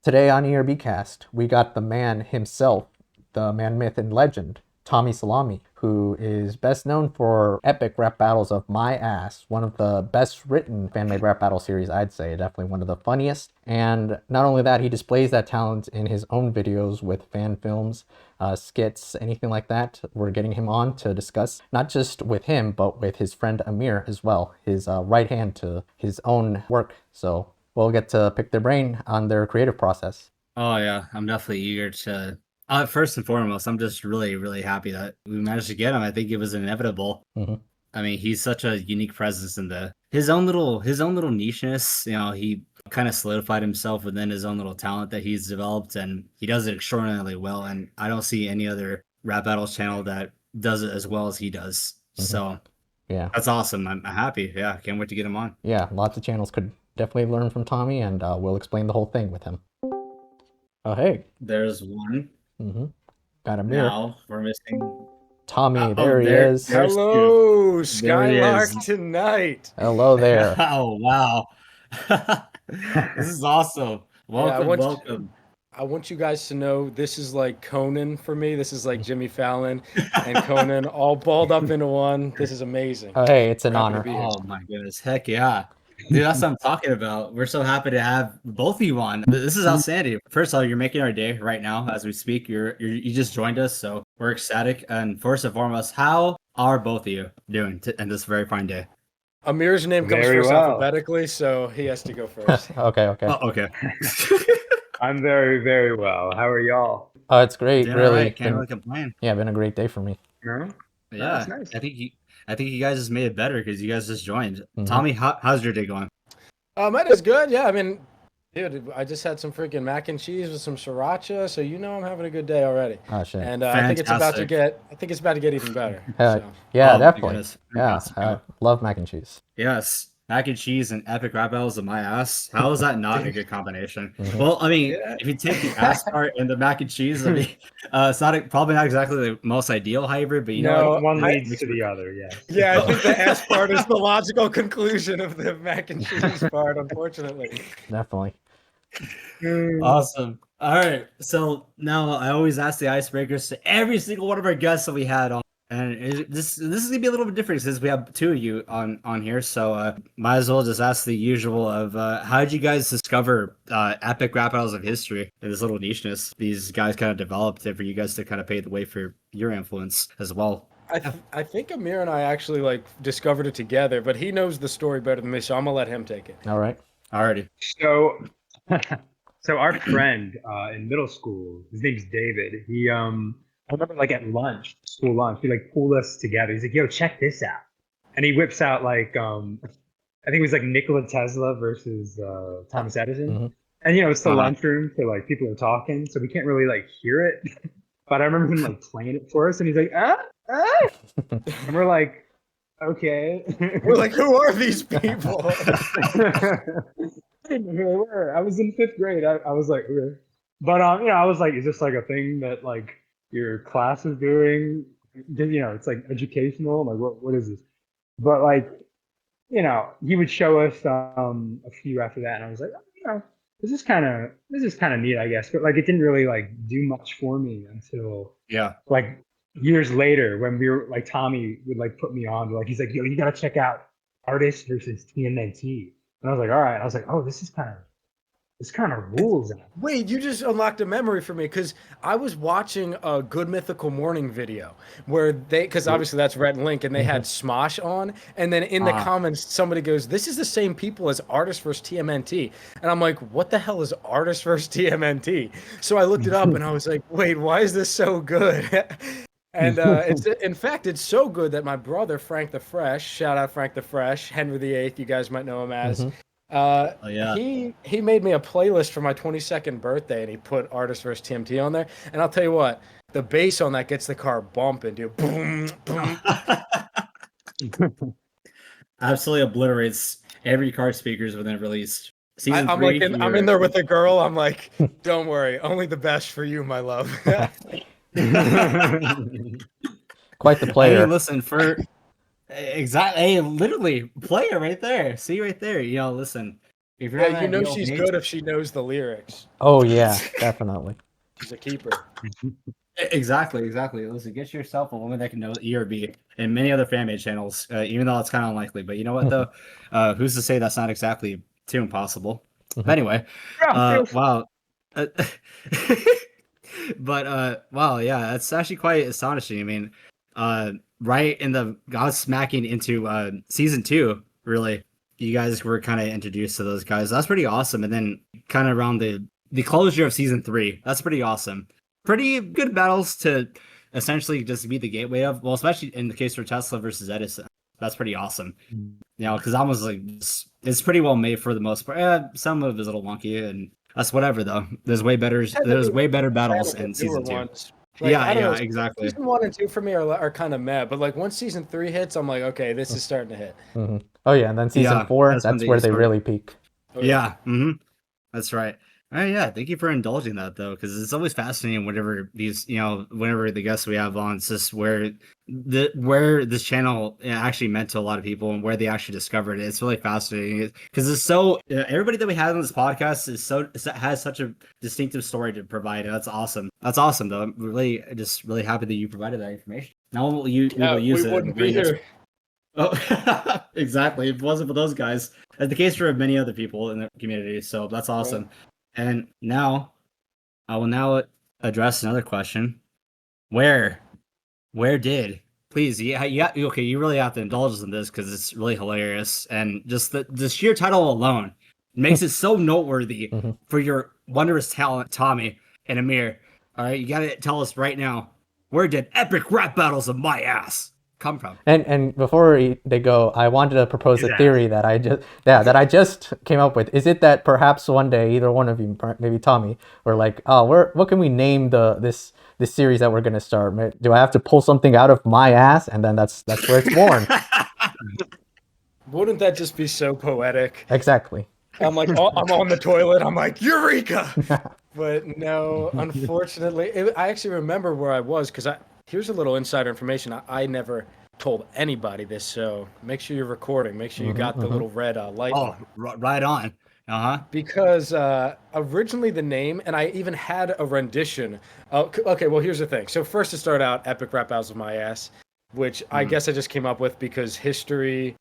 Today on ERBcast, we got the man himself, the man, myth, and legend, Tommy Salommy, who is best known for epic rap battles of My Ass, one of the best written fan-made rap battle series, I'd say. Definitely one of the funniest. And not only that, he displays that talent in his own videos with fan films, skits, anything like that. We're getting him on to discuss, not just with him, but with his friend Amir as well, his right hand to his own work. So we'll get to pick their brain on their creative process. Oh yeah, I'm definitely eager to. First and foremost, I'm just really happy that we managed to get him. I think it was inevitable. Mm-hmm. I mean, he's such a unique presence in his own little nicheness. You know, he kind of solidified himself within his own little talent that he's developed, and he does it extraordinarily well. And I don't see any other rap battles channel that does it as well as he does. Mm-hmm. So yeah, that's awesome. I'm happy. Yeah, can't wait to get him on. Yeah, lots of channels could definitely learn from Tommy, and we'll explain the whole thing with him. Oh, hey. There's one. Mm-hmm. Got him here. Now we're missing Tommy. There he is. Hello, Skylark tonight. Hello there. Oh, wow. This is awesome. Welcome. I want you guys to know this is like Conan for me. This is like Jimmy Fallon and Conan all balled up into one. This is amazing. Oh, hey, it's an honor. Oh, my goodness. Heck yeah. Dude, that's what I'm talking about. We're so happy to have both of you on. This is outstanding. First of all, you're making our day right now as we speak. You just joined us, so we're ecstatic. And first and foremost, how are both of you doing in this very fine day? Amir's name comes first alphabetically, so he has to go first. Okay. Oh, okay. I'm very well. How are y'all? Oh, it's great. Yeah, really. Right. Can't really complain. Yeah, been a great day for me. No? Yeah, that's nice. I think you guys just made it better because you guys just joined. Mm-hmm. Tommy, how's your day going? Mine is good. Yeah, I mean, dude, I just had some freaking mac and cheese with some sriracha, so you know I'm having a good day already. Oh shit! And I think it's about to get even better. Yeah, definitely. Yeah, I love mac and cheese. Yes. Mac and cheese and epic rap battles of My Ass. How is that not a good combination? Mm-hmm. Well, I mean, if you take the ass part and the mac and cheese, I mean, it's probably not exactly the most ideal hybrid, but you know, one leads to the other. Yeah. Yeah, I think the ass part is the logical conclusion of the mac and cheese part. Unfortunately. Definitely. Awesome. All right. So now I always ask the icebreakers to every single one of our guests that we had on. And this is gonna be a little bit different since we have two of you on here, so might as well just ask the usual of how did you guys discover epic rap battles of history in this little nicheness? These guys kind of developed it for you guys to kind of pave the way for your influence as well. I think Amir and I actually like discovered it together, but he knows the story better than me, so I'm gonna let him take it. All right. Alrighty. So our friend in middle school, his name's David. He I remember like at lunch, school lunch, he like pulled us together. He's like, yo, check this out. And he whips out like, I think it was like Nikola Tesla versus Thomas Edison. Mm-hmm. And, you know, it's the lunchroom, so like people are talking, so we can't really like hear it. But I remember him like playing it for us and he's like, And we're like, okay. We're like, who are these people? I didn't know who they were. I was in 5th grade. I was like, okay. But, you know, I was like, is this like a thing that like, your class is doing, you know, it's like educational, like what is this? But like, you know, he would show us a few after that, and I was like, oh, you know, this is kind of neat, I guess. But like, it didn't really like do much for me until like years later when we were like Tommy would like put me on to like he's like, yo, you gotta check out Artists versus TMNT, and I was like, all right. I was like, oh, this kind of rules. Wait, you just unlocked a memory for me because I was watching a Good Mythical Morning video where because obviously that's Rhett and Link, and they had Smosh on, and then in the comments somebody goes, "This is the same people as Artists versus TMNT," and I'm like, "What the hell is Artists versus TMNT?" So I looked it up and I was like, "Wait, why is this so good?" And in fact, it's so good that my brother Frank the Fresh, shout out Frank the Fresh, Henry VIII, you guys might know him as. He made me a playlist for my 22nd birthday, and he put Artist vs. TMT on there. And I'll tell you what, the bass on that gets the car bumping, dude. Boom, boom. Absolutely obliterates every car speakers when they're released. I'm in there with a girl. I'm like, don't worry, only the best for you, my love. Quite the player. Hey, listen for. Exactly. Hey, literally, player right there. See right there. You know, listen. if you're on Yeah, you that know deal she's page- good if she knows the lyrics. Oh yeah, definitely. She's a keeper. Exactly. Listen, get yourself a woman that can know ERB and many other fan made channels, even though it's kind of unlikely. But you know what though? Who's to say that's not exactly too impossible? But anyway, wow. Uh, but wow, yeah, that's actually quite astonishing. I mean, right in the God smacking into season 2, really, you guys were kind of introduced to those guys. That's pretty awesome. And then kind of around the closure of season 3, that's pretty awesome. Pretty good battles to essentially just be the gateway of. Well, especially in the case for Tesla versus Edison, that's pretty awesome. You know, because almost like it's pretty well made for the most part. Some of it is a little wonky, and that's whatever though. There's way better battles in season 2. Like, Yeah, exactly. Season 1 and 2 for me are kind of mad, but like once season 3 hits, I'm like, okay, this is starting to hit. Oh yeah, and then season 4, that's where they really peak. Oh, yeah. That's right. All right, yeah. Thank you for indulging that though, because it's always fascinating whenever whenever the guests we have on, it's just where this channel actually meant to a lot of people and where they actually discovered it. It's really fascinating because it's so everybody that we have on this podcast has such a distinctive story to provide. And that's awesome. That's awesome though. I'm really happy that you provided that information. Now we will use we it. wouldn't be here. Oh, exactly. If it wasn't for those guys, as the case for many other people in the community. So that's awesome. Right. And now, I will now address another question. Where did please? Yeah. Okay. You really have to indulge us in this because it's really hilarious, and just the sheer title alone makes it so noteworthy for your wondrous talent, Tommy and Amir. All right, you gotta tell us right now. Where did epic rap battles of my ass come from? And before they go, I wanted to propose a theory that I just came up with. Is it that perhaps one day either one of you, maybe Tommy, were like, oh, what can we name this series that we're gonna start? Do I have to pull something out of my ass, and then that's where it's born? Wouldn't that just be so poetic? Exactly. I'm like, I'm on the toilet. I'm like, Eureka! But no, unfortunately, I actually remember where I was because here's a little insider information. I never told anybody this, so make sure you're recording. Make sure you got the little red light. Oh, right on. Because originally the name, and I even had a rendition. Okay, well, here's the thing. So first to start out, Epic Rap Battles of My Ass, which I guess I just came up with because history,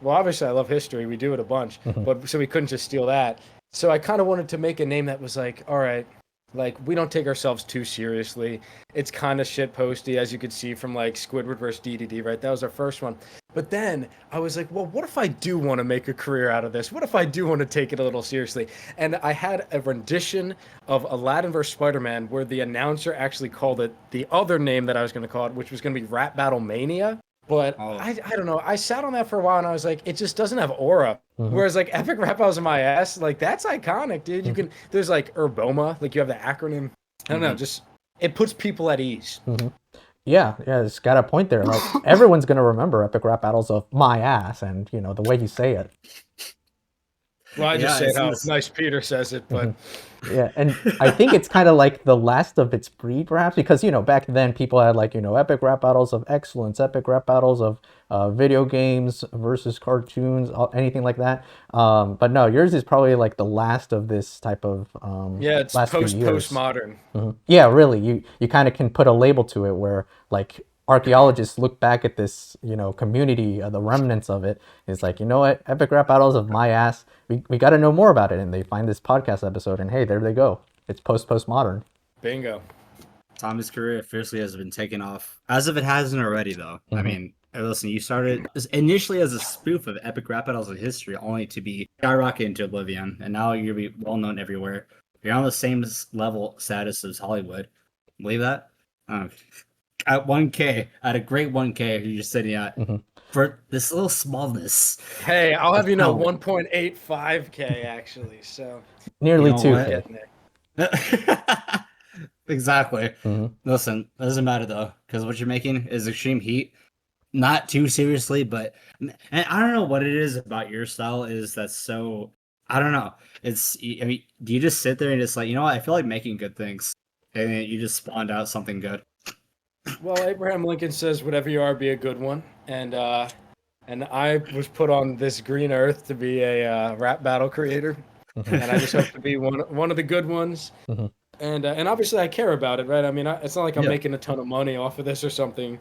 obviously I love history. We do it a bunch, but so we couldn't just steal that. So I kind of wanted to make a name that was like, all right, like we don't take ourselves too seriously. It's kind of shit posty, as you could see from like Squidward versus DDD, right? That was our first one. But then I was like, well, what if I do want to make a career out of this? What if I do want to take it a little seriously? And I had a rendition of Laden versus Spider-Man where the announcer actually called it the other name that I was going to call it, which was going to be Rap Battle Mania. But I don't know. I sat on that for a while and I was like, it just doesn't have aura. Whereas like Epic Rap Battles of My Ass, like that's iconic, dude. You can, there's like ERBoMA, like you have the acronym. I don't know, just it puts people at ease. Yeah, it's got a point there. Like everyone's gonna remember Epic Rap Battles of My Ass, and the way you say it. Well, I just said how nice Peter says it, but yeah, and I think it's kind of like the last of its breed, perhaps, because back then people had like epic rap battles of excellence, epic rap battles of video games versus cartoons, anything like that. But no, yours is probably like the last of this type of it's postmodern. Yeah, really, you kind of can put a label to it where like archaeologists look back at this community, the remnants of it. It's like, you know what, epic rap battles of my ass, we got to know more about it, and they find this podcast episode and hey, there they go, it's postmodern. Bingo. Tommy's career officially has been taken off, as if it hasn't already though. I mean, listen, you started initially as a spoof of epic rap battles of history, only to be skyrocketed into oblivion, and now you'll be well known everywhere. You're on the same level status as Hollywood. Believe that? At 1K, at a great 1K, you're just sitting at for this little smallness. Hey, I'll have 1.85K actually. So nearly 2K. Exactly. Listen, doesn't matter though, because what you're making is extreme heat. Not too seriously, but and I don't know what it is about your style is that's so. I don't know. It's. I mean, do you just sit there and just like, I feel like making good things, and you just spawned out something good? Well, Abraham Lincoln says, "Whatever you are, be a good one." And and I was put on this green earth to be a rap battle creator, and I just hope to be one of the good ones. And obviously I care about it, right? I mean, it's not like I'm making a ton of money off of this or something.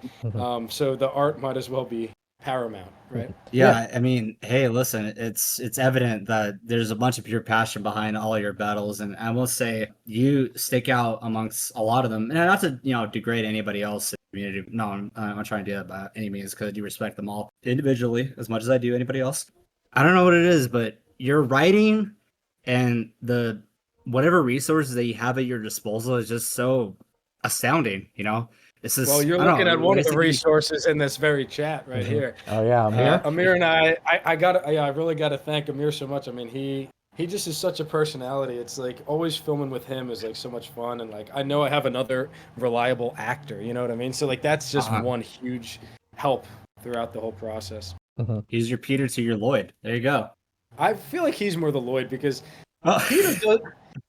So the art might as well be paramount, right? Yeah, I mean, hey, listen, it's evident that there's a bunch of pure passion behind all your battles, and I will say you stick out amongst a lot of them. And not to degrade anybody else in the community. No, I'm not trying to do that by any means, because I do respect them all individually as much as I do anybody else. I don't know what it is, but your writing and the whatever resources that you have at your disposal is just so astounding. This is, well, you're looking at one of the resources in this very chat right here. Oh yeah, Amir. Amir and I really got to thank Amir so much. I mean, he just is such a personality. It's like always filming with him is like so much fun, and like I know I have another reliable actor. You know what I mean? So like that's just one huge help throughout the whole process. He's your Peter to your Lloyd. There you go. I feel like he's more the Lloyd because Peter does.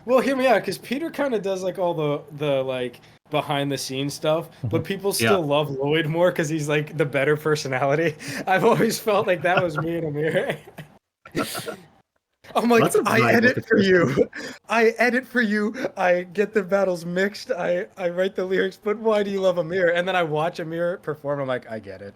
Well, hear me out, because Peter kind of does like all the like behind the scenes stuff, but people still love Lloyd more because he's like the better personality. I've always felt like that was me and Amir. I'm like, I edit for you. I get the battles mixed. I write the lyrics, but why do you love Amir? And then I watch Amir perform. I'm like, I get it.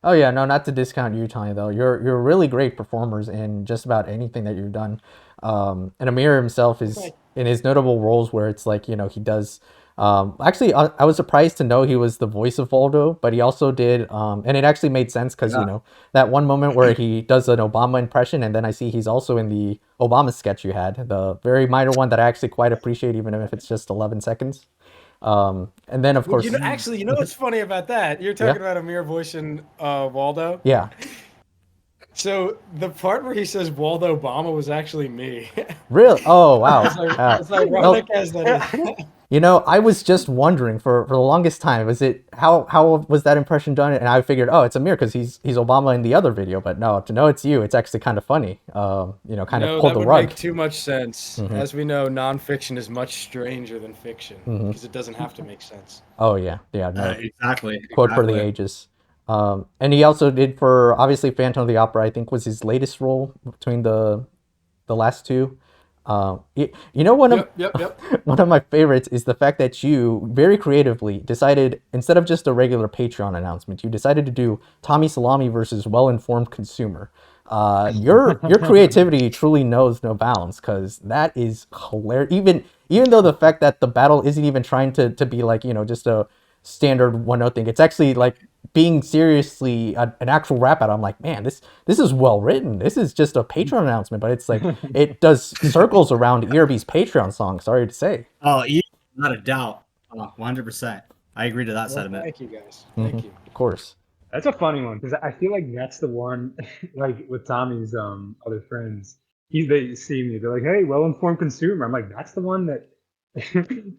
Oh yeah, no, not to discount you, Tony, though. You're really great performers in just about anything that you've done. And Amir himself is in his notable roles where it's like, he does. Actually, I was surprised to know he was the voice of Waldo, but he also did, and it actually made sense because, that one moment where he does an Obama impression, and then I see he's also in the Obama sketch you had, the very minor one that I actually quite appreciate, even if it's just 11 seconds. And then, of course... what's funny about that? You're talking about Amir voicing Waldo? Yeah. So the part where he says Waldo Obama was actually me. Really? Oh, wow. As ironic as that is. I was just wondering for the longest time, was it how was that impression done? And I figured, it's Amir because he's Obama in the other video, but no, to know it's you, it's actually kind of funny. Kind of pulled the rug. That would make too much sense. As we know, nonfiction is much stranger than fiction because it doesn't have to make sense. Oh yeah, no, exactly. Quote for the ages. And he also did for obviously Phantom of the Opera. I think was his latest role between the last two. One of my favorites is the fact that you very creatively decided, instead of just a regular Patreon announcement, you decided to do Tommy Salami versus Well-Informed Consumer. Your creativity truly knows no bounds, because that is hilarious. Even though the fact that the battle isn't even trying to be like, just a standard one-note thing, it's actually like being seriously an actual rap battle. I'm like, man, this is well written. This is just a Patreon announcement, but it's like it does circles around ERB's Patreon song. Sorry to say. Oh, not a doubt. 100%. I agree to that sentiment. Thank you, guys. Thank you. Of course. That's a funny one because I feel like that's the one, like with Tommy's other friends. They see me, they're like, "Hey, well-informed consumer." I'm like, "That's the one that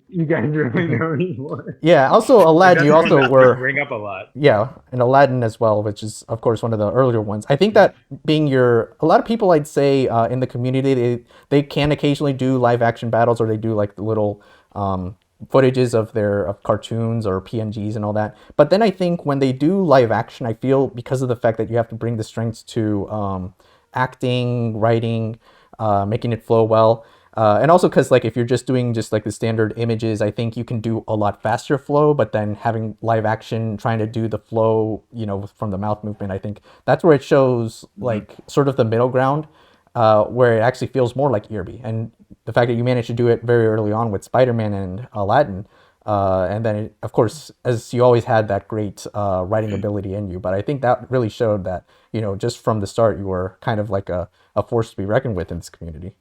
you guys really know anymore." Yeah. Also, Aladdin, you also were bring up a lot. Yeah, and Aladdin as well, which is of course one of the earlier ones. I think that being a lot of people, I'd say, in the community, they can occasionally do live action battles, or they do like the little footages of cartoons or PNGs and all that. But then I think when they do live action, I feel because of the fact that you have to bring the strengths to acting, writing, making it flow well. And also because like if you're just doing just like the standard images, I think you can do a lot faster flow, but then having live action trying to do the flow, from the mouth movement, I think that's where it shows like sort of the middle ground, where it actually feels more like ERB. And the fact that you managed to do it very early on with Spider-Man and Laden, and then of course, as you always had that great writing ability in you, but I think that really showed that, just from the start, you were kind of like a force to be reckoned with in this community.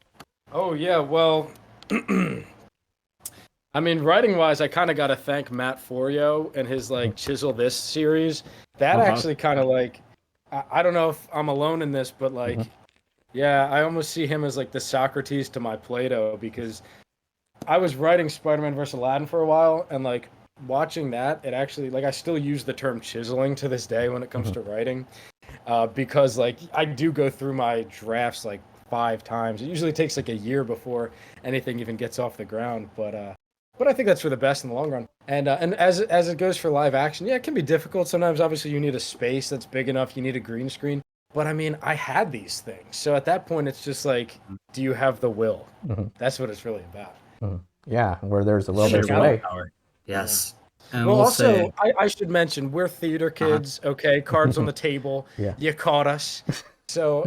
Oh, yeah, well, I mean, writing-wise, I kind of got to thank Matt Forio and his, like, Chisel This series. That actually kind of, like, I don't know if I'm alone in this, but, like, yeah, I almost see him as, like, the Socrates to my Plato, because I was writing Spider-Man vs. Aladdin for a while, and, like, watching that, it actually, like, I still use the term chiseling to this day when it comes to writing, because, like, I do go through my drafts, like, 5 times. It usually takes like a year before anything even gets off the ground. But But I think that's for the best in the long run. And as it goes for live action, yeah, it can be difficult. Sometimes, obviously, you need a space that's big enough. You need a green screen. But I mean, I had these things. So at that point, it's just like, do you have the will? That's what it's really about. Yeah, where there's a will, there's a way. Yes. And well, also, I should mention, we're theater kids, okay? Cards on the table. Yeah. You caught us. So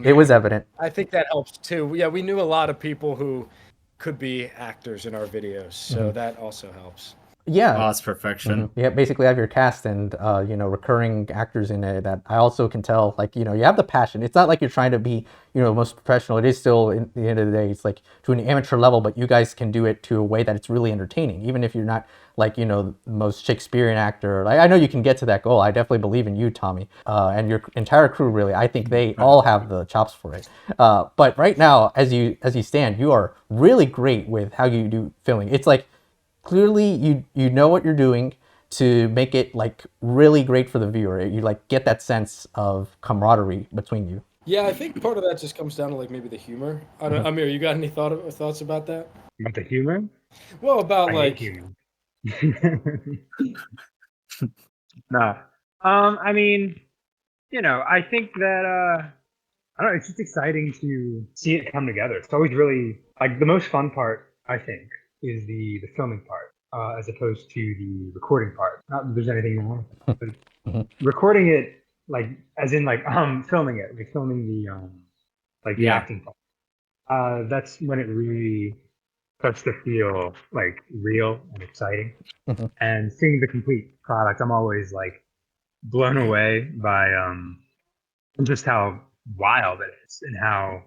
it was evident. I think that helps too. Yeah, we knew a lot of people who could be actors in our videos, so that also helps. Yeah. Oh, it's perfection. Yeah, basically I have your cast and recurring actors in it that I also can tell, like, you have the passion. It's not like you're trying to be, most professional. It is still, in the end of the day, it's like to an amateur level, but you guys can do it to a way that it's really entertaining, even if you're not like, the most Shakespearean actor. Like, I know you can get to that goal. I definitely believe in you, Tommy, and your entire crew. Really, I think they all have the chops for it. But right now, as you stand, you are really great with how you do filming. It's like, clearly you know what you're doing to make it like really great for the viewer. You like get that sense of camaraderie between you. Yeah, I think part of that just comes down to like maybe the humor. I don't, Amir, you got any thoughts about that? About the humor? Well, about I hate humor. Nah. I mean, I think that I don't know, it's just exciting to see it come together. It's always really like the most fun part, I think, is the filming part, as opposed to the recording part. Not that there's anything wrong, but recording it, like, as in like filming it, like filming the acting part. That's when it really starts to feel like real and exciting. And seeing the complete product, I'm always like blown away by just how wild it is and how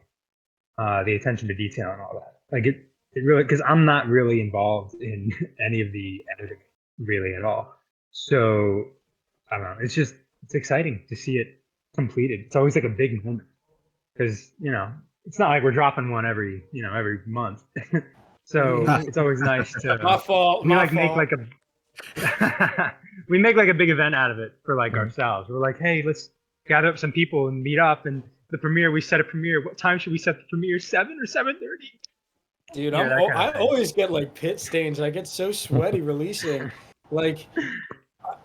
the attention to detail and all that. Like it really, because I'm not really involved in any of the editing really at all. So I don't know. It's exciting to see it completed. It's always like a big moment because it's not like we're dropping one every month. So it's always nice to my fault. make like we make like a big event out of it for like ourselves. We're like, hey, let's gather up some people and meet up. And the premiere, we set a premiere. What time should we set the premiere? 7 or 7:30? Dude, I always get like pit stains. I get so sweaty releasing. Like,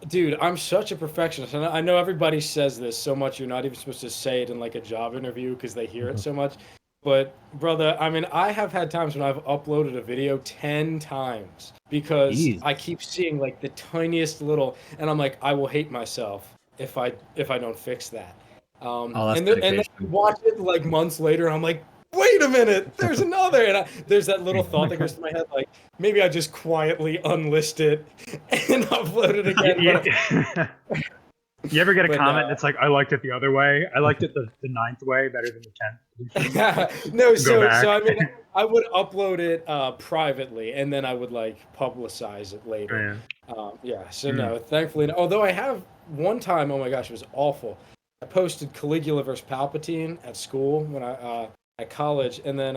dude, I'm such a perfectionist. And I know everybody says this so much. You're not even supposed to say it in like a job interview because they hear it so much. But brother, I mean, I have had times when I've uploaded a video 10 times because I keep seeing like the tiniest little, and I'm like, I will hate myself if I don't fix that. And then I watch it like months later, and I'm like, wait a minute, there's another. And there's that little thought that goes through my head, like, maybe I just quietly unlist it and upload it again. You ever get a comment that's like, I liked it the other way. I liked it the 9th way better than the 10th. No, so I mean, I would upload it privately, and then I would like publicize it later. No, thankfully, although I have one time, oh my gosh, it was awful. I posted Caligula versus Palpatine at school when I at college, and then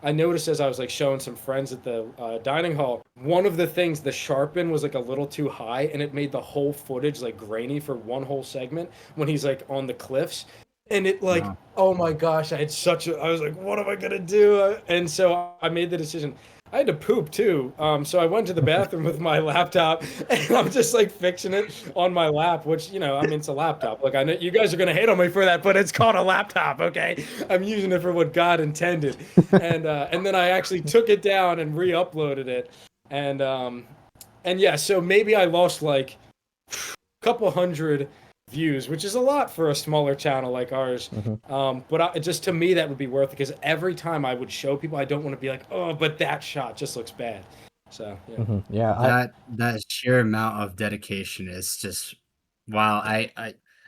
I noticed as I was like showing some friends at the dining hall, one of the things, the sharpen was like a little too high, and it made the whole footage like grainy for one whole segment when he's like on the cliffs. And it like, oh my gosh, I was like, what am I gonna do? And so I made the decision. I had to poop too. So I went to the bathroom with my laptop, and I'm just like fixing it on my lap, which, I mean, it's a laptop. Like, I know you guys are going to hate on me for that, but it's called a laptop. Okay. I'm using it for what God intended. And then I actually took it down and re-uploaded it. And yeah, so maybe I lost like a couple hundred views, which is a lot for a smaller channel like ours. But just to me, that would be worth it, because every time I would show people, I don't want to be like, oh, but that shot just looks bad. So that sheer amount of dedication is just wow.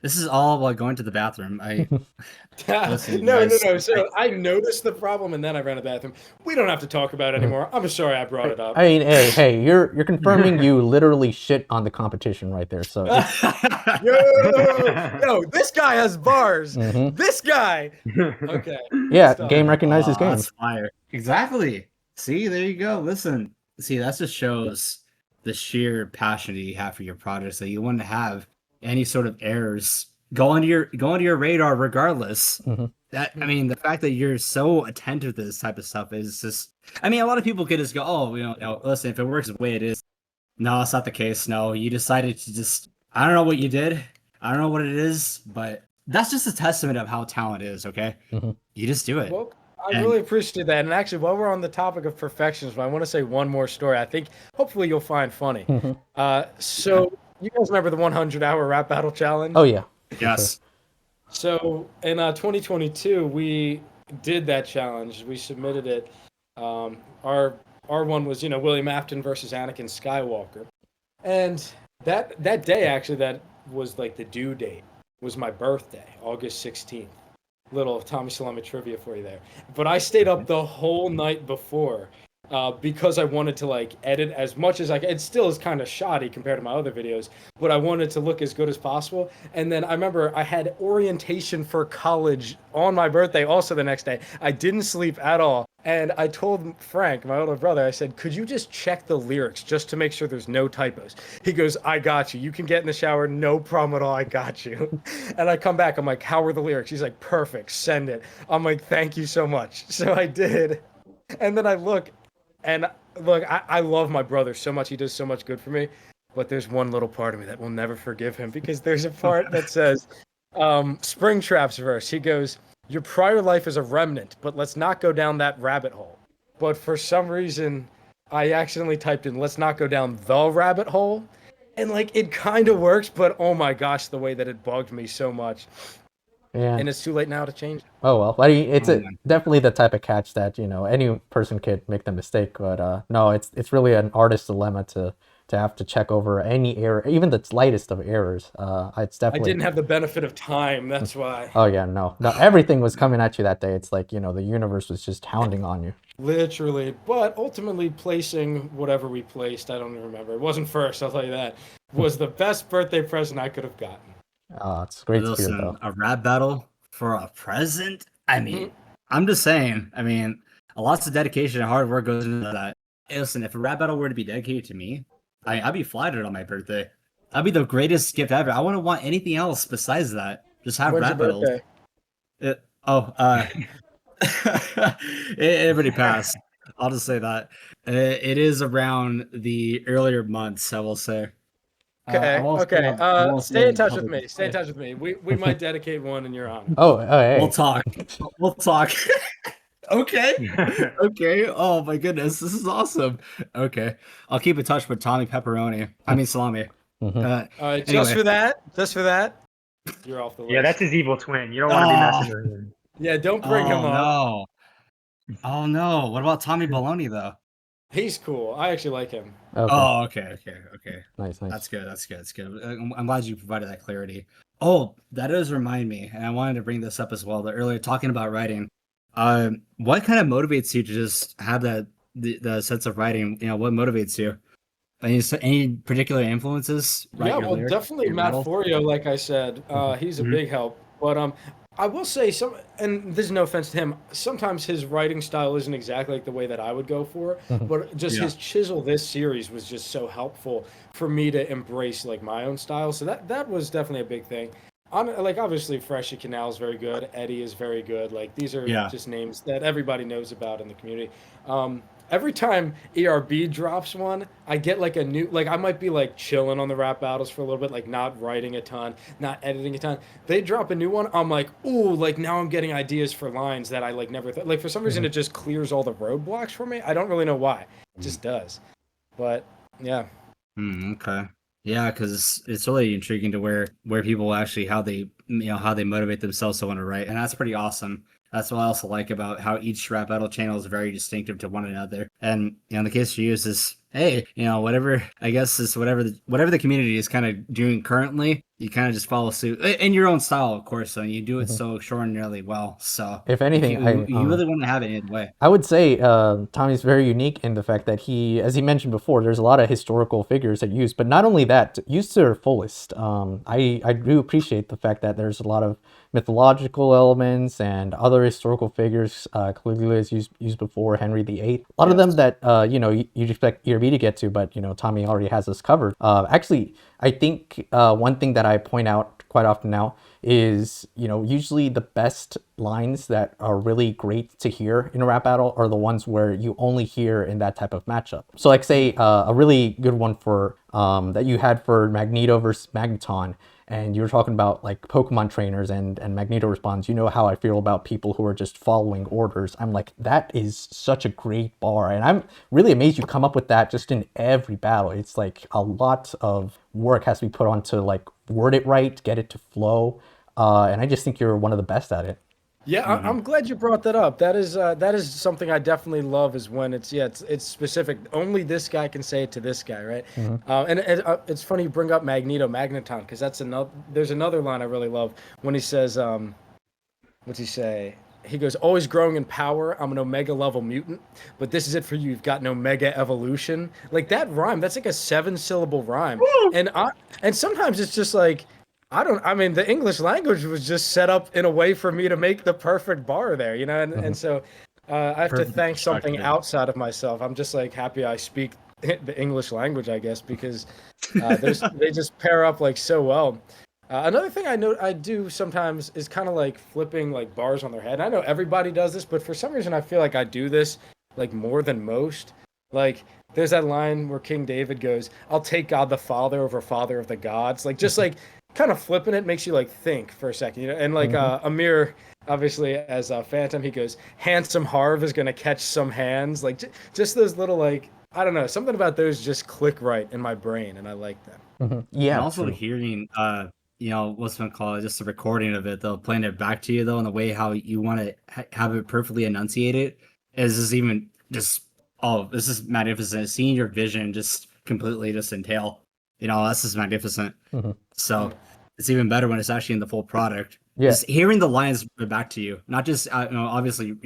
This is all while going to the bathroom. Listen, no. So I noticed the problem, and then I ran to the bathroom. We don't have to talk about it anymore. I'm sorry I brought it up. I mean, hey, you're confirming you literally shit on the competition right there. So yo, this guy has bars. This guy. Okay. Yeah, game recognizes game. That's fire. Exactly. See, there you go. Listen, see, that just shows the sheer passion that you have for your projects, that you wouldn't have any sort of errors go onto your radar regardless. That I mean, the fact that you're so attentive to this type of stuff is just. I mean, a lot of people could just go, "Oh, listen, if it works the way it is." No, it's not the case. No, you decided to just. I don't know what you did. I don't know what it is, but that's just a testament of how talent is. Okay, you just do it. Well, I really appreciate that. And actually, while we're on the topic of perfectionism, I want to say one more story. I think hopefully you'll find funny. So you guys remember the 100-hour rap battle challenge? Oh yeah. Yes. So in 2022, we did that challenge. We submitted it. Our one was, William Afton versus Anakin Skywalker. And that day, actually, that was like the due date, was my birthday, August 16th. Little Tommy Salami trivia for you there. But I stayed up the whole night before because I wanted to like edit as much as I could. It still is kind of shoddy compared to my other videos, but I wanted to look as good as possible. And then I remember I had orientation for college on my birthday also the next day. I didn't sleep at all. And I told Frank, my older brother, I said, could you just check the lyrics just to make sure there's no typos? He goes, I got you. You can get in the shower. No problem at all. I got you. And I come back. I'm like, how were the lyrics? He's like, perfect. Send it. I'm like, thank you so much. So I did. And then I look, I love my brother so much. He does so much good for me. But there's one little part of me that will never forgive him because there's a part that says, Springtrap's verse. He goes, your prior life is a remnant, but let's not go down that rabbit hole. But for some reason, I accidentally typed in, let's not go down the rabbit hole. And like, it kind of works, but oh my gosh, the way that it bugged me so much. Yeah. And it's too late now to change it. Oh well, it's definitely the type of catch that any person could make the mistake, but no, it's really an artist's dilemma to have to check over any error, even the slightest of errors. It's definitely. I didn't have the benefit of time. That's why. Oh yeah, no, everything was coming at you that day. It's like the universe was just hounding on you. Literally, but ultimately placing whatever we placed, I don't even remember. It wasn't first, I'll tell you that. Was the best birthday present I could have gotten. Oh, it's great to hear, Listen, though. a rap battle for a present? I mean, I'm just saying. I mean, lots of dedication and hard work goes into that. Hey, listen, if a rap battle were to be dedicated to me, I'd be flattered on my birthday. That'd be the greatest gift ever. I wouldn't want anything else besides that. Just have rap battles. It already passed. I'll just say that. It is around the earlier months, I will say. Okay. Stay in touch with me. Stay in touch with me. We might dedicate one in your honor. Oh, hey. We'll talk. Okay. Okay. Oh my goodness, this is awesome. Okay, I'll keep in touch with Tommy Pepperoni. I mean Salami. All right, just for that, you're off the list. Yeah, that's his evil twin. You don't want to be messing with him. Yeah, don't bring him up. No. Oh no. What about Tommy Baloney though? He's cool. I actually like him. Okay. Oh, okay. Nice. That's good. I'm glad you provided that clarity. Oh, that does remind me, and I wanted to bring this up as well. That earlier talking about writing, what kind of motivates you to just have the sense of writing? What motivates you? Any particular influences? Definitely Matt Forio. Like I said, he's a big help. But I will say and this is no offense to him. Sometimes his writing style isn't exactly like the way that I would go for, but just his chisel this series was just so helpful for me to embrace like my own style. So that was definitely a big thing. Like obviously Freshie Canal is very good. Eddy is very good. Like these are just names that everybody knows about in the community. Every time ERB drops one, I get like a new, like I might be like chilling on the rap battles for a little bit, like not writing a ton, not editing a ton. They drop a new one, I'm like, ooh, like now I'm getting ideas for lines that I like never thought. Like for some reason it just clears all the roadblocks for me. I don't really know why. It just does. But yeah. Okay. Yeah, because it's really intriguing to where people actually how they motivate themselves to want to write, and that's pretty awesome. That's what I also like about how each rap battle channel is very distinctive to one another. And in the case for you is hey, whatever whatever the community is kind of doing currently, you kind of just follow suit in your own style, of course. And you do it so extraordinarily well. So if anything, you really want to have it either way. I would say Tommy's very unique in the fact that he, as he mentioned before, there's a lot of historical figures that use, but not only that, used to their fullest. I do appreciate the fact that there's a lot of mythological elements and other historical figures. Caligula is used before, Henry VIII. A lot of them that you'd expect ERB to get to, but Tommy already has us covered. Actually, I think one thing that I point out quite often now is usually the best lines that are really great to hear in a rap battle are the ones where you only hear in that type of matchup. So like say a really good one for that you had for Magneto versus Magneton, and you were talking about like Pokemon trainers, and Magneto responds, how I feel about people who are just following orders. I'm like, that is such a great bar, and I'm really amazed you come up with that just in every battle. It's like a lot of work has to be put on to like word it right, get it to flow, and I just think you're one of the best at it. Yeah, I'm glad you brought that up. That is something I definitely love, is when it's specific. Only this guy can say it to this guy, right? And it's funny you bring up Magneton, because there's another line I really love when he says, what's he say? He goes, always growing in power, I'm an Omega level mutant, but this is it for you, you've got no Mega evolution. Like that rhyme, that's like a 7-syllable rhyme. And sometimes it's just like, the English language was just set up in a way for me to make the perfect bar there, and so I have to thank something outside of myself. I'm just like happy I speak the English language, I guess, because they just pair up like so well. Another thing I do sometimes is kind of like flipping like bars on their head. I know everybody does this, but for some reason I feel like I do this like more than most. Like there's that line where King David goes, "I'll take God the Father over Father of the Gods." Like just like kind of flipping it makes you like think for a second, and like Amir, obviously as Phantom, he goes, "Handsome Harv is gonna catch some hands." Like just those little like, I don't know, something about those just click right in my brain, and I like them. Yeah, and also hearing what's it called, just a recording of it though, playing it back to you though, in the way how you want to have it perfectly enunciated is just even just, oh, this is magnificent. Seeing your vision just completely just entail, that's just magnificent. So it's even better when it's actually in the full product. Yeah. Just hearing the lines back to you, not just obviously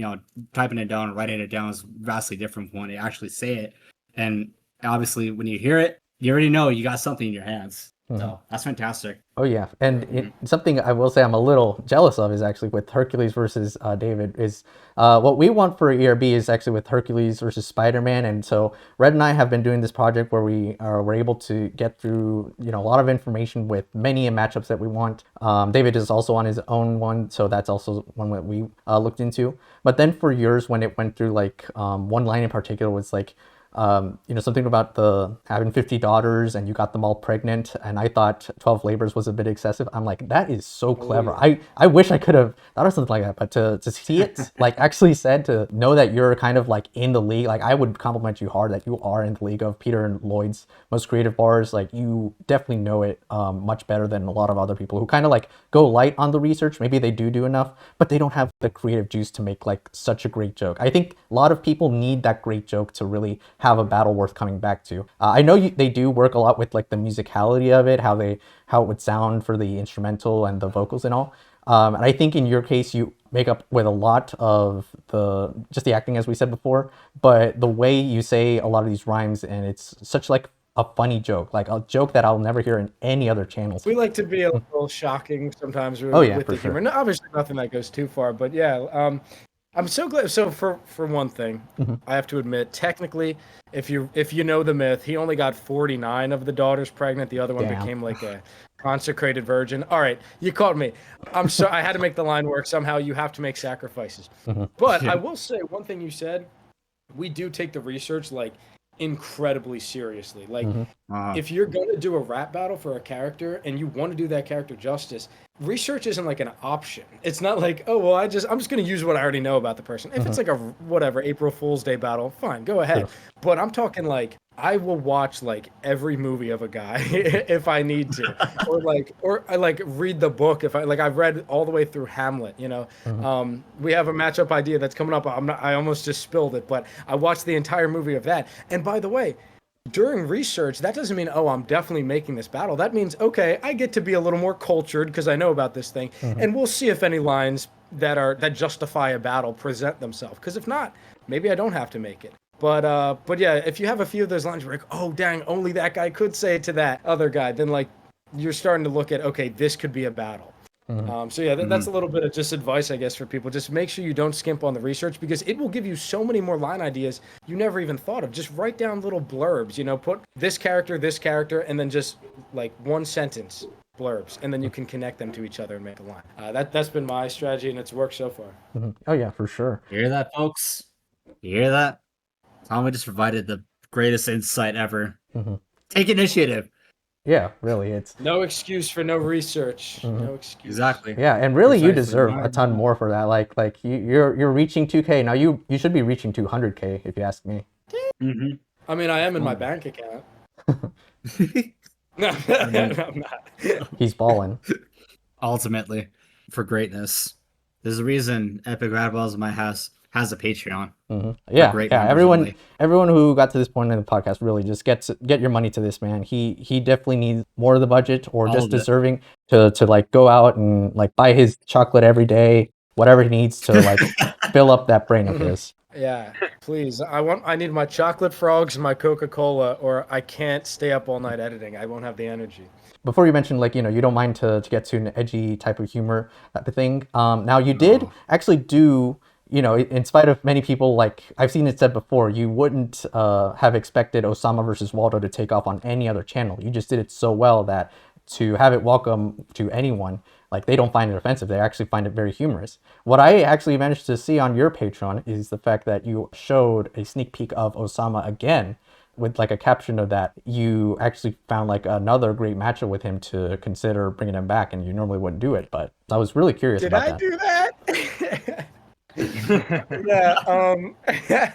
typing it down or writing it down is vastly different from when you actually say it. And obviously when you hear it, you already know you got something in your hands. So that's fantastic. Oh yeah, and something I will say I'm a little jealous of is actually with Hercules versus David is what we want for ERB is actually with Hercules versus Spider-Man, and so Red and I have been doing this project where we're able to get through a lot of information with many matchups that we want. David is also on his own one, so that's also one that we looked into. But then for yours, when it went through like one line in particular was like, something about the having 50 daughters and you got them all pregnant, and I thought 12 labors was a bit excessive. I'm like, that is so clever. I wish I could have thought of something like that, but to see it like actually said, to know that you're kind of like in the league, like I would compliment you hard that you are in the league of Peter and Lloyd's most creative bars. Like you definitely know it much better than a lot of other people who kind of like go light on the research. Maybe they do enough, but they don't have the creative juice to make like such a great joke. I think a lot of people need that great joke to really have a battle worth coming back to. I know they do work a lot with like the musicality of it, how it would sound for the instrumental and the vocals and all. And I think in your case you make up with a lot of the acting, as we said before, but the way you say a lot of these rhymes, and it's such like a funny joke, like a joke that I'll never hear in any other channels. We like to be a little shocking sometimes with the humor. Sure. No, obviously nothing that goes too far, but yeah, I'm so glad. So for one thing, I have to admit, technically, if you know the myth, he only got 49 of the daughters pregnant. The other one became like a consecrated virgin. All right, you caught me. I had to make the line work somehow. You have to make sacrifices. But I will say one thing you said. We do take the research like incredibly seriously. Like if you're going to do a rap battle for a character and you want to do that character justice, research isn't like an option. It's not like, oh well, I'm just going to use what I already know about the person. If it's like a whatever April Fool's Day battle, fine, go ahead. But I'm talking like I will watch like every movie of a guy if I need to, or I like read the book if I've read all the way through Hamlet. We have a matchup idea that's coming up. I almost just spilled it, but I watched the entire movie of that. And by the way, during research, that doesn't mean, oh, I'm definitely making this battle. That means, okay, I get to be a little more cultured because I know about this thing, and we'll see if any lines that justify a battle present themselves. Because if not, maybe I don't have to make it. But yeah, if you have a few of those lines where like, oh dang, only that guy could say it to that other guy, then like you're starting to look at, okay, this could be a battle. So yeah, that's a little bit of just advice, I guess, for people. Just make sure you don't skimp on the research, because it will give you so many more line ideas you never even thought of. Just write down little blurbs, put this character, and then just like one sentence blurbs, and then you can connect them to each other and make a line. That's been my strategy, and it's worked so far. Oh yeah, for sure. You hear that, folks? You hear that? Tommy just provided the greatest insight ever. Take initiative. Yeah, really, it's no excuse for no research. No excuse. Exactly. Yeah, and really, you deserve a ton more for that. Like you're reaching 2K now. You should be reaching 200K if you ask me. I mean, I am in my bank account. No, I'm not. He's balling. Ultimately, for greatness, there's a reason Epic Rap Battles My House has a Patreon. Yeah. Everyone who got to this point in the podcast really just get your money to this man. He definitely needs more of the budget, or just deserving to like go out and like buy his chocolate every day, whatever he needs to like fill up that brain of his. Yeah, please. I need my chocolate frogs and my Coca-Cola, or I can't stay up all night editing. I won't have the energy. Before you mentioned, like, you don't mind to get to an edgy type of humor, type of thing. Now you did actually do, in spite of many people, like I've seen it said before, you wouldn't have expected Osama versus Waldo to take off on any other channel. You just did it so well that to have it welcome to anyone, like they don't find it offensive. They actually find it very humorous. What I actually managed to see on your Patreon is the fact that you showed a sneak peek of Osama again, with like a caption of that you actually found like another great matchup with him to consider bringing him back, and you normally wouldn't do it, but I was really curious about that. Did I do that? Yeah.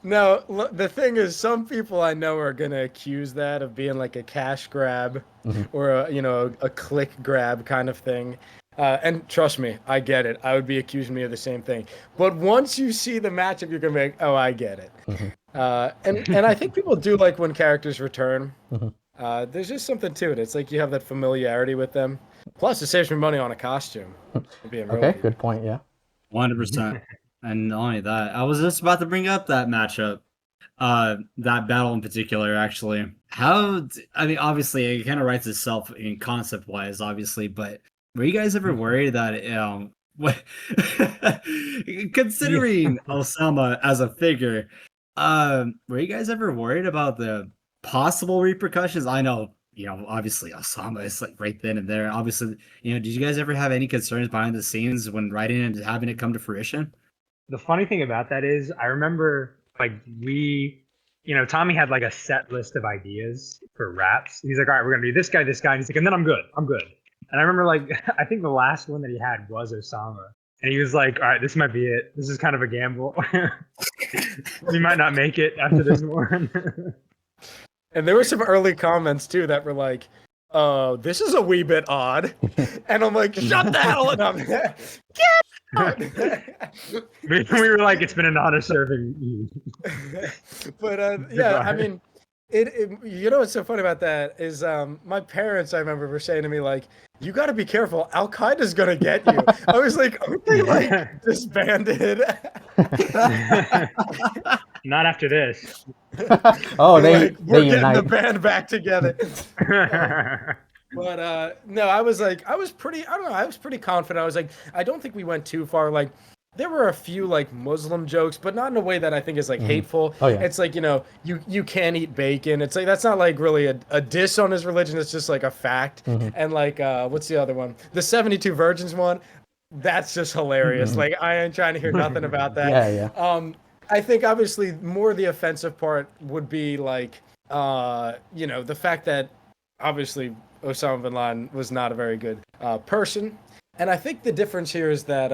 No, the thing is, some people I know are gonna accuse that of being like a cash grab or a click grab kind of thing. And trust me, I get it. I would be accusing me of the same thing. But once you see the matchup, you're gonna be like, oh, I get it. And I think people do like when characters return. There's just something to it. It's like you have that familiarity with them. Plus, it saves me money on a costume. Okay, good point. Yeah, 100%. And not only that, I was just about to bring up that matchup, that battle in particular. Actually, obviously, it kind of writes itself in concept-wise, obviously, but. Were you guys ever worried that, considering Osama as a figure, were you guys ever worried about the possible repercussions? I know, obviously Osama is like right then and there. Obviously, did you guys ever have any concerns behind the scenes when writing and having it come to fruition? The funny thing about that is, I remember like Tommy had like a set list of ideas for raps. He's like, all right, we're gonna do this guy. And he's like, and then I'm good. And I remember, like, I think the last one that he had was Osama. And he was like, all right, this might be it. This is kind of a gamble. We might not make it after this one. And there were some early comments, too, that were like, this is a wee bit odd. And I'm like, shut the hell up. Get out. We were like, it's been an honor serving you. But, yeah, I mean... what's so funny about that is my parents, I remember, were saying to me, like, you got to be careful. Al-Qaeda's going to get you. I was like, aren't they, like, disbanded? Not after this. Oh, we're getting the band back together. But, no, I was pretty confident. I was like, I don't think we went too far. Like, there were a few like Muslim jokes, but not in a way that I think is like hateful. Oh, yeah. It's like, you can't eat bacon. It's like, that's not like really a diss on his religion. It's just like a fact. And like, what's the other one? The 72 Virgins one. That's just hilarious. Like, I ain't trying to hear nothing about that. Yeah. I think obviously more the offensive part would be like, the fact that obviously Osama bin Laden was not a very good person. And I think the difference here is that,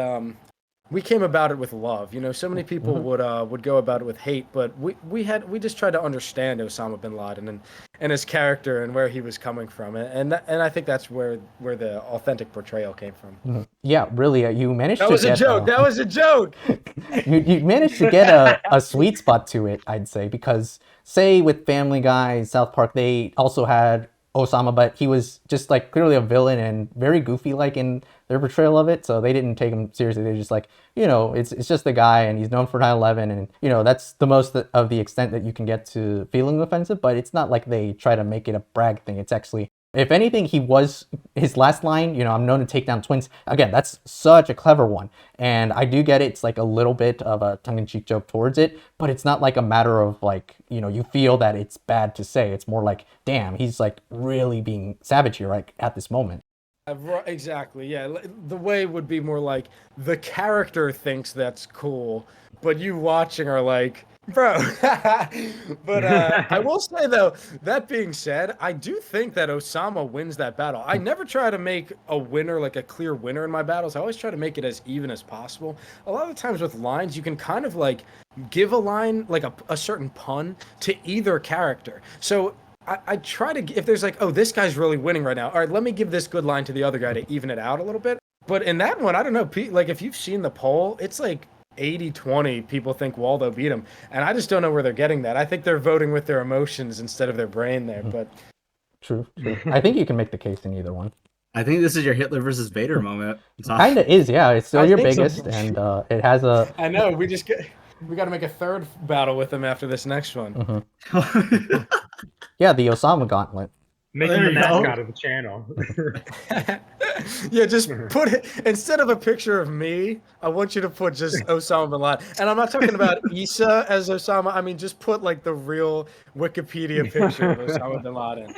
we came about it with love. So many people would go about it with hate, but we just tried to understand Osama bin Laden and his character and where he was coming from, and I think that's where the authentic portrayal came from. Yeah, really, you managed. That was a joke. That was a joke. You managed to get a sweet spot to it, I'd say, because say with Family Guy, South Park, they also had Osama, but he was just like clearly a villain and very goofy like in their portrayal of it, so they didn't take him seriously. They're just like, it's just the guy and he's known for 9/11, and that's the most of the extent that you can get to feeling offensive, but it's not like they try to make it a brag thing. It's actually If anything, his last line, you know, I'm known to take down twins. Again, that's such a clever one. And I do get it. It's like a little bit of a tongue-in-cheek joke towards it, but it's not like a matter of like, you know, you feel that it's bad to say. It's more like, damn, he's like really being savage here, like at this moment. Exactly. Yeah. The way would be more like the character thinks that's cool, but you watching are like, bro. But I will say though, that being said, I do think that Osama wins that battle. I never try to make a winner, like a clear winner in my battles. I always try to make it as even as possible. A lot of the times with lines, you can kind of like give a line, like a certain pun to either character. So I try to, if there's like, oh, this guy's really winning right now. All right, let me give this good line to the other guy to even it out a little bit. But in that one, I don't know, like if you've seen the poll, it's like 80-20 people think Waldo beat him, and I just don't know where they're getting that. I think they're voting with their emotions instead of their brain there. But True. I think you can make the case in either one. I think this is your Hitler versus Vader moment. Kind of is, yeah. It's still your biggest, so. And it has a. I know we got to make a third battle with him after this next one. Mm-hmm. Yeah, the Osama Gauntlet. Making the mascot of the channel. Yeah, just put it, instead of a picture of me, I want you to put just Osama bin Laden. And I'm not talking about Issa as Osama. I mean, just put like the real Wikipedia picture of Osama bin Laden.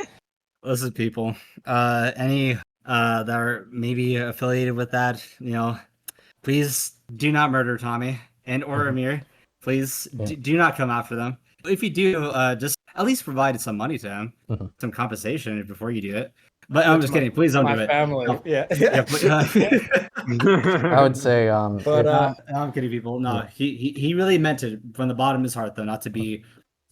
Listen, people, any that are maybe affiliated with that, you know, please do not murder Tommy and or Amir. Please do not come after them. If you do, just at least provide some money to him, some compensation before you do it. But I'm just kidding. Please don't do it. Family. No. Yeah. I would say. But I'm kidding, people. No, he really meant it from the bottom of his heart, though, not to be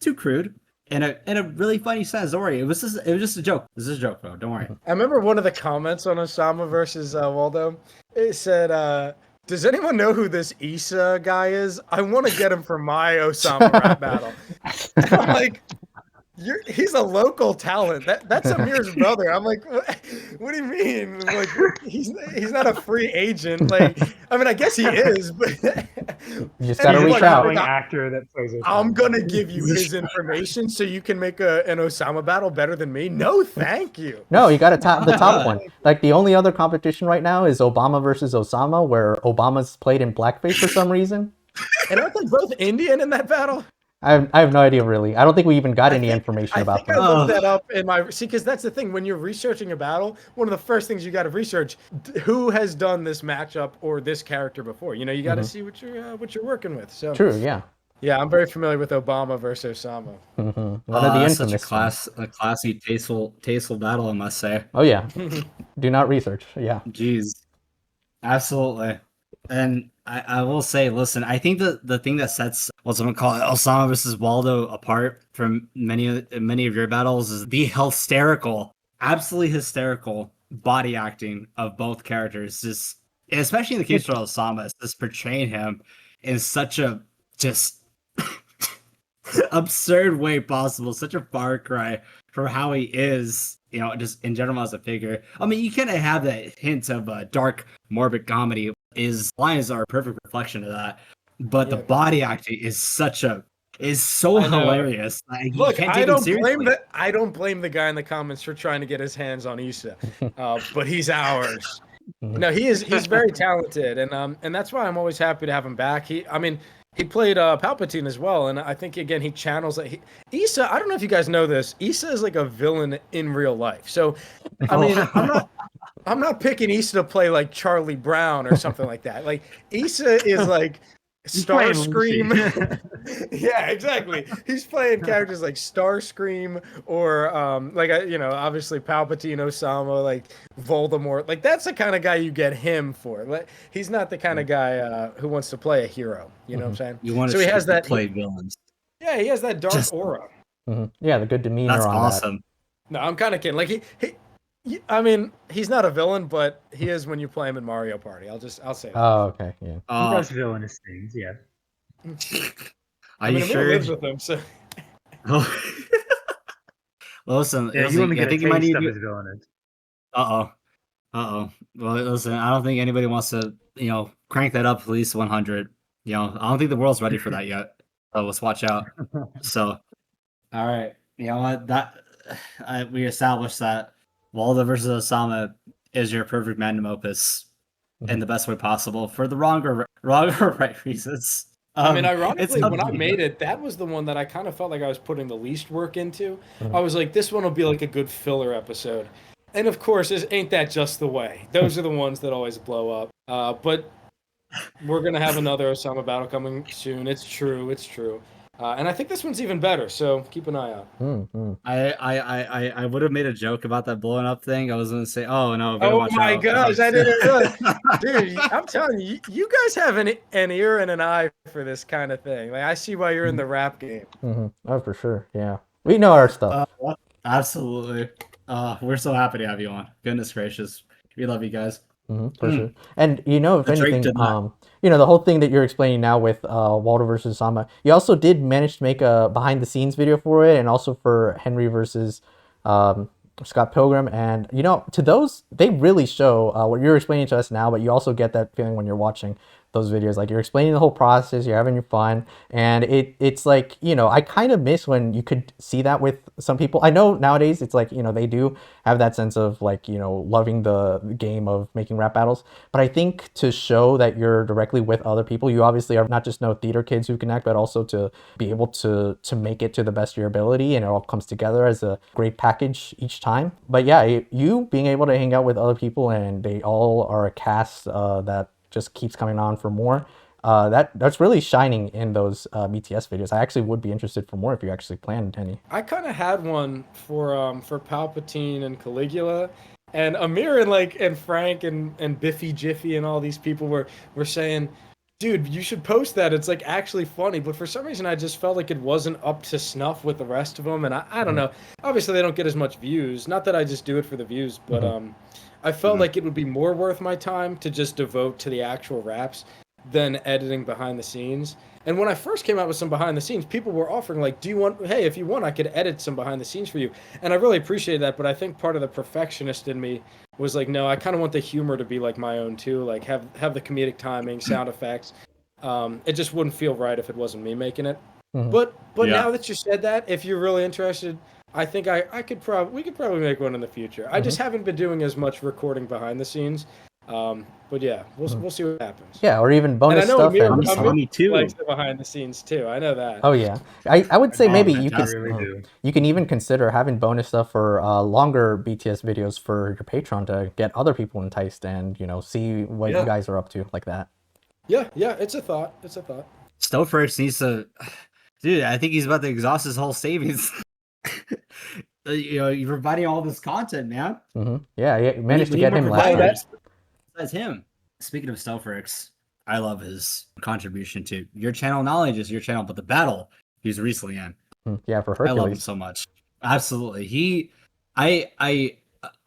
too crude. In a really funny sense. Don't worry. It was just a joke. This is a joke, bro. Don't worry. I remember one of the comments on Osama versus Waldo. It said, does anyone know who this Issa guy is? I want to get him for my Osama rap battle. I'm like, he's a local talent. That's Amir's brother. I'm like, what do you mean? Like, he's not a free agent. Like, I mean, I guess he is, but you just gotta reach out. Actor that plays I'm gonna give you his information so you can make an Osama battle better than me. No, thank you. No, you got to top the top one. Like the only other competition right now is Obama versus Osama, where Obama's played in blackface for some reason. And aren't they both Indian in that battle? I have no idea, really. I don't think we even got any information about them. I looked that up in my... See, because that's the thing. When you're researching a battle, one of the first things you got to research, who has done this matchup or this character before? You know, you got to see what you're working with. So True, yeah. Yeah, I'm very familiar with Obama versus Osama. One of the infamous such a classy, tasteful battle, I must say. Oh, yeah. Do not research, yeah. Jeez. Absolutely. And I will say, listen, I think the thing that sets what's I'm gonna call it Osama versus Waldo apart from many of your battles is the absolutely hysterical body acting of both characters. Just especially in the case of Osama, it's just portraying him in such a just absurd way possible, such a far cry from how he is, you know, just in general as a figure. I mean, you kind of have that hint of dark, morbid comedy. His lines are a perfect reflection of that, but the body acting is so hilarious. Like, look, I don't blame the guy in the comments for trying to get his hands on Issa, but he's ours. No, he's very talented, and that's why I'm always happy to have him back. He played Palpatine as well, and I think again he channels like Issa. I don't know if you guys know this. Issa is like a villain in real life. So, I mean, I'm not picking Issa to play like Charlie Brown or something like that. Like Issa is like Starscream. Yeah, exactly. He's playing characters like Starscream or obviously Palpatine, Osama, like Voldemort. Like that's the kind of guy you get him for. Like he's not the kind of guy who wants to play a hero. You know what I'm saying? You want so he has that play villains. Yeah, he has that dark aura. Yeah, the good demeanor. That's on awesome. That. No, I'm kind of kidding. Like I mean, he's not a villain, but he is when you play him in Mario Party. I'll say that. Oh, okay, yeah. He does villainous things, yeah. Are you sure? Lives with him, so. Listen, yeah, listen, I think you might need to. Villainous. Well, listen, I don't think anybody wants to, crank that up at least 100. I don't think the world's ready for that yet. So let's watch out. So, all right, you know what? We established that Waldo versus Osama is your perfect magnum opus in the best way possible for the wrong or right reasons. I mean, It's ironically, tough when to I do. made it, that was the one that I kind of felt like I was putting the least work into. I was like, this one will be like a good filler episode. And of course, ain't that just the way? Those are the ones that always blow up. But we're going to have another Osama battle coming soon. It's true. It's true. And I think this one's even better, so keep an eye out. I would have made a joke about that blowing up thing. I was gonna say, oh no, better Oh watch my out. gosh, I didn't realize. Dude, I'm telling you, you guys have an ear and an eye for this kind of thing. Like, I see why you're in the rap game. Oh, for sure. Yeah, we know our stuff. Absolutely. We're so happy to have you on. Goodness gracious, we love you guys. For sure. And if Drake anything, did that. the whole thing that you're explaining now with Waldo versus Osama, you also did manage to make a behind the scenes video for it, and also for Henry versus Scott Pilgrim. And to those, they really show what you're explaining to us now, but you also get that feeling when you're watching those videos. Like, you're explaining the whole process, you're having your fun, and it's like, I kind of miss when you could see that with some people. I know nowadays it's like, they do have that sense of like, loving the game of making rap battles, but I think to show that you're directly with other people, you obviously are not just theater kids who connect, but also to be able to make it to the best of your ability, and it all comes together as a great package each time. But yeah, you being able to hang out with other people, and they all are a cast that just keeps coming on for more. That's really shining in those BTS videos. I actually would be interested for more if you actually planned any. I kind of had one for Palpatine and Caligula, and Amir and Frank and Biffy Jiffy and all these people were saying, dude, you should post that. It's like actually funny. But for some reason, I just felt like it wasn't up to snuff with the rest of them. And I don't know. Obviously, they don't get as much views. Not that I just do it for the views, but I felt like it would be more worth my time to just devote to the actual raps than editing behind the scenes. And when I first came out with some behind the scenes, people were offering like, hey, if you want, I could edit some behind the scenes for you. And I really appreciated that. But I think part of the perfectionist in me was like, no, I kind of want the humor to be like my own too. Like have the comedic timing, sound effects. It just wouldn't feel right if it wasn't me making it. But now that you said that, if you're really interested, I think we could probably make one in the future. I just haven't been doing as much recording behind the scenes. But yeah, we'll see what happens. Yeah, or even bonus and I know stuff. Amir likes the behind the scenes too. I know that. Oh yeah, I would say maybe you can even consider having bonus stuff for longer BTS videos for your Patreon to get other people enticed and see what you guys are up to like that. Yeah, it's a thought. Stofferex needs to, dude. I think he's about to exhaust his whole savings. You're providing all this content, man. Yeah, you managed to get him last year. That's him. Speaking of Stofferex, I love his contribution to your channel. Knowledge is your channel, but the battle he's recently in. Yeah, for Hercules. I love him so much. Absolutely. I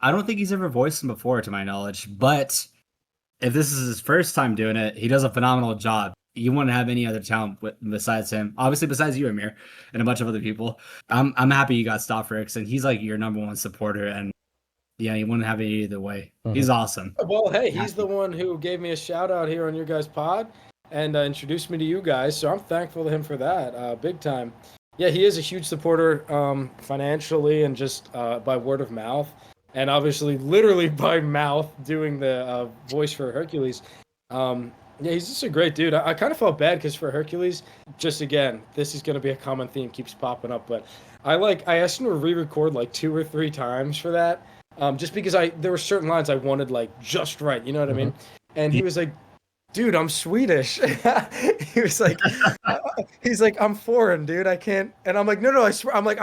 don't think he's ever voiced him before, to my knowledge. But if this is his first time doing it, he does a phenomenal job. You wouldn't have any other talent besides him. Obviously, besides you, Amir, and a bunch of other people. I'm happy you got Stofferex, and he's like your number one supporter. And yeah, you wouldn't have it either way. He's awesome. Well, hey, he's the one who gave me a shout out here on your guys' pod and introduced me to you guys. So I'm thankful to him for that, big time. Yeah, he is a huge supporter financially and just by word of mouth. And obviously, literally by mouth, doing the voice for Hercules. Yeah, he's just a great dude. I kind of felt bad because for Hercules, just again, this is going to be a common theme, keeps popping up. But I asked him to re-record like 2 or 3 times for that. Just because there were certain lines I wanted like just right, you know what I mean? And he was like, dude, I'm Swedish. He was like, he's like, I'm foreign, dude. I can't. And I'm like, no, I swear. I'm like,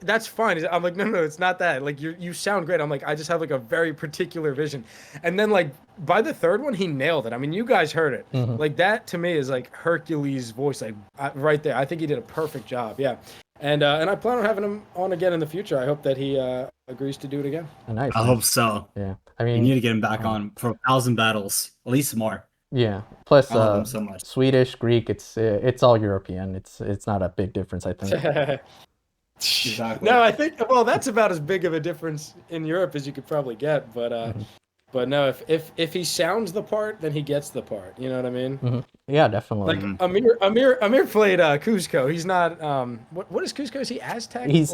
that's fine. I'm like, no, it's not that. Like, you sound great. I'm like, I just have like a very particular vision. And then like by the third one, he nailed it. I mean, you guys heard it. Like that to me is like Hercules' voice, like right there. I think he did a perfect job. Yeah. And I plan on having him on again in the future. I hope that he agrees to do it again. Nice. I hope so. Yeah. I mean, you need to get him back on for 1,000 battles, at least more. Yeah. Plus, I love him so much. Swedish, Greek, it's all European. It's not a big difference, I think. Exactly. No, I think that's about as big of a difference in Europe as you could probably get. But no, if he sounds the part, then he gets the part. You know what I mean? Yeah, definitely. Like Amir played Cusco. He's not what is Cusco? Is he Aztec? He's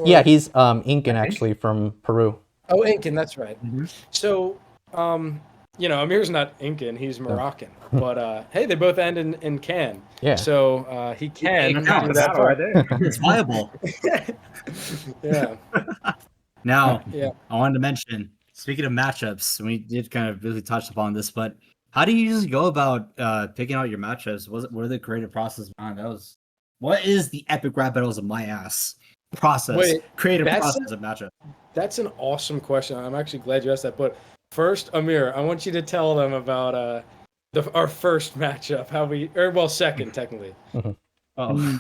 Incan actually from Peru. Oh, Incan, that's right. Mm-hmm. So, Amir's not Incan, he's Moroccan. But hey, they both end in can. Yeah. So he can It do counts. that Right part. there. It's viable. Yeah. Now, Yeah. I wanted to mention, speaking of matchups, we did kind of really touch upon this, but how do you usually go about picking out your matchups? What are the creative process behind those? What is the epic rap battles of my ass process? Wait, creative that's process of matchup. That's an awesome question. I'm actually glad you asked that. But first, Amir, I want you to tell them about our first matchup. Second technically. Oh,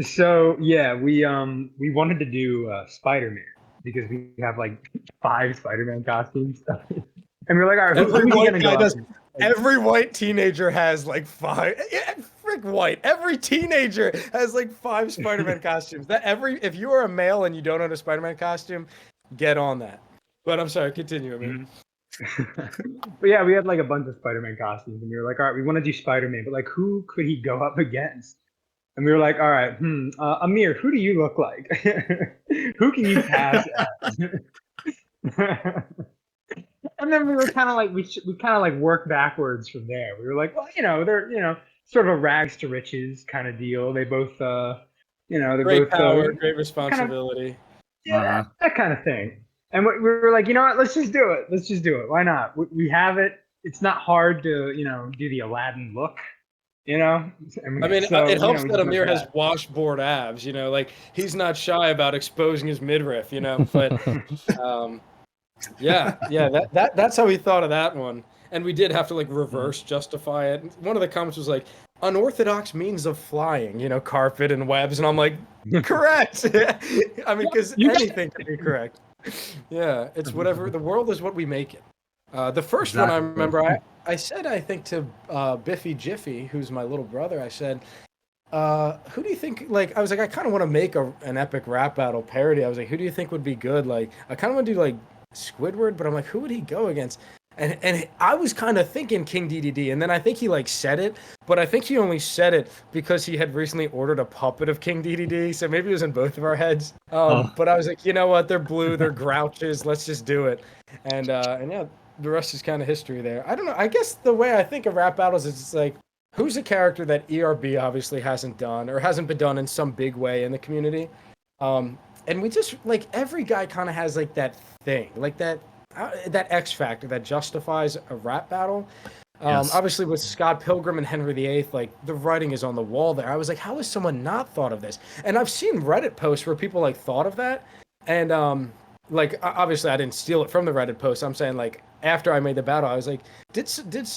So yeah, we wanted to do Spider-Man because we have like 5 Spider-Man costumes, and we're like, all right, who are we gonna go up to? Every white teenager has like 5. Yeah, frick white. Every teenager has like 5 Spider-Man costumes. If you are a male and you don't own a Spider-Man costume, get on that. But I'm sorry, continue, Amir. But yeah, we had like a bunch of Spider-Man costumes, and we were like, all right, we want to do Spider-Man, but like, who could he go up against? And we were like, all right, Amir, who do you look like? Who can you pass as? And then we were kind of like, we kind of like worked backwards from there. We were like, well, they're, sort of a rags to riches kind of deal. They both, they're Great both power, great responsibility. that kind of thing. And we were like, you know what? Let's just do it. Let's just do it. Why not? We have it. It's not hard to, do the Aladdin look. It helps that Amir has washboard abs. Like he's not shy about exposing his midriff. But that's how we thought of that one. And we did have to like reverse justify it. One of the comments was like, unorthodox means of flying, carpet and webs, and I'm like, correct. I mean, because anything can be correct. Yeah, it's whatever. The world is what we make it. The first one I remember, I said, I think to Biffy Jiffy, who's my little brother, I said, who do you think, like, I was like, I kind of want to make an epic rap battle parody. I was like, who do you think would be good? Like, I kind of want to do, like, Squidward, but I'm like, who would he go against? And I was kind of thinking King DDD, and then I think he, like, said it, but I think he only said it because he had recently ordered a puppet of King DDD, so maybe it was in both of our heads. But I was like, you know what, they're blue, they're grouches, let's just do it. And yeah, the rest is kind of history there. I don't know. I guess the way I think of rap battles is it's like, who's a character that ERB obviously hasn't done or hasn't been done in some big way in the community? And we just, like, every guy kind of has, like, that thing, like that X factor that justifies a rap battle. Yes. Obviously with Scott Pilgrim and Henry VIII, like, the writing is on the wall there. I was like, how has someone not thought of this? And I've seen Reddit posts where people, like, thought of that. And, like, obviously I didn't steal it from the Reddit post. I'm saying, like, after I made the battle, I was like, did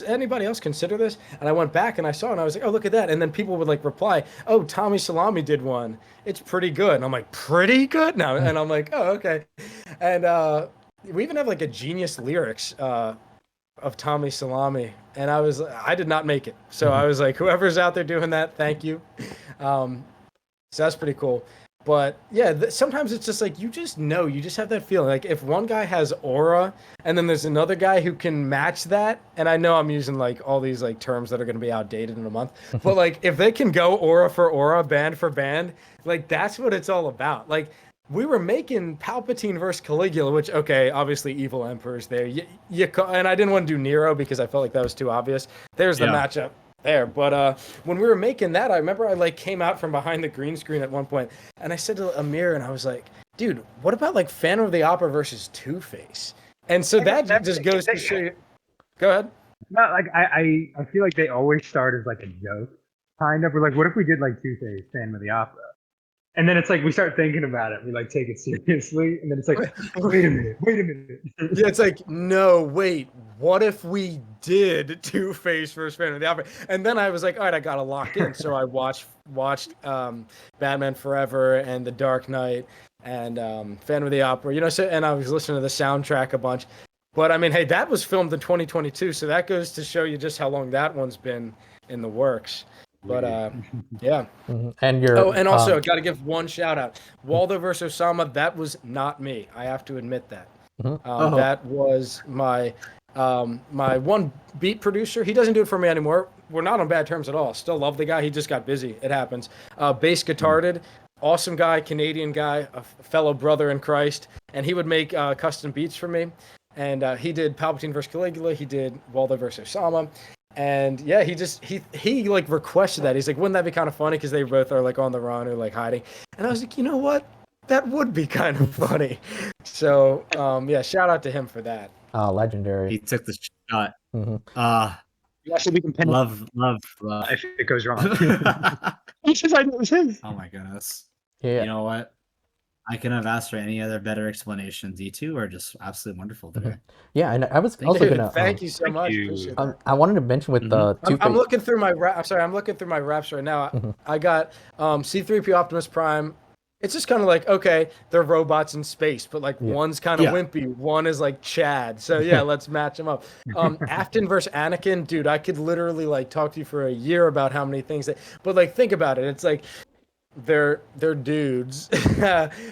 anybody else consider this? And I went back and I saw it and I was like, oh, look at that. And then people would, like, reply, oh, Tommy Salommy did one. It's pretty good. And I'm like, pretty good? No. And I'm like, oh, okay. And we even have, like, a genius lyrics of Tommy Salommy. And I did not make it. So I was like, whoever's out there doing that, thank you. So that's pretty cool. But yeah, sometimes it's just like, you just have that feeling. Like, if one guy has aura and then there's another guy who can match that, and I know I'm using, like, all these, like, terms that are going to be outdated in a month, but, like, if they can go aura for aura, band for band, like, that's what it's all about. Like, we were making Palpatine versus Caligula, which, okay, obviously evil emperor's there. And I didn't want to do Nero because I felt like that was too obvious. There's the matchup there. But when we were making that, I remember I, like, came out from behind the green screen at one point and I said to Amir, and I was like, dude, what about, like, Phantom of the Opera versus Two-Face? And so that just goes to show you. Go ahead. Not like I feel like they always start as like a joke, kind of. We're like, what if we did like Two-Face, Phantom of the Opera? And then it's like we start thinking about it. We, like, take it seriously, and then it's like, wait a minute. Yeah, it's like, no, wait, what if we did Two-Face versus Phantom of the Opera? And then I was like, all right, I gotta lock in. So I watched Batman Forever and The Dark Knight and Phantom of the Opera. So, and I was listening to the soundtrack a bunch. But I mean, hey, that was filmed in 2022, so that goes to show you just how long that one's been in the works. But yeah. And you're and also got to give one shout out. Waldo versus Osama, that was not me. I have to admit that. That was my my one beat producer. He doesn't do it for me anymore. We're not on bad terms at all. Still love the guy. He just got busy. It happens. Bass guitared awesome guy, Canadian guy, a fellow brother in Christ, and he would make custom beats for me. And he did Palpatine versus Caligula. He did Waldo versus Osama. And yeah, he like requested that. He's like, wouldn't that be kind of funny? Because they both are like on the run or like hiding. And I was like, you know what? That would be kind of funny. So yeah, shout out to him for that. Legendary. He took the shot. Actually, we can pin Love. if it goes wrong. Because I know it was his. Oh my goodness. Yeah. You know what? I couldn't have asked for any other better explanations. You two are just absolutely wonderful today. Yeah, and I was Thank also Dude, gonna. thank you so much. you. Appreciate that. I wanted to mention with the Two-Face. I'm looking through my I'm sorry, I'm looking through my raps right now. I got C3PO Optimus Prime. It's just kind of like, okay, they're robots in space, but like one's kind of wimpy, one is like Chad. So yeah, let's match them up. Afton versus Anakin, dude, I could literally like talk to you for a year about how many things but like think about it. It's like they're dudes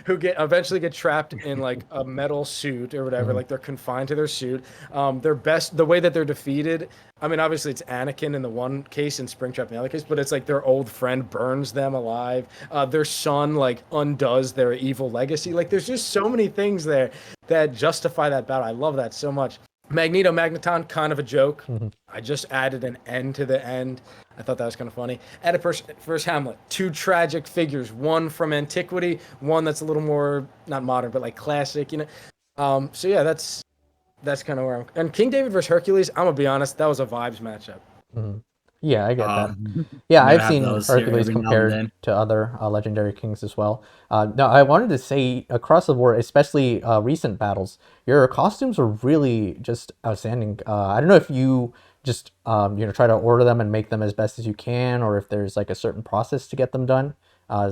who eventually get trapped in like a metal suit or whatever. Like they're confined to their suit. The way that they're defeated, I mean, obviously it's Anakin in the one case and Springtrap in the other case, but it's like their old friend burns them alive. Their son like undoes their evil legacy. Like there's just so many things there that justify that battle. I love that so much. Magneto Magneton, kind of a joke. I just added an N to the end. I thought that was kind of funny. Oedipus versus Hamlet, two tragic figures, one from antiquity, one that's a little more not modern but like classic, you know. So yeah, that's kind of where I'm. And King David versus Hercules, I'm gonna be honest, that was a vibes matchup. Yeah, I get that. Yeah, I've seen those here Hercules every now and compared then. to other legendary kings as well. No, I wanted to say across the board, especially recent battles, your costumes are really just outstanding. I don't know if you just try to order them and make them as best as you can, or if there's like a certain process to get them done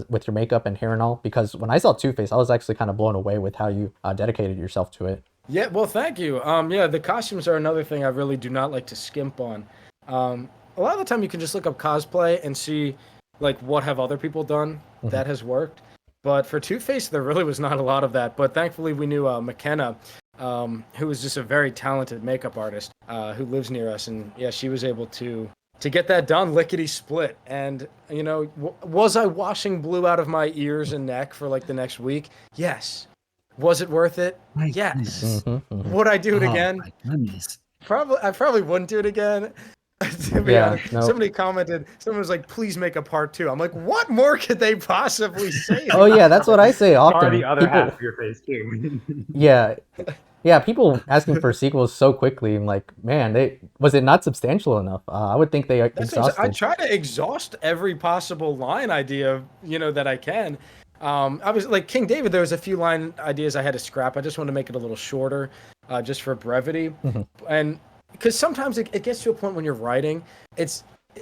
with your makeup and hair and all. Because when I saw Two-Face, I was actually kind of blown away with how you dedicated yourself to it. Yeah, well, thank you. Yeah, the costumes are another thing I really do not like to skimp on. A lot of the time you can just look up cosplay and see like what have other people done that has worked. But for Two-Face, there really was not a lot of that. But thankfully we knew McKenna, who was just a very talented makeup artist who lives near us. And yeah, she was able to get that done lickety split. And, you know, was I washing blue out of my ears and neck for like the next week? Yes. Was it worth it? Yes. Would I do it again? My goodness. I probably wouldn't do it again. To be honest, somebody commented, someone was like, please make a part 2. I'm like, what more could they possibly say? Oh yeah, that's what I say often. Or the other half of your face too. Yeah, people asking for sequels so quickly. I'm like, man, was it not substantial enough? I would think they exhausted. I try to exhaust every possible line idea, that I can. I was like King David. There was a few line ideas I had to scrap. I just wanted to make it a little shorter, just for brevity, and because sometimes it gets to a point when you're writing,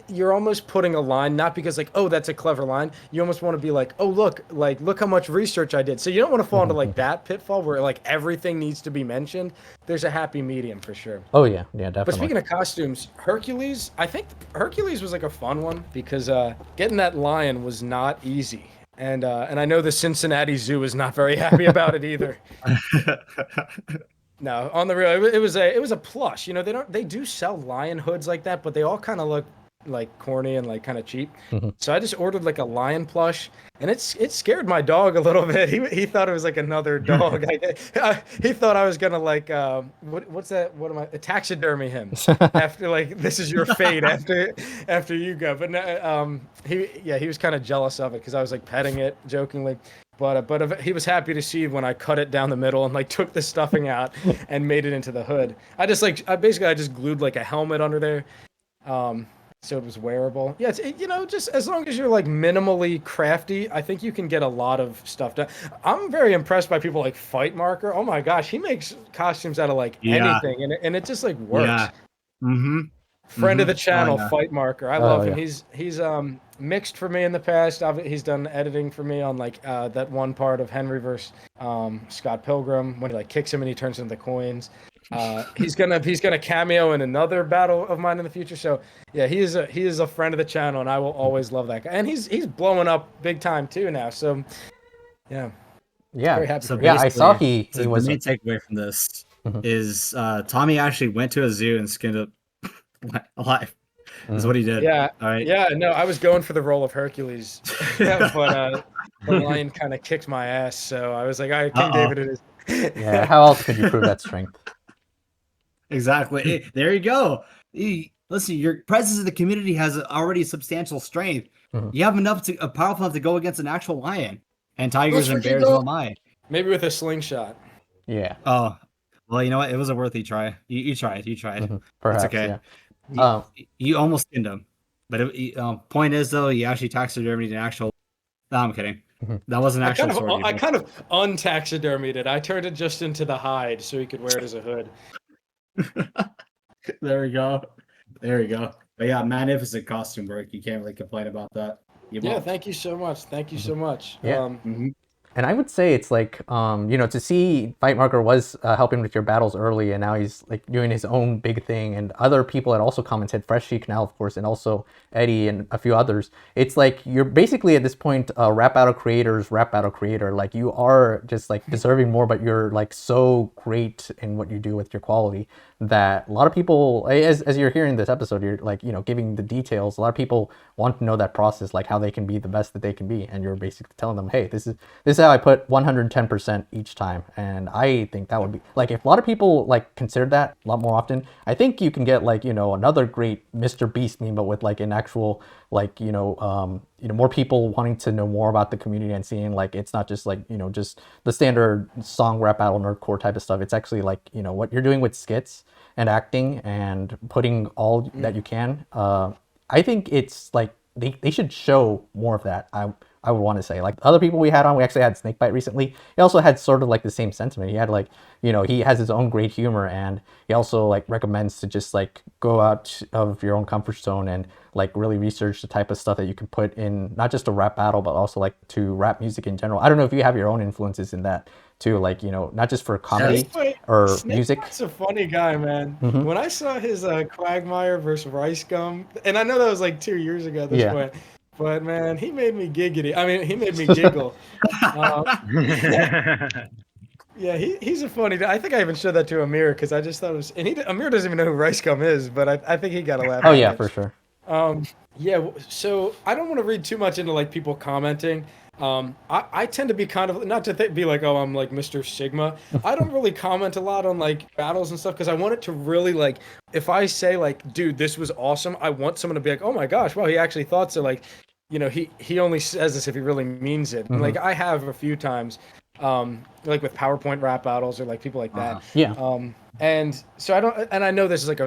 you're almost putting a line not because like, oh, that's a clever line. You almost want to be like, oh, look how much research I did. So you don't want to fall into like that pitfall where like everything needs to be mentioned. There's a happy medium for sure. Oh yeah, definitely. But speaking of costumes, Hercules, I think Hercules was like a fun one because getting that lion was not easy. And I know the Cincinnati Zoo is not very happy about it either. No, on the real, it was a plush. They do sell lion hoods like that, but they all kind of look like corny and like kind of cheap. So I just ordered like a lion plush, and it scared my dog a little bit. He thought it was like another dog. He thought I was gonna like what's that? What am I? Taxidermy him after like this is your fate after you go. But he was kind of jealous of it because I was like petting it jokingly. But he was happy to see when I cut it down the middle and like took the stuffing out and made it into the hood. I just glued like a helmet under there, so it was wearable. Yeah, just as long as you're like minimally crafty, I think you can get a lot of stuff done. I'm very impressed by people like Fight Marker. Oh my gosh, he makes costumes out of like anything, and it just like works. Yeah. Friend of the channel, Fight Marker. I love him. He's mixed for me in the past. He's done editing for me on like that one part of Henry versus Scott Pilgrim when he like kicks him and he turns into the coins. He's gonna cameo in another battle of mine in the future. So yeah, he is a friend of the channel, and I will always love that guy. And he's blowing up big time too now. So yeah. Very happy. So I saw he was. The main takeaway from this is Tommy actually went to a zoo and skinned up alive. That's what he did. Yeah. All right. Yeah. No, I was going for the role of Hercules, but the lion kind of kicked my ass. So I was like, all right, King David it is. Yeah. How else could you prove that strength? Exactly. Hey, there you go. Listen, your presence in the community has already substantial strength. You have enough powerful enough to go against an actual lion and tigers and bears. Oh my! Maybe with a slingshot. Yeah. Oh, well, you know what? It was a worthy try. You tried. You tried. Perhaps. It's okay. Yeah. You almost skinned him, but point is though, you actually taxidermied an actual. No, I'm kidding. That wasn't actual sword. I kind of untaxidermied it. I turned it just into the hide so he could wear it as a hood. There we go. There we go. But yeah, magnificent costume work. You can't really complain about that. Yeah, thank you so much. Thank you so much. Yeah. And I would say it's like, to see Fight Marker was helping with your battles early, and now he's like doing his own big thing, and other people had also commented, Fresh Chic now, of course, and also Eddy and a few others. It's like you're basically at this point a rap battle creator. Like you are just like deserving more, but you're like so great in what you do with your quality that a lot of people, as you're hearing this episode, you're like, giving the details. A lot of people want to know that process, like how they can be the best that they can be, and you're basically telling them, hey, this is how I put 110% each time. And I think that would be like, if a lot of people like considered that a lot more often, I think you can get like, another great Mr. Beast meme, but with like an actual like, more people wanting to know more about the community and seeing like, it's not just like, just the standard song, rap battle, nerdcore type of stuff. It's actually like, what you're doing with skits and acting and putting all that you can. I think it's like, they should show more of that. I would want to say, like other people we had on, we actually had Snakebite recently. He also had sort of like the same sentiment. He had like, he has his own great humor, and he also like recommends to just like go out of your own comfort zone and like really research the type of stuff that you can put in, not just a rap battle, but also like to rap music in general. I don't know if you have your own influences in that too, like, not just for comedy or music. He's a funny guy, man. When I saw his Quagmire versus Rice Gum, and I know that was like 2 years ago at this point, but man, he made me giggity. I mean, he made me giggle. Yeah, he's a funny guy. I think I even showed that to Amir because I just thought it was, and Amir doesn't even know who Rice Gum is, but I think he got a laugh. Oh yeah, for sure. Yeah, so I don't want to read too much into like people commenting. I tend to be kind of, not to be like, oh, I'm like Mr. Sigma. I don't really comment a lot on like battles and stuff because I want it to really like, if I say like, dude, this was awesome, I want someone to be like, oh my gosh, wow, he actually thought so. Like, he only says this if he really means it. And like I have a few times, like with PowerPoint rap battles or like people like that. And so I know this is like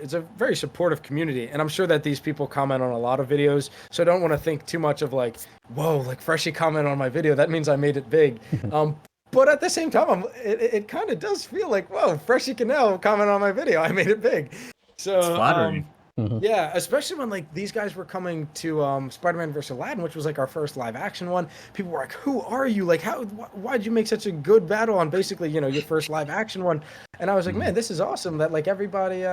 it's a very supportive community, and I'm sure that these people comment on a lot of videos, so I don't want to think too much of like, whoa, like Freshie comment on my video, that means I made it big. But at the same time, it kind of does feel like, whoa, Freshie can now comment on my video, I made it big. So it's flattering. Yeah, especially when like these guys were coming to Spider-Man vs. Laden, which was like our first live action one. People were like, who are you? Like, why'd you make such a good battle on basically, your first live action one? And I was like, man, this is awesome that like everybody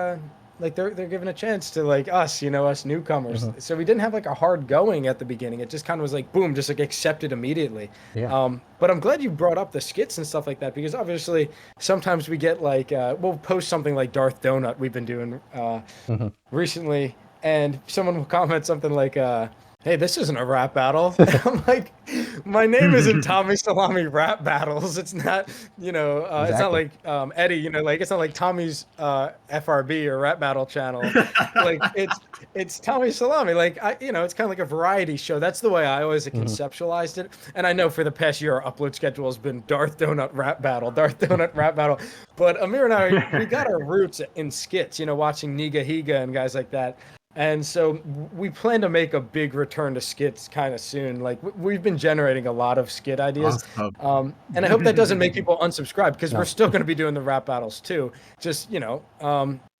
like they're given a chance to like us, us newcomers. So we didn't have like a hard going at the beginning. It just kind of was like, boom, just like accepted immediately. But I'm glad you brought up the skits and stuff like that, because obviously sometimes we get like, we'll post something like Darth Donut we've been doing recently, and someone will comment something like, hey, this isn't a rap battle. I'm like, my name isn't Tommy Salami Rap Battles. It's not, it's not like Eddy, like it's not like Tommy's FRB or Rap Battle channel. Like it's Tommy Salami. Like it's kind of like a variety show. That's the way I always conceptualized it. And I know for the past year our upload schedule has been Darth Donut Rap Battle. But Amir and I, we got our roots in skits, watching Niga Higa and guys like that. And so we plan to make a big return to skits kind of soon. Like we've been generating a lot of skit ideas. And I hope that doesn't make people unsubscribe, because we're still going to be doing the rap battles too. Just,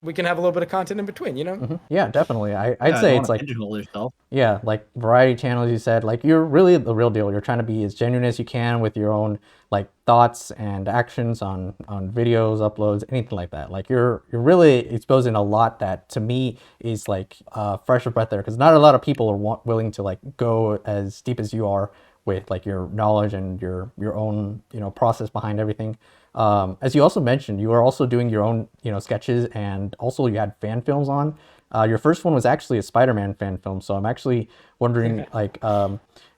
we can have a little bit of content in between, Yeah, definitely. I'd say it's like, yourself. Yeah, like variety channels, you said, like you're really the real deal. You're trying to be as genuine as you can with your own like thoughts and actions on videos, uploads, anything like that. Like you're really exposing a lot that to me is like fresh breath there, because not a lot of people are willing to like go as deep as you are with like your knowledge and your own process behind everything. As you also mentioned, you are also doing your own sketches, and also you had fan films on. Your first one was actually a Spider-Man fan film, so I'm actually wondering, like,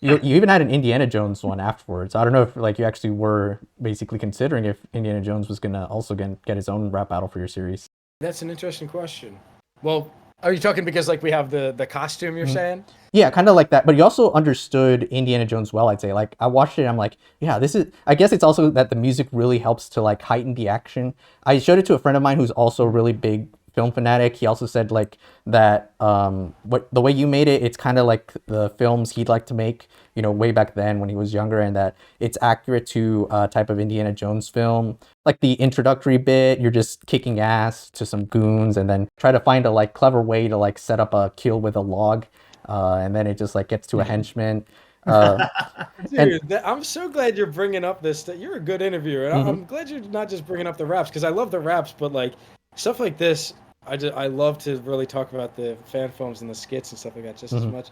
you even had an Indiana Jones one afterwards. I don't know if like you actually were basically considering if Indiana Jones was gonna also get his own rap battle for your series. That's an interesting question. Well, are you talking because like we have the costume you're saying? Yeah, kind of like that. But you also understood Indiana Jones well, I'd say. Like, I watched it and I'm like, yeah, this is... I guess it's also that the music really helps to, like, heighten the action. I showed it to a friend of mine who's also a really big film fanatic. He also said, like, that the way you made it, it's kind of like the films he'd like to make, you know, way back then when he was younger, and that it's accurate to a type of Indiana Jones film. Like, the introductory bit, you're just kicking ass to some goons and then try to find a, like, clever way to, like, set up a kill with a log. And then it just like gets to a henchman. Dude, I'm so glad you're bringing up this. You're a good interviewer, and I'm glad you're not just bringing up the raps, because I love the raps, but like stuff like this, I love to really talk about the fan films and the skits and stuff like that just as much.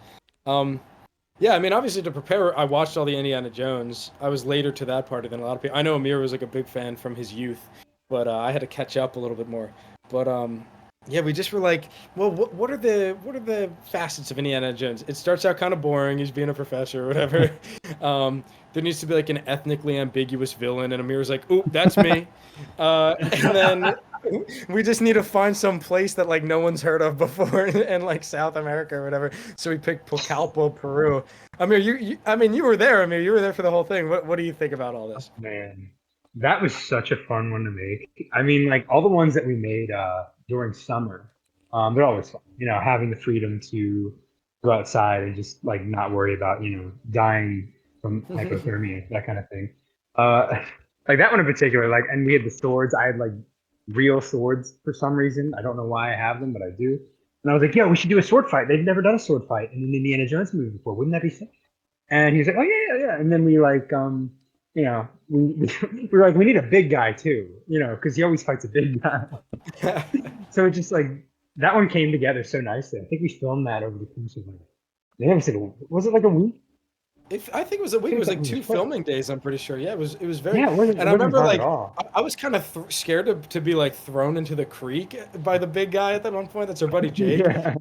Yeah, I mean, obviously to prepare, I watched all the Indiana Jones. I was later to that party than a lot of people. I know Amir was like a big fan from his youth, but I had to catch up a little bit more. But yeah, we just were like, well, what are the facets of Indiana Jones? It starts out kind of boring. He's being a professor or whatever. There needs to be like an ethnically ambiguous villain, and Amir was like, "Ooh, that's me." And then we just need to find some place that like no one's heard of before in like South America or whatever. So we picked Pucallpa, Peru. Amir, I mean, you were there. Amir, you were there for the whole thing. What do you think about all this? Man, that was such a fun one to make. I mean, like all the ones that we made during summer, they're always fun. You know, having the freedom to go outside and just like not worry about, you know, dying from hypothermia, that kind of thing. Like that one in particular, like, and we had the swords. I had like real swords for some reason. I don't know why I have them, but I do. And I was like, "Yo, we should do a sword fight. They've never done a sword fight in an Indiana Jones movie before. Wouldn't that be sick?" And he was like, "Oh yeah." And then we like, you know, we were like, we need a big guy too, you know, because he always fights a big guy. So it just like that one came together so nicely. I think we filmed that over the course of was it like a week? I think it was a week. It was like 2 filming days. I'm pretty sure. Yeah, it was very. Yeah, and I remember like I was kind of scared to be like thrown into the creek by the big guy at that one point. That's our buddy Jake. Yeah.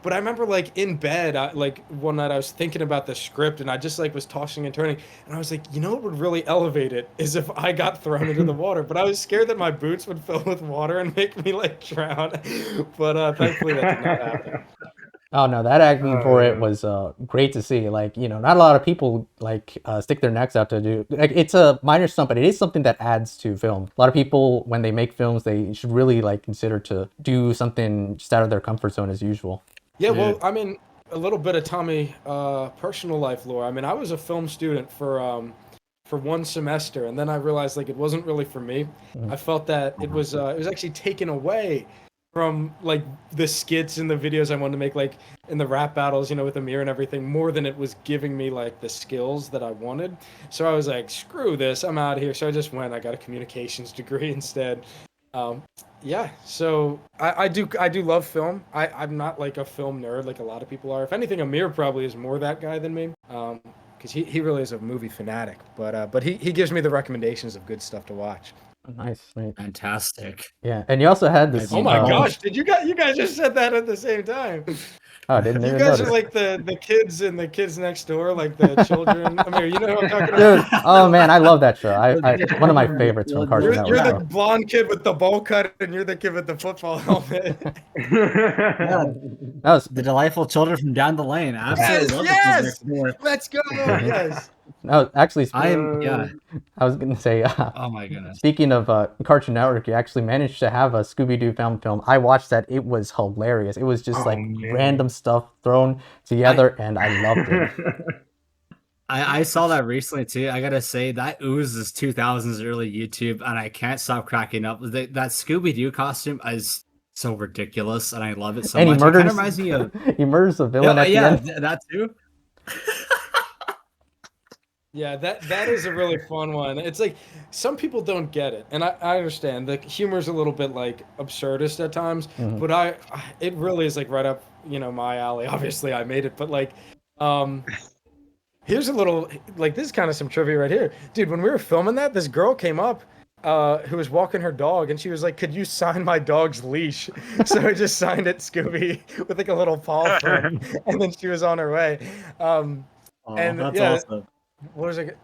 But I remember like in bed, like one night I was thinking about the script and I just like was tossing and turning, and I was like, you know what would really elevate it is if I got thrown into the water. But I was scared that my boots would fill with water and make me like drown. But thankfully that did not happen. Oh no, that acting for it was great to see. Like, you know, not a lot of people like stick their necks out to do. Like, it's a minor stunt, but it is something that adds to film. A lot of people, when they make films, they should really like consider to do something just out of their comfort zone as usual. Yeah, well, I mean, a little bit of Tommy personal life lore. I mean, I was a film student for 1 semester, and then I realized like it wasn't really for me. I felt that it was actually taken away from like the skits and the videos I wanted to make, like in the rap battles, you know, with Amir and everything, more than it was giving me like the skills that I wanted. So I was like, screw this, I'm out of here. So I just went. I got a communications degree instead. Yeah, so I do love film. I'm not like a film nerd like a lot of people are. If anything, Amir probably is more that guy than me, because he really is a movie fanatic. But he gives me the recommendations of good stuff to watch. Nice, right. Fantastic. Yeah, and you also had this. Oh my gosh! Did you guys just said that at the same time? Oh, I didn't you even guys notice. are like the kids and the kids next door, like the children. Amir, you know what I'm talking about? Dude, oh man, I love that show. I one of my favorites from Cartoon Network. You're the blonde kid with the bowl cut, and you're the kid with the football helmet. Yeah, that was the delightful children from down the lane. Absolutely. Yes. Let's go. Yes. No, actually, I was gonna say. Oh my goodness. Speaking of Cartoon Network, you actually managed to have a Scooby-Doo film. I watched that. It was hilarious. It was just random stuff thrown together, and I loved it. I saw that recently too. I gotta say that oozes 2000s early YouTube, and I can't stop cracking up. That Scooby-Doo costume is so ridiculous, and I love it so and much. He murders, it kind of reminds me of he murders a villain at the end. That too. Yeah, that is a really fun one. It's like some people don't get it, and I understand the humor is a little bit like absurdist at times, but it really is like right up, you know, my alley. Obviously, I made it, but like, here's a little like this is kind of some trivia right here, dude. When we were filming that, this girl came up. who was walking her dog, and she was like, "Could you sign my dog's leash?" So I just signed it Scooby with like a little paw print, and then she was on her way. And that's yeah, awesome. what was it?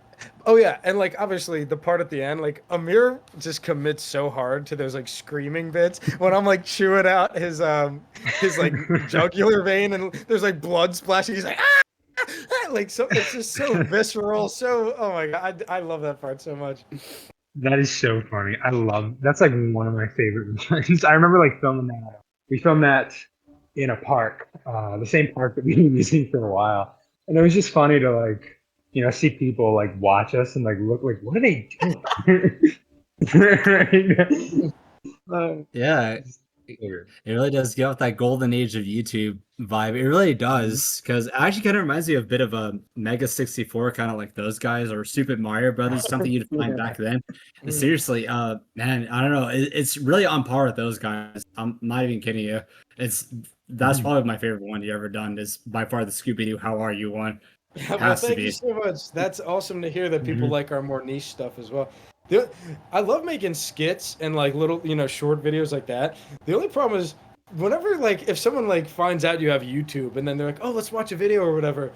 Oh yeah, and like obviously the part at the end, like Amir just commits so hard to those like screaming bits when I'm like chewing out his like jugular vein and there's like blood splashing. He's like like so it's just so visceral. So oh my god, I love that part so much. That is so funny. That's like one of my favorite ones. I remember like filming that. We filmed that in a park, the same park that we've been using for a while, and it was just funny to like see people like watch us and like look like what are they doing? Yeah, it really does give off that golden age of YouTube vibe. It really does, because it actually kind of reminds me of a bit of a Mega 64, kind of like those guys, or Super Mario Brothers, something you'd find back then. Seriously, man, I don't know. It's really on par with those guys. I'm not even kidding you. That's probably my favorite one you ever done. Is by far the Scooby-Doo How Are You one. Yeah, well, thank you so much. That's awesome to hear that people like our more niche stuff as well. I love making skits and like little, short videos like that. The only problem is whenever like if someone like finds out you have YouTube and then they're like, "Oh, let's watch a video or whatever,"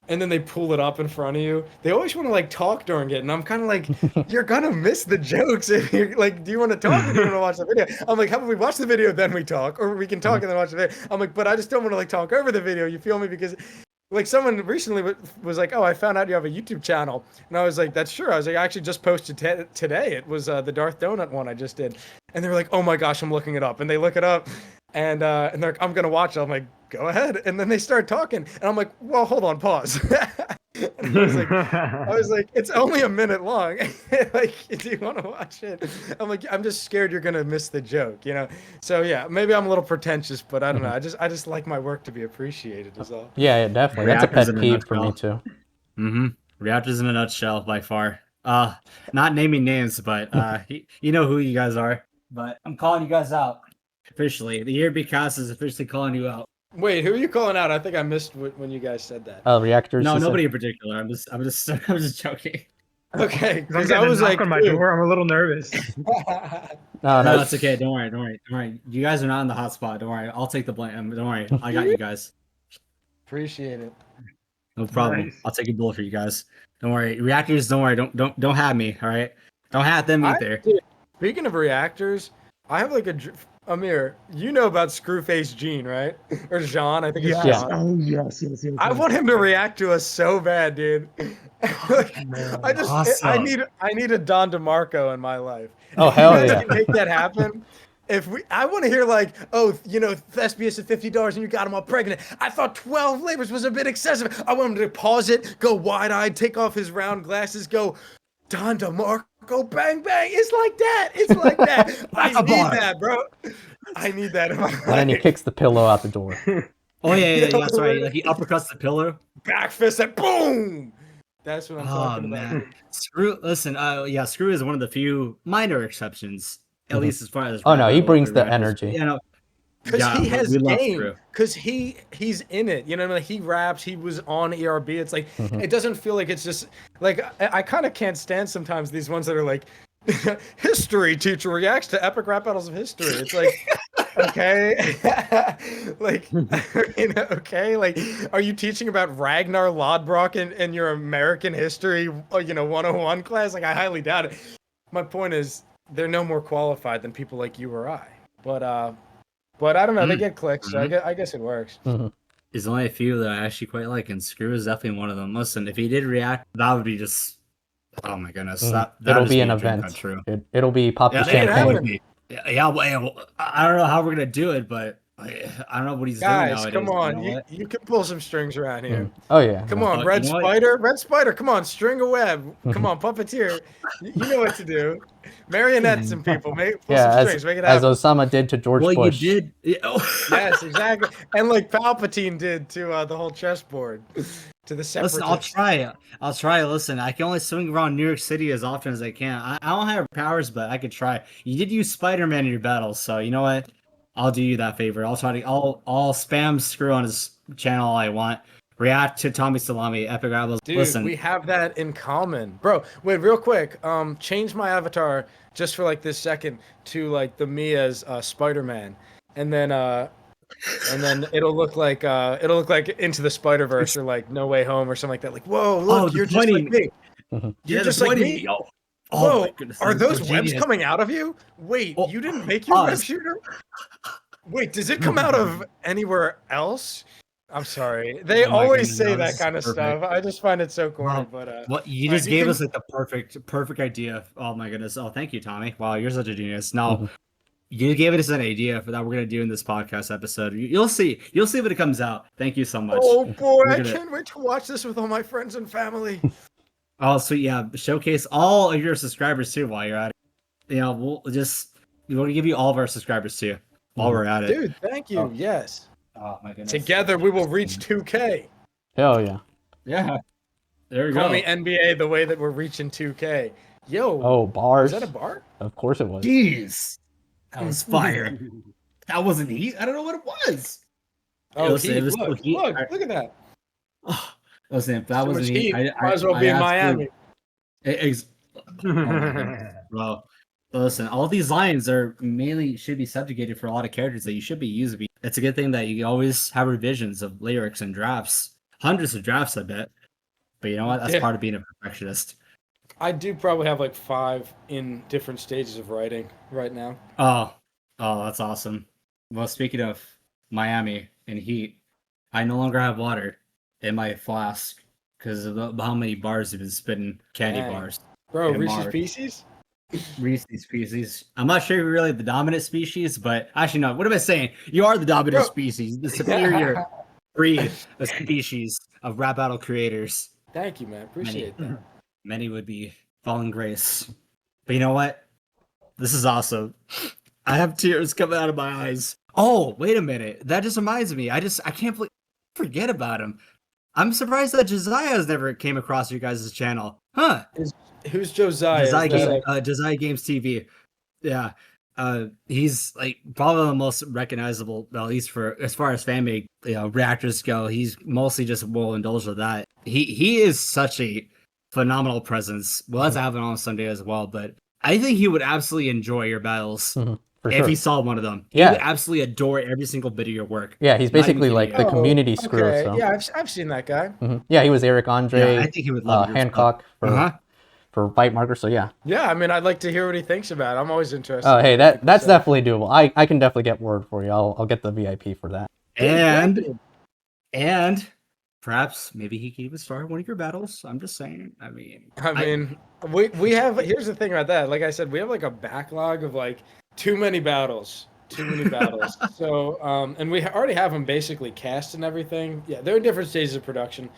and then they pull it up in front of you, they always want to like talk during it, and I'm kind of like, "You're gonna miss the jokes if you're like, do you want to talk or do you want to watch the video?" I'm like, "How about we watch the video then we talk, or we can talk and then watch the video?" I'm like, "But I just don't want to like talk over the video." You feel me? Because like someone recently was like, "Oh, I found out you have a YouTube channel," and I was like, "That's true." I was like, "I actually just posted today. It was the Darth Donut one I just did," and they were like, "Oh my gosh, I'm looking it up," and they look it up, and they're like, "I'm gonna watch it." I'm like, "Go ahead," and then they start talking, and I'm like, "Well, hold on, pause." And I was like, "It's only a minute long. Like, do you want to watch it?" I'm like, "I'm just scared you're gonna miss the joke, So yeah, maybe I'm a little pretentious, but I don't know. I just like my work to be appreciated, is all. Yeah, definitely. That's a pet peeve for me too. Reactors in a nutshell, by far. Not naming names, but you know who you guys are. But I'm calling you guys out officially. The ERBcast is officially calling you out. Wait, who are you calling out? I think I missed when you guys said that. Reactors. No, nobody in particular. I'm just joking. Okay, because I was like on my door. I'm a little nervous. No, that's okay. Don't worry. You guys are not in the hot spot. Don't worry. I'll take the blame. Don't worry. I got you guys. Appreciate it. No problem. Nice. I'll take a bullet for you guys. Don't worry. Reactors, don't worry. Don't have me. All right. Don't have them either. Speaking of reactors, I have like Amir, you know about Scru Face Jean, right? Or Jean, I think it's Jean. Oh, yes. I want him to react to us so bad, dude. I need a Don DeMarco in my life. Oh, hell yeah. Can make that happen. I want to hear like, "Oh, Thespius at $50 and you got him all pregnant. I thought 12 labors was a bit excessive." I want him to pause it, go wide-eyed, take off his round glasses, go, "Don DeMarco, bang, bang." It's like that. I need that, bro. I need that in my life. And then he kicks the pillow out the door. Oh yeah, that's right. Like he uppercuts the pillar. Back fist and boom. That's what I'm talking about. Screw. Listen, Screw is one of the few minor exceptions, at least as far as. Oh no, he brings the energy. Because he has game. Because he's in it. Like he raps. He was on ERB. It's like it doesn't feel like it's just like I kind of can't stand sometimes these ones that are like history teacher reacts to epic rap battles of history. It's like okay, like okay, like are you teaching about Ragnar Lodbrok in your American history 101 class? Like I highly doubt it. My point is they're no more qualified than people like you or I. But I don't know. They get clicks, so I guess it works. There's only a few that I actually quite like, and Screw is definitely one of them. Listen, if he did react, that would be just, oh my goodness, it'll be an event. It'll be pop the champagne. Yeah, well, I don't know how we're gonna do it, but I don't know what he's doing nowadays. Guys, come on, you can pull some strings around here. Oh yeah, come on, Red Spider, come on, string a web, come on, puppeteer, you know what to do. Marionettes and people, pull some strings, make it happen. As Osama did to George Bush. You did. Yes, exactly, and like Palpatine did to the whole chessboard. To the separatists. Listen, I'll try. Listen, I can only swing around New York City as often as I can. I don't have powers, but I could try. You did use Spider-Man in your battles, so you know what? I'll do you that favor. I'll spam Screw on his channel all I want. react to Tommy Salommy epic rap battles. Dude, Listen, we have that in common, bro. Wait, real quick. Change my avatar just for like this second to like the me as Spider-Man, and then it'll look like Into the Spider-Verse or like No Way Home or something like that. Like, whoa, look, you're just like me. You're just like me. Oh, Whoa, my goodness, are that's those so webs genius. coming out of you? Wait, Oh, you didn't make your web pause. shooter? Wait, does it come out of anywhere else? I'm sorry. They Oh my always goodness, say no, that this is kind of perfect. stuff. I just find it so corny. Wow. But What you all just right, gave can- us like the perfect idea. Oh my goodness. Oh, thank you, Tommy. Wow, you're such a genius. No, you gave us an idea for that we're gonna do in this podcast episode. You'll see. You'll see when it comes out. Thank you so much. Oh boy, We're I gonna- can't wait to watch this with all my friends and family. Oh, sweet. Yeah, showcase all of your subscribers too while you're at it. You know, we're gonna give you all of our subscribers too while we're at it. Dude, thank you. Oh. Yes. Oh my goodness. Together we will reach 2K. Hell yeah. Yeah. There we Call go. me NBA the way that we're reaching 2K. Yo, Oh, bars. is that a bar? Of course it was. Jeez. That was fire. That wasn't heat. I don't know what it was. Oh, Listen, heat. it was Look, heat. look at that. Oh, listen, if that So wasn't much heat, heat. Might as well be in Miami. Oh my goodness, bro. Listen, all these lines are mainly should be subjugated for a lot of characters that you should be using. It's a good thing that you always have revisions of lyrics and drafts. Hundreds of drafts, I bet. But you know what? That's Yeah. part of being a perfectionist. I do probably have like 5 in different stages of writing right now. Oh, that's awesome. Well, speaking of Miami and heat, I no longer have water in my flask because of how many bars have been spitting candy Dang. bars. Bro, And Reese's Mars. Pieces? Reese's Pieces. I'm not sure if you're really the dominant species, but actually, no. What am I saying? You are the dominant Bro. species, the superior breed of species of rap battle creators. Thank you, man. Appreciate that. Many would be fallen grace. But you know what? This is awesome. I have tears coming out of my eyes. Oh, wait a minute. That just reminds me. I can't forget about him. I'm surprised that Josiah has never came across your guys' channel. Huh. Who's Josiah? Josiah, Is that Josiah Games TV. Yeah. He's like probably the most recognizable, at least for as far as fan made reactors go. He's mostly just will indulge with that. He is such a phenomenal presence. We'll have to have it on Sunday as well, but I think he would absolutely enjoy your battles For if sure. he saw one of them. He Yeah. would absolutely adore every single bit of your work. Yeah, he's Not even basically kidding like you. the Oh, community Screw. okay. So. Yeah, I've seen that guy. Yeah, he was Eric Andre, Yeah, I think he would love your Hancock for Bite Marker. So yeah. Yeah, I mean, I'd like to hear what he thinks about it. I'm always interested. Oh, hey, in what people that's say. definitely doable. I can definitely get word for you. I'll get the VIP for that. And perhaps maybe he could even start one of your battles. I'm just saying. I mean, we have. Here's the thing about that. Like I said, we have like a backlog of like too many battles. So, and we already have them basically cast and everything. Yeah, they're in different stages of production.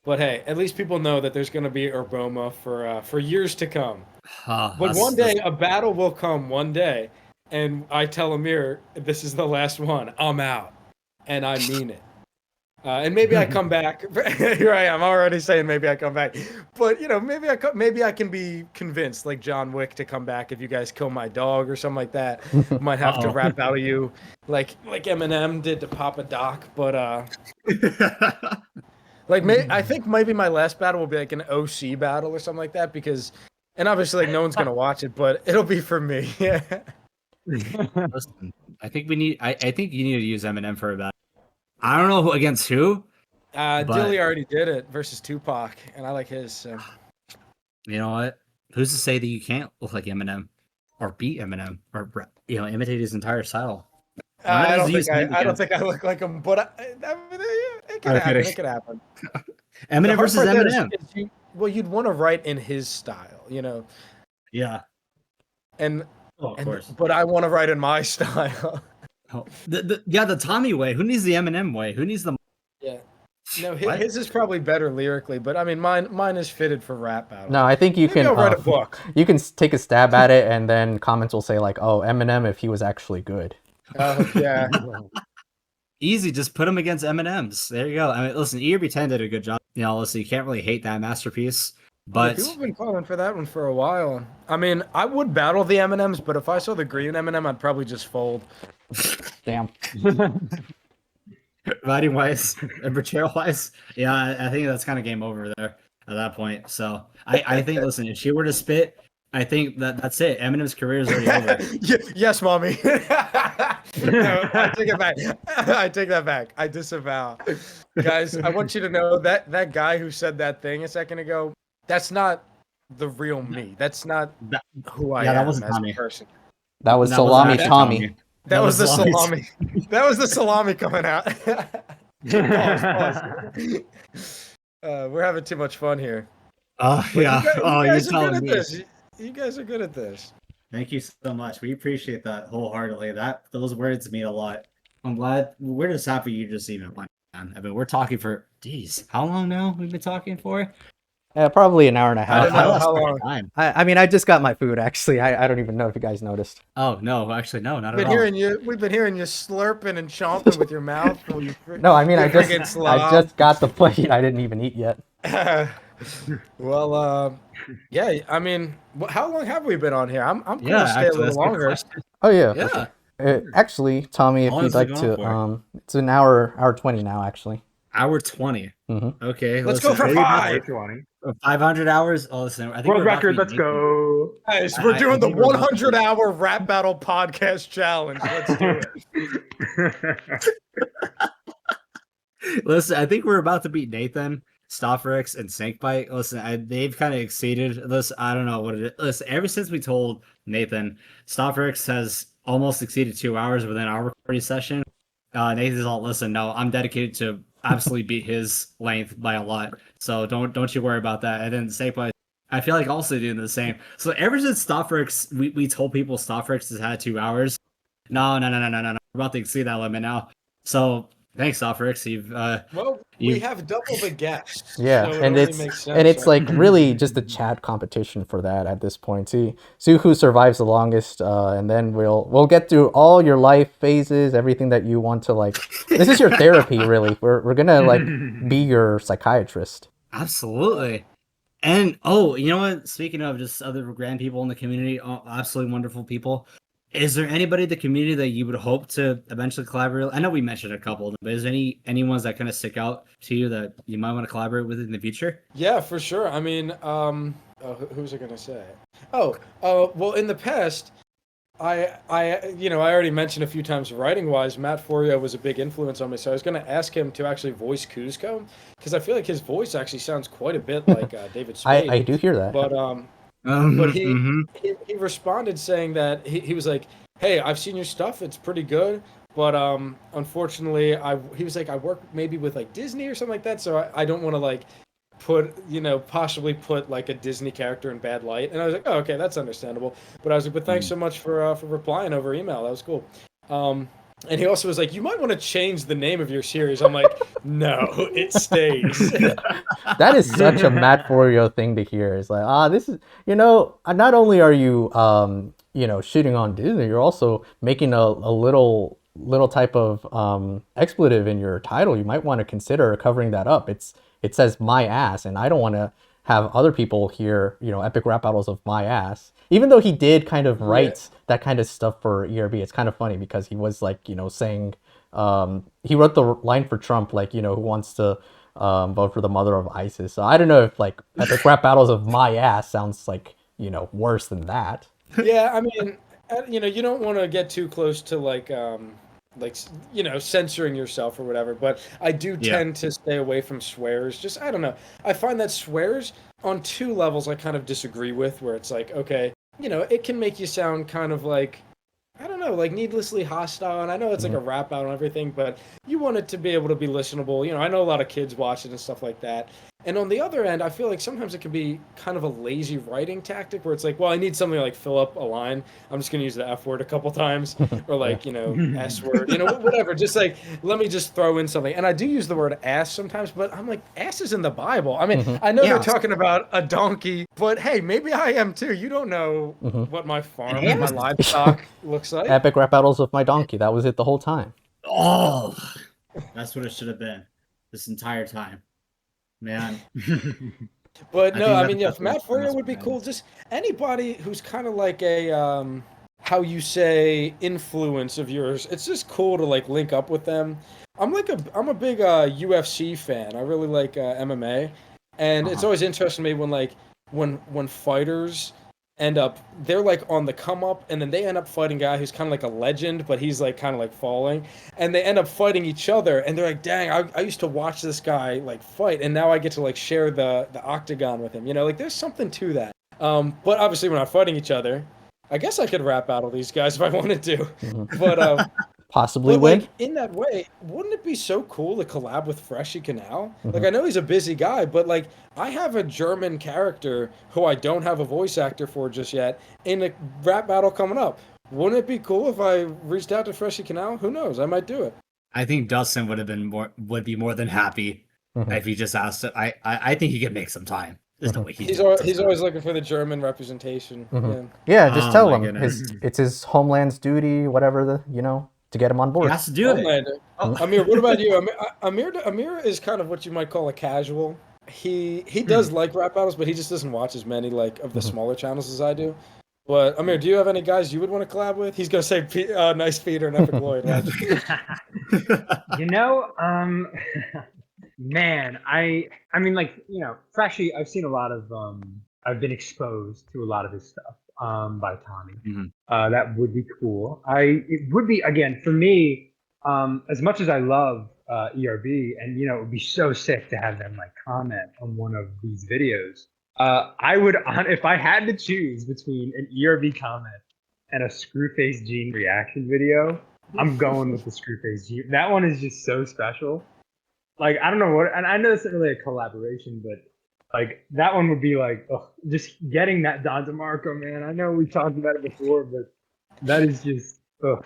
But hey, at least people know that there's going to be ERBoMA for years to come. But one day, a battle will come one day, and I tell Amir, this is the last one. I'm out. And I mean it. And maybe I come back. Here I am already saying maybe I come back. But, maybe I can be convinced, like John Wick, to come back if you guys kill my dog or something like that. Might have to rap battle you like Eminem did to Papa Doc. But, I think maybe my last battle will be like an OC battle or something like that because, and obviously like no one's gonna watch it, but it'll be for me. Yeah. Listen, I think you need to use Eminem for a battle. I don't know against who. Dilly already did it versus Tupac, and I like his. So. You know what? Who's to say that you can't look like Eminem, or beat Eminem, or imitate his entire style? I don't think I look like him, but it could happen. It could happen. Eminem versus Eminem. You'd want to write in his style, Yeah. Of course. But I want to write in my style. The Tommy way. Who needs the Eminem way? Who needs the? Yeah. No, his is probably better lyrically, but I mean, mine is fitted for rap battle. No, I think you Maybe can I'll write a book. You can take a stab at it, and then comments will say like, "Oh, Eminem if he was actually good." Oh yeah. Easy, just put him against Eminem's. There you go. I mean, listen, ERB10 did a good job. Listen, you can't really hate that masterpiece. But people have been calling for that one for a while. I mean, I would battle the Eminems, but if I saw the green Eminem, I'd probably just fold. Damn. writing wise and portrayal wise, yeah, I think that's kind of game over there at that point. So I think, listen, if she were to spit, I think that's it. Eminem's career is already over. Yes, mommy. No, I take it back. I take that back. I disavow. Guys, I want you to know that that guy who said that thing a second ago, that's not the real me. That's not who I am as a person. That was Salami Tommy. That was the salami. That was the salami coming out. Pause. We're having too much fun here. Yeah. You guys are good at this. You guys are good at this. Thank you so much. We appreciate that wholeheartedly. Those words mean a lot. I'm glad. We're just happy you just even went on. I mean, we're talking for, geez, how long now? We've been talking for? Probably an hour and a half. I don't know how long. I mean, I just got my food, actually. I don't even know if you guys noticed. Oh, no, actually, no, not at all. We've been hearing you slurping and chomping with your mouth. No, I mean, I just got the plate. I didn't even eat yet. Well, yeah, I mean, how long have we been on here? I'm going to stay a little longer. Oh, yeah. Actually, Tommy, if you'd like to, it's an hour 20 now, actually. Hour 20. Mm-hmm. Okay. Let's go for 500 hours. Oh, listen, I think world record. Let's go. Guys, we're doing the 100-hour rap battle podcast challenge. Let's do it. Listen, I think we're about to beat Nathan, Stofferex, and Snakebite. Listen, they've kind of exceeded this. I don't know what it is. Listen, ever since we told Nathan, Stofferex has almost exceeded 2 hours within our recording session. Nathan's all, listen, no, I'm dedicated to absolutely beat his length by a lot. So don't you worry about that. And then Snakebite, I feel like also doing the same. So ever since Stofferex, we told people Stofferex has had 2 hours. No. We're about to exceed that limit now. So thanks, Stofferex. We have double the guests. Yeah, so and it's like really just a chat competition for that at this point. See who survives the longest, and then we'll get through all your life phases, everything that you want to like. This is your therapy, really. We're gonna like be your psychiatrist. Absolutely. And you know what? Speaking of just other grand people in the community, absolutely wonderful people. Is there anybody in the community that you would hope to eventually collaborate? I know we mentioned a couple of them, but is there any ones that kind of stick out to you that you might want to collaborate with in the future? Yeah, for sure. I mean, who's it gonna say? Well, in the past, I already mentioned a few times writing wise, Matt Forio was a big influence on me, so I was gonna ask him to actually voice Kuzco because I feel like his voice actually sounds quite a bit like David Spade. I do hear that. But he responded saying that he was like, hey, I've seen your stuff, it's pretty good, but unfortunately he was like, I work maybe with like Disney or something like that, so I don't want to like possibly put like a Disney character in bad light. And I was like, oh, okay, that's understandable. But I was like, but thanks so much for replying over email, that was cool. And he also was like, you might want to change the name of your series. I'm like, no, it stays. That is such a Matt Forio thing to hear. It's like, this is, not only are you, shooting on Disney, you're also making a little type of expletive in your title. You might want to consider covering that up. It says my ass, and I don't want to have other people hear, epic rap battles of my ass. Even though he did kind of write that kind of stuff for ERB, it's kind of funny because he was like, saying, he wrote the line for Trump, like, who wants to vote for the mother of ISIS. So I don't know if like epic rap battles of my ass sounds like, worse than that. Yeah, I mean, you don't want to get too close to like censoring yourself or whatever, but I do tend to stay away from swears. Just, I don't know. I find that swears on two levels I kind of disagree with, where it's like, okay, it can make you sound kind of like, I don't know, like needlessly hostile. And I know it's like a rap out and everything, but you want it to be able to be listenable. I know a lot of kids watch it and stuff like that. And on the other end, I feel like sometimes it can be kind of a lazy writing tactic where it's like, well, I need something to like fill up a line. I'm just going to use the F word a couple times or like, S word, whatever. Just like, let me just throw in something. And I do use the word ass sometimes, but I'm like, ass is in the Bible. I mean, I know they're talking about a donkey, but hey, maybe I am too. You don't know what my farm, my livestock looks like. Epic rap battles with my donkey. That was it the whole time. Oh, that's what it should have been this entire time. Man. But no, I mean, Matt Forio would be cool. Just anybody who's kind of like a how you say influence of yours. It's just cool to like link up with them. I'm a big UFC fan. I really like MMA, and it's always interesting to me when like when fighters end up, they're like on the come up, and then they end up fighting a guy who's kind of like a legend, but he's like kind of like falling, and they end up fighting each other, and they're like, dang, I used to watch this guy like fight, and now I get to like share the octagon with him. You know, like there's something to that. But obviously we're not fighting each other. I guess I could rap battle these guys if I wanted to, but Possibly but win. like in that way, wouldn't it be so cool to collab with Freshy Canal? Like I know he's a busy guy, but like I have a German character who I don't have a voice actor for just yet in a rap battle coming up. Wouldn't it be cool if I reached out to Freshy Canal? Who knows? I might do it. I think Dustin would be more than happy if he just asked it. I think he could make some time. There's no way he's always looking for the German representation. Yeah, just tell my him goodness. it's his homeland's duty, whatever to get him on board. He has to do it. Homelander. Amir, what about you? Amir is kind of what you might call a casual. He does like rap battles, but he just doesn't watch as many like of the smaller channels as I do. But Amir, do you have any guys you would want to collab with? He's gonna say Nice Peter and Epic Lloyd. You know, man, I mean, like, you know, Freshy, I've seen a lot of, I've been exposed to a lot of his stuff by Tommy. That would be cool. It would be, again, for me, as much as I love ERB, and, you know, it would be so sick to have them, like, comment on one of these videos. I would, if I had to choose between an ERB comment and a Scru Face Jean reaction video, I'm going with the Scru Face Jean. That one is just so special. Like, I don't know what, and I know it's not really a collaboration, but like that one would be like, just getting that Don DeMarco, man. I know we talked about it before, but that is just, that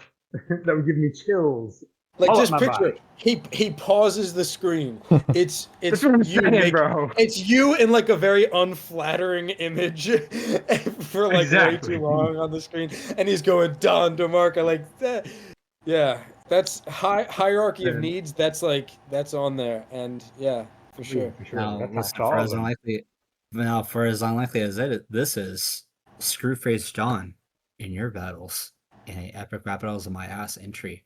would give me chills. Like, just picture it. He pauses the screen. It's That's what I'm you, saying, bro. It's you in like a very unflattering image for like way too long on the screen, and he's going Don DeMarco like that. Yeah, that's hierarchy of needs. That's on there, and yeah, for sure. Now, for as unlikely as this is, Scru Face Jean in your battles in a epic rap battles of my ass entry.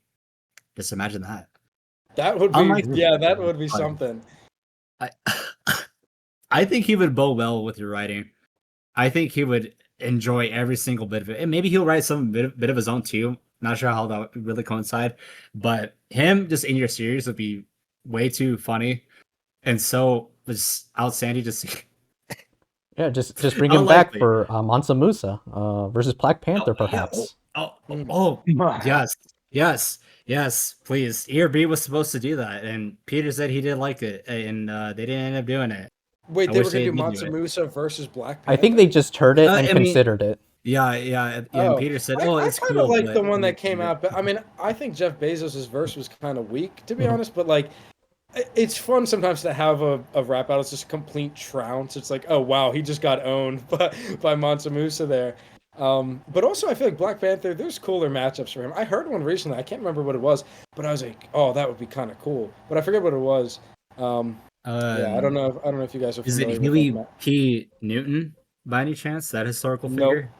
Just imagine that. That would be that would be something. I think he would bow well with your writing. I think he would enjoy every single bit of it, and maybe he'll write some bit of his own too. Not sure how that would really coincide, but him just in your series would be way too funny, and so was outstanding to see. Yeah, just bring him back for Mansa Musa versus Black Panther, perhaps. Yes, please. ERB was supposed to do that, and Peter said he didn't like it, and they didn't end up doing it. Wait, they were going to do Mansa Musa versus Black Panther? I think they just heard it and considered it. Yeah. And Peter said, it's cool. I kind of like the one that came out, but I mean, I think Jeff Bezos' verse was kind of weak, to be honest, but like, it's fun sometimes to have a rap battle. It's just a complete trounce. It's like, oh, wow, he just got owned by Mansa Musa there. But also, I feel like Black Panther, there's cooler matchups for him. I heard one recently. I can't remember what it was, but I was like, oh, that would be kind of cool. But I forget what it was. I don't know if you guys are familiar with that. Is it Huey P. Newton by any chance? That historical figure?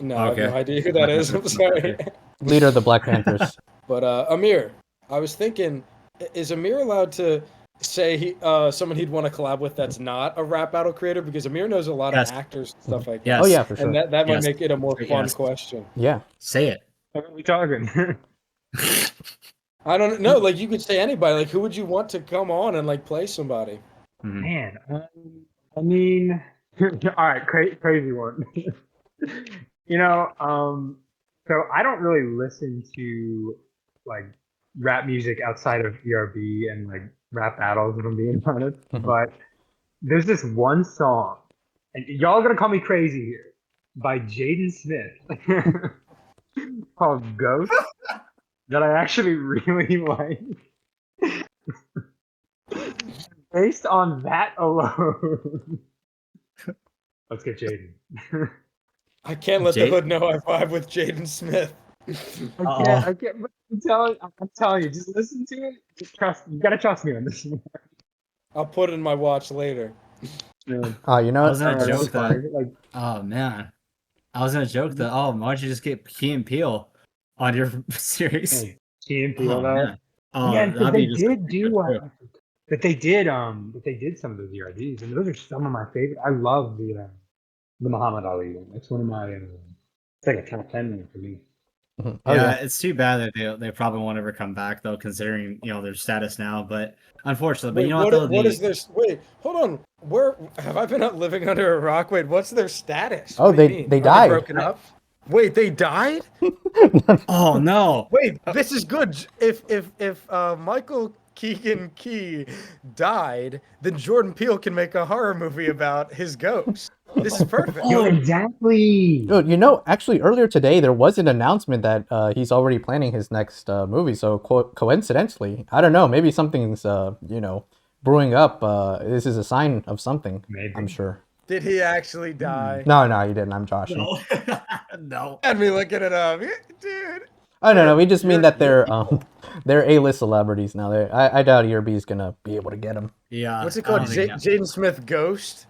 No, okay. I have no idea who that is. I'm sorry. Leader of the Black Panthers. But Amir, I was thinking, is Amir allowed to say someone he'd want to collab with that's not a rap battle creator? Because Amir knows a lot of actors and stuff like that. Yes. Oh yeah, for sure. And that might make it a more fun question. Yeah. Say it. What are we talking? I don't know. Like, you could say anybody. Like, who would you want to come on and like play somebody? Man, I mean, all right, crazy one. You know, so I don't really listen to like rap music outside of ERB and like rap battles, if I'm being honest. But there's this one song, and y'all are gonna call me crazy here, by Jaden Smith called Ghost, that I actually really like. Based on that alone. Let's get Jaden. I can't let the hood know I vibe with Jaden Smith. I can't. But I'm telling you, just listen to it. Just trust. You gotta trust me on this one. I'll put it in my watch later. You know, was that joke that? Oh man, I was gonna joke that. Oh, why don't you just get Key and Peele on your series? Hey, Key and Peele, Oh though. man. Oh, Yeah, that'd they be just did do true. that they did some of those ERDs, and those are some of my favorite. I love the Muhammad Ali one. It's one of my it's like a top 10 one for me. Oh Yeah, yeah. it's too bad that they probably won't ever come back though, considering their status now. But unfortunately, but Wait, you know what though? what is their? Wait, hold on. Where have I been living under a rock? Wait, what's their status? Oh, What do you they mean? they Are died. broken up? Wait, they died? Oh no! Wait, this is good. If Michael Keegan Key died, then Jordan Peele can make a horror movie about his ghost. This is perfect. Yo, exactly. Dude, actually earlier today there was an announcement that he's already planning his next movie. So coincidentally, I don't know, maybe something's brewing up. This is a sign of something. Maybe. I'm sure. Did he actually die? No, he didn't. I'm joshing. No, no. Had me looking it up, dude. Oh no, we just mean that they're A-list celebrities now. I doubt ERB is gonna be able to get them. Yeah. What's it I called? don't think Jaden Smith Ghost.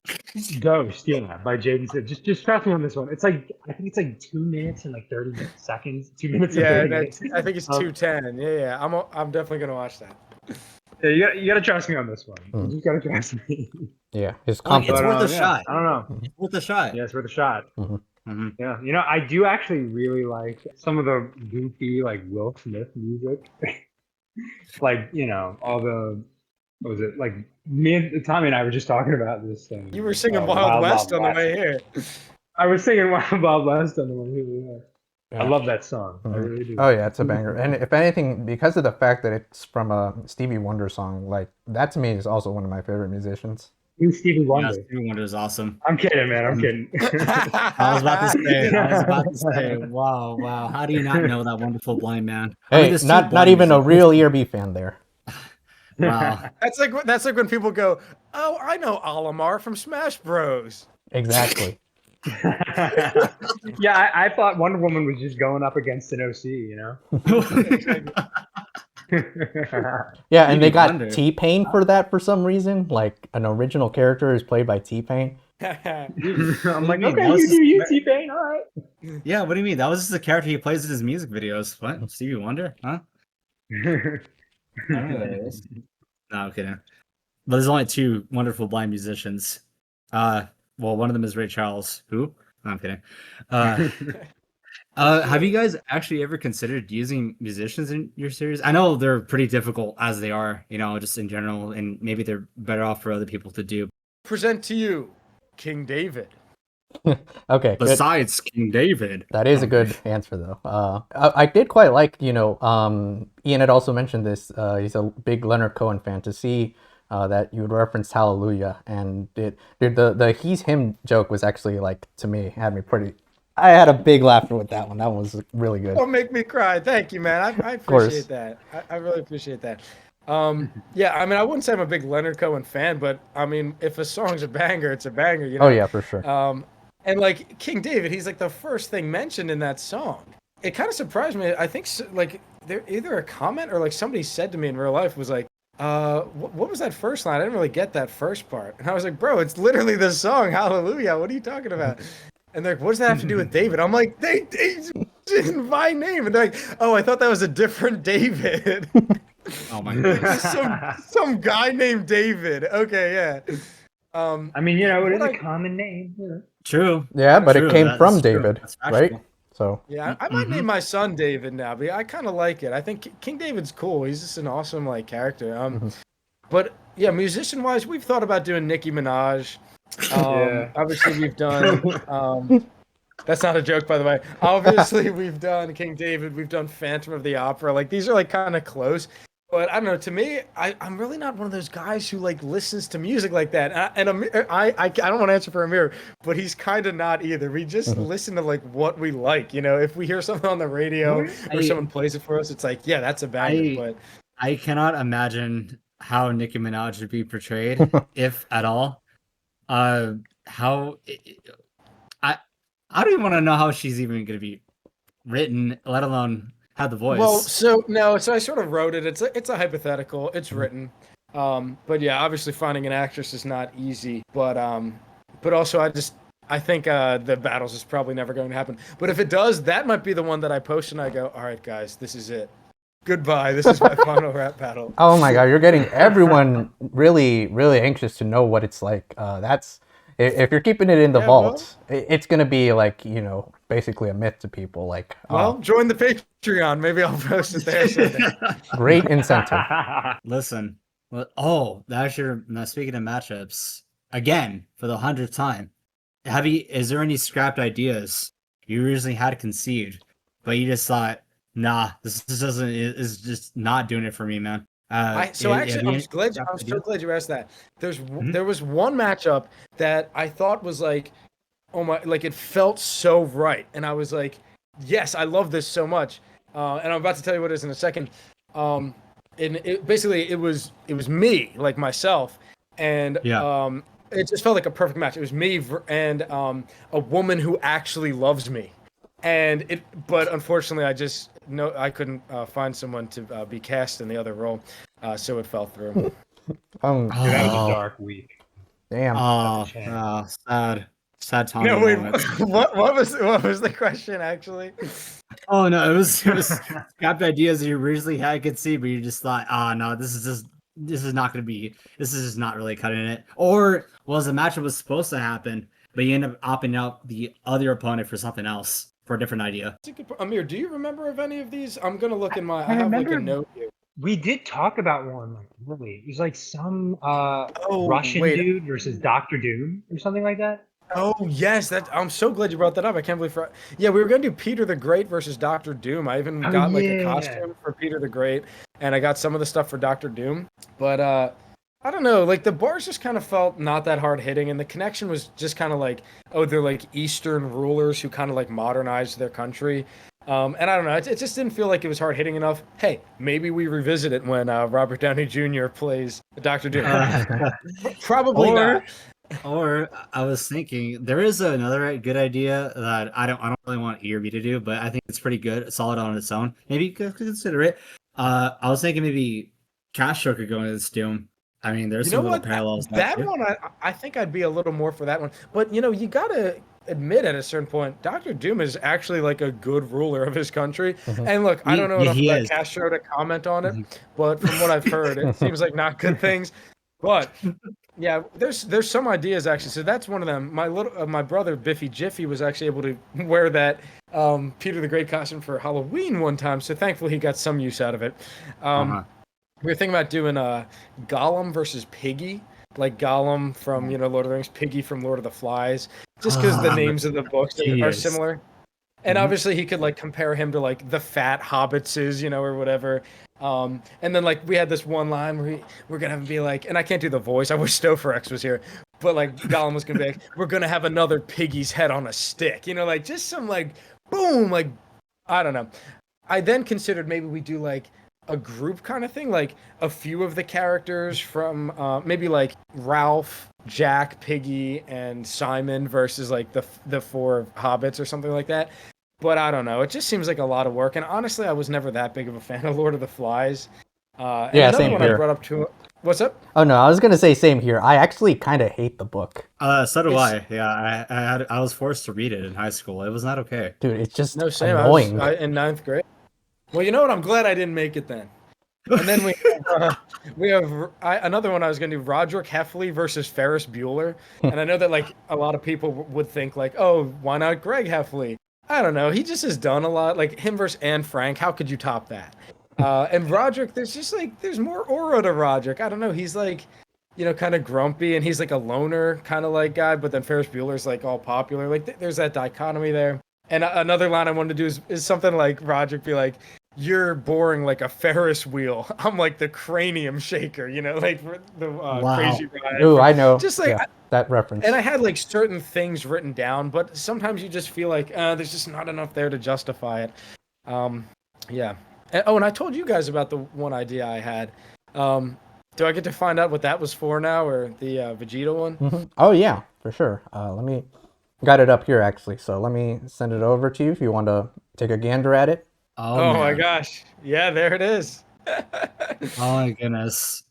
Ghost, yeah, by Jaden Smith. Just trust me on this one. It's like I think it's like 2 minutes and like 30 seconds. 2 minutes and Yeah, 30 minutes. I think it's 2:10. Yeah. I'm definitely gonna watch that. Yeah, you gotta trust me on this one. You just gotta trust me. Yeah, his It's confidence. worth a yeah, shot. I don't know. It's worth a shot. Yeah, it's worth a shot. Mhm. Yeah, I do actually really like some of the goofy like Will Smith music. Like all the what was it like? Tommy and I were just talking about this thing. You were singing Wild West on the way here. I was singing Wild West on the way here. Yeah. I love that song. I really do. Oh yeah, it's a banger. And if anything, because of the fact that it's from a Stevie Wonder song, like that to me is also one of my favorite musicians. Who's Stevie Yeah, Wonder? Stevie Wonder is awesome. I'm kidding, man. I'm kidding. I was about to say. Wow. How do you not know that wonderful blind man? Hey, not even a real ERB fan there. Wow. That's like when people go, "Oh, I know Olimar from Smash Bros." Exactly. Yeah, I thought Wonder Woman was just going up against an OC, Yeah, and they got Wonder. T-Pain for that for some reason. Like an original character is played by T-Pain. I'm like, mean? okay, That was you do you, T-Pain, all right. Yeah, what do you mean? That was just the character he plays in his music videos. What? Stevie Wonder? Huh? I don't know who that is. No, I'm kidding. But there's only 2 wonderful blind musicians. Well, one of them is Ray Charles. Who? No, I'm kidding. Have you guys actually ever considered using musicians in your series? I know they're pretty difficult as they are, just in general, and maybe they're better off for other people to do. Present to you, King David. Okay, good. Besides King David. That is a good answer, though. I did quite like, Ian had also mentioned this. He's a big Leonard Cohen fan. To see that you would reference Hallelujah, and the he's him joke was actually to me had me pretty. I had a big laughter with that one. That one was really good. Don't make me cry. Thank you, man. I appreciate that. I really appreciate that. Yeah, I mean, I wouldn't say I'm a big Leonard Cohen fan, but I mean, if a song's a banger, it's a banger. Oh yeah, for sure. And like King David, he's like the first thing mentioned in that song. It kind of surprised me. I think there either a comment or somebody said to me in real life was like, what was that first line? I didn't really get that first part. And I was like, bro, it's literally the song Hallelujah. What are you talking about? And they're like, what does that have to do with David? I'm like, they didn't my name. And they're like, oh, I thought that was a different David. Oh my goodness. some guy named David. Okay, yeah. I mean, it is a common name. True. Yeah, but True. it came That's from true. David, That's right? factual. So Yeah, I might name my son David now, but I kind of like it. I think King David's cool. He's just an awesome character. But yeah, musician-wise, we've thought about doing Nicki Minaj. Obviously, we've done. That's not a joke, by the way. Obviously, we've done King David. We've done Phantom of the Opera. These are kind of close. But I don't know. To me, I'm really not one of those guys who listens to music like that. And Amir, I don't want to answer for Amir, but he's kind of not either. We just listen to what we like. If we hear something on the radio or someone plays it for us, it's like, yeah, that's a banger. But I cannot imagine how Nicki Minaj would be portrayed, if at all. I don't even want to know how she's even going to be written, let alone have the voice. Well, so I sort of wrote it. It's a hypothetical. It's written. But yeah, obviously finding an actress is not easy. But also I think the battles is probably never going to happen. But if it does, that might be the one that I post and I go, all right, guys, this is it. Goodbye. This is my final rap battle. Oh my god, you're getting everyone really, really anxious to know what it's like. That's if you're keeping it in the vault, it's gonna be like, you know, basically a myth to people. Like, well, join the Patreon. Maybe I'll post it there. Great incentive. Listen, now speaking of matchups, again for the 100th time, is there any scrapped ideas you originally had conceived, but you just thought, nah, this is just not doing it for me, man? I'm so glad you asked that. There was one matchup that I thought was like, oh my, like it felt so right, and I was like, yes, I love this so much, and I'm about to tell you what it is in a second. And it was me, like myself, and it just felt like a perfect match. It was me and a woman who actually loves me, but unfortunately, I couldn't find someone to be cast in the other role, so it fell through. Dude, that was a dark week. Damn. Sad time. No, wait, what was the question actually? Oh no, it was scrapped ideas that you originally had conceived, but you just thought, no, this is just not really cutting it. Or the matchup was supposed to happen, but you end up opting out the other opponent for something else, for a different idea. Amir, do you remember of any of these? I'm gonna look in my. I have like a note here. We did talk about one, like really. It was like some Russian dude versus Doctor Doom or something like that. Oh yes, I'm so glad you brought that up. I can't believe we were gonna do Peter the Great versus Doctor Doom. I even got like a costume for Peter the Great, and I got some of the stuff for Doctor Doom. But I don't know, like the bars just kind of felt not that hard hitting, and the connection was just kind of like, oh, they're like Eastern rulers who kind of like modernized their country. And I don't know, it just didn't feel like it was hard hitting enough. Hey, maybe we revisit it when Robert Downey Jr. plays Doctor Doom. Probably not. Or I was thinking there is another good idea that I don't really want ERB to do, but I think it's pretty good, solid on its own. Maybe you could consider it. I was thinking maybe Castro could go into this Doom. I mean, there's some little parallels. That one, I think I'd be a little more for that one. But you gotta admit at a certain point, Doctor Doom is actually like a good ruler of his country. And look, I don't know enough about Castro to comment on it, but from what I've heard, it seems like not good things. But yeah, there's some ideas actually. So that's one of them. My brother Biffy Jiffy was actually able to wear that Peter the Great costume for Halloween one time. So thankfully he got some use out of it. We were thinking about doing Gollum versus Piggy, like Gollum from Lord of the Rings, Piggy from Lord of the Flies, just because the names of the books are similar. And obviously he could like compare him to like the fat hobbitses, or whatever. And then like we had this one line where we're gonna have him be like, and I can't do the voice. I wish Stofferex was here, but like Gollum was gonna be like, we're gonna have another piggy's head on a stick, like just some like boom, like I don't know. I then considered maybe we do like a group kind of thing, like a few of the characters from maybe like Ralph, Jack, Piggy, and Simon versus like the four hobbits or something like that. But I don't know. It just seems like a lot of work. And honestly, I was never that big of a fan of Lord of the Flies. Yeah, same here. I brought up to what's up? Oh no, I was gonna say same here. I actually kind of hate the book. So do I. Yeah, I was forced to read it in high school. It was not okay. Dude, it's just annoying. I was in 9th grade. Well, you know what? I'm glad I didn't make it then. And then we have another one I was going to do, Roderick Heffley versus Ferris Bueller. And I know that like a lot of people would think like, oh, why not Greg Heffley? I don't know. He just has done a lot. Like him versus Anne Frank. How could you top that? And Roderick, there's more aura to Roderick. I don't know. He's like, kind of grumpy and he's like a loner kind of like guy. But then Ferris Bueller's like all popular. Like there's that dichotomy there. And another line I wanted to do is something like Roderick be like, you're boring like a Ferris wheel. I'm like the cranium shaker, like the crazy ride. Ooh, I know. Just like that reference. And I had like certain things written down, but sometimes you just feel like there's just not enough there to justify it. Yeah. And I told you guys about the one idea I had. Do I get to find out what that was for now, or the Vegeta one? Mm-hmm. Oh yeah, for sure. Got it up here actually, so let me send it over to you if you want to take a gander at it. Oh my gosh. Yeah, there it is. Oh my goodness.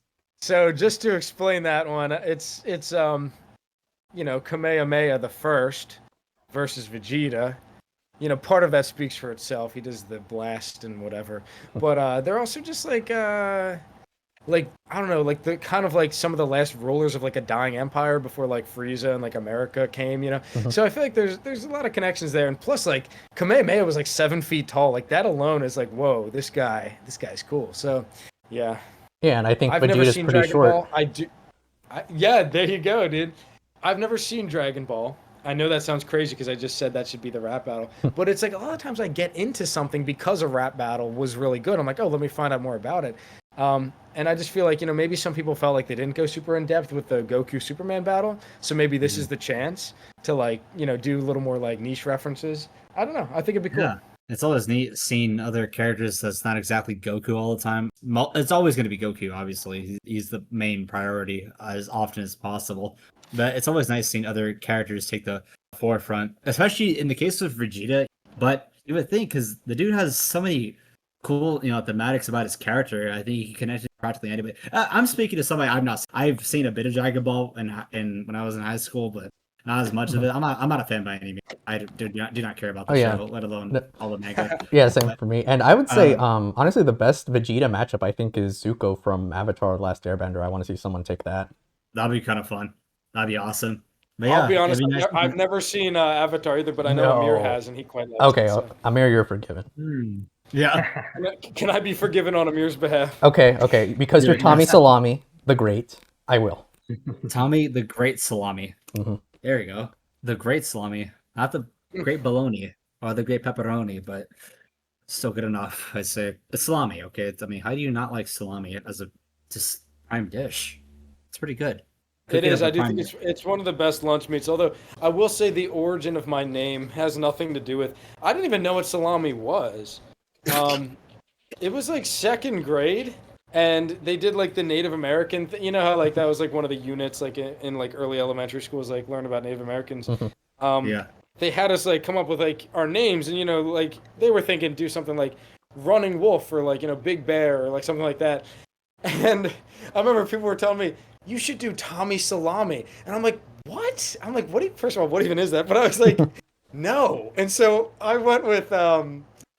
So just to explain that one, it's Kamehameha the First versus Vegeta. Part of that speaks for itself. He does the blast and whatever. But they're also just like I don't know, like the kind of like some of the last rulers of like a dying empire before like Frieza and like America came. So I feel like there's a lot of connections there, and plus like Kamehameha was like 7 feet tall. Like that alone is like, whoa, this guy's cool. So yeah. Yeah, and I think I've never Vegeta's seen pretty Dragon short. Ball. Yeah, there you go, dude. I've never seen Dragon Ball. I know that sounds crazy because I just said that should be the rap battle. But it's like a lot of times I get into something because a rap battle was really good. I'm like, oh, let me find out more about it. And I just feel like, maybe some people felt like they didn't go super in depth with the Goku Superman battle. So maybe this is the chance to like, do a little more like niche references. I don't know. I think it'd be cool. Yeah. It's always neat seeing other characters that's not exactly Goku all the time. It's always going to be Goku, obviously. He's the main priority as often as possible. But it's always nice seeing other characters take the forefront, especially in the case of Vegeta. But you would think, because the dude has so many cool, thematics about his character. I think he connected practically anybody. I'm speaking to somebody I've seen a bit of Dragon Ball when I was in high school, but not as much of it. I'm not a fan by any means. I do not care about the show, let alone all the manga. Yeah, same for me. And I would say, honestly, the best Vegeta matchup I think is Zuko from Avatar: The Last Airbender. I want to see someone take that. That'd be kind of fun. That'd be awesome. But I'll be honest, I've never seen Avatar either, but I know Amir has, and he quite likes it. So. Amir, you're forgiven. Yeah. Can I be forgiven on Amir's behalf? Okay. Because you're Tommy Salami, the Great, I will. Tommy the Great Salami. Mm-hmm. There you go. The Great Salami. Not the Great Bologna or the Great Pepperoni, but still good enough, I'd say. It's salami, okay? How do you not like salami as a just prime dish? It's pretty good. It is. I do think it's one of the best lunch meats. Although I will say the origin of my name has nothing to do with. I didn't even know what salami was. It was like second grade, and they did like the Native American. You know how like that was like one of the units like in like early elementary schools, like learn about Native Americans. Yeah. They had us like come up with like our names, and like they were thinking do something like Running Wolf or like Big Bear or like something like that. And I remember people were telling me, you should do Tommy Salami. And I'm like, what? I'm like, first of all, what even is that? But I was like, no. And so I went with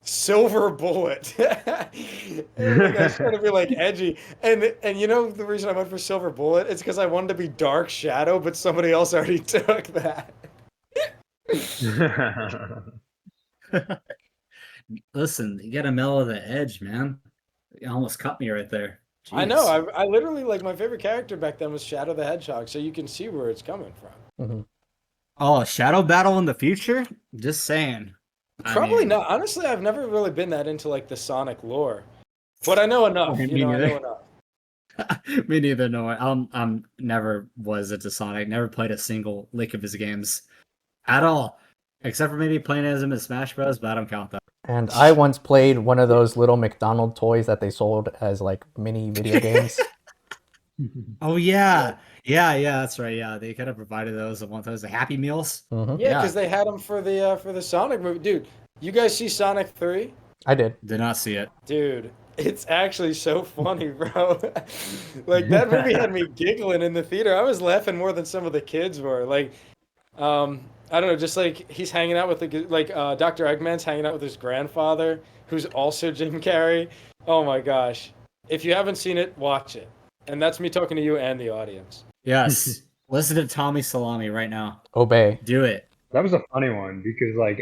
Silver Bullet. And like, I was trying to be like edgy. And the reason I went for Silver Bullet is because I wanted to be Dark Shadow, but somebody else already took that. Listen, you gotta mellow the edge, man. You almost cut me right there. Jeez. I know. I literally, like, my favorite character back then was Shadow the Hedgehog, so you can see where it's coming from. Mm-hmm. Oh, Shadow Battle in the future? Just saying. Probably not. Honestly, I've never really been that into, like, the Sonic lore. But I know enough. I know enough. Me neither, no. I'm never was into Sonic. Never played a single lick of his games. At all. Except for maybe playing as him in Smash Bros, but I don't count that. And I once played one of those little McDonald toys that they sold as like mini video games. Oh yeah, that's right. Yeah, they kind of provided those at one time. The Happy Meals. Mm-hmm. Yeah, because they had them for the Sonic movie. Dude, you guys see Sonic 3? I did. Did not see it. Dude, it's actually so funny, bro. Like that movie had me giggling in the theater. I was laughing more than some of the kids were. Like, I don't know, just like he's hanging out with Dr. Eggman's hanging out with his grandfather, who's also Jim Carrey. Oh my gosh. If you haven't seen it, watch it. And that's me talking to you and the audience. Yes. Listen to Tommy Salami right now. Obey. Do it. That was a funny one because I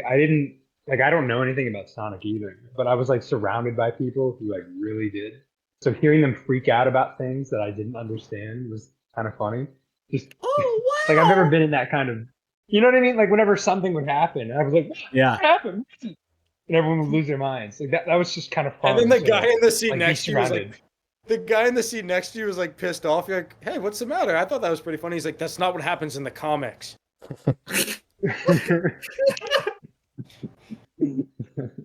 don't know anything about Sonic either, but I was like surrounded by people who like really did. So hearing them freak out about things that I didn't understand was kind of funny. Just wow. Like I've never been in that kind of, you know what I mean? Like whenever something would happen, I was like, what happened? And everyone would lose their minds. Like that was just kind of fun. And then the guy in the seat next to you was like, pissed off. You're like, hey, what's the matter? I thought that was pretty funny. He's like, that's not what happens in the comics.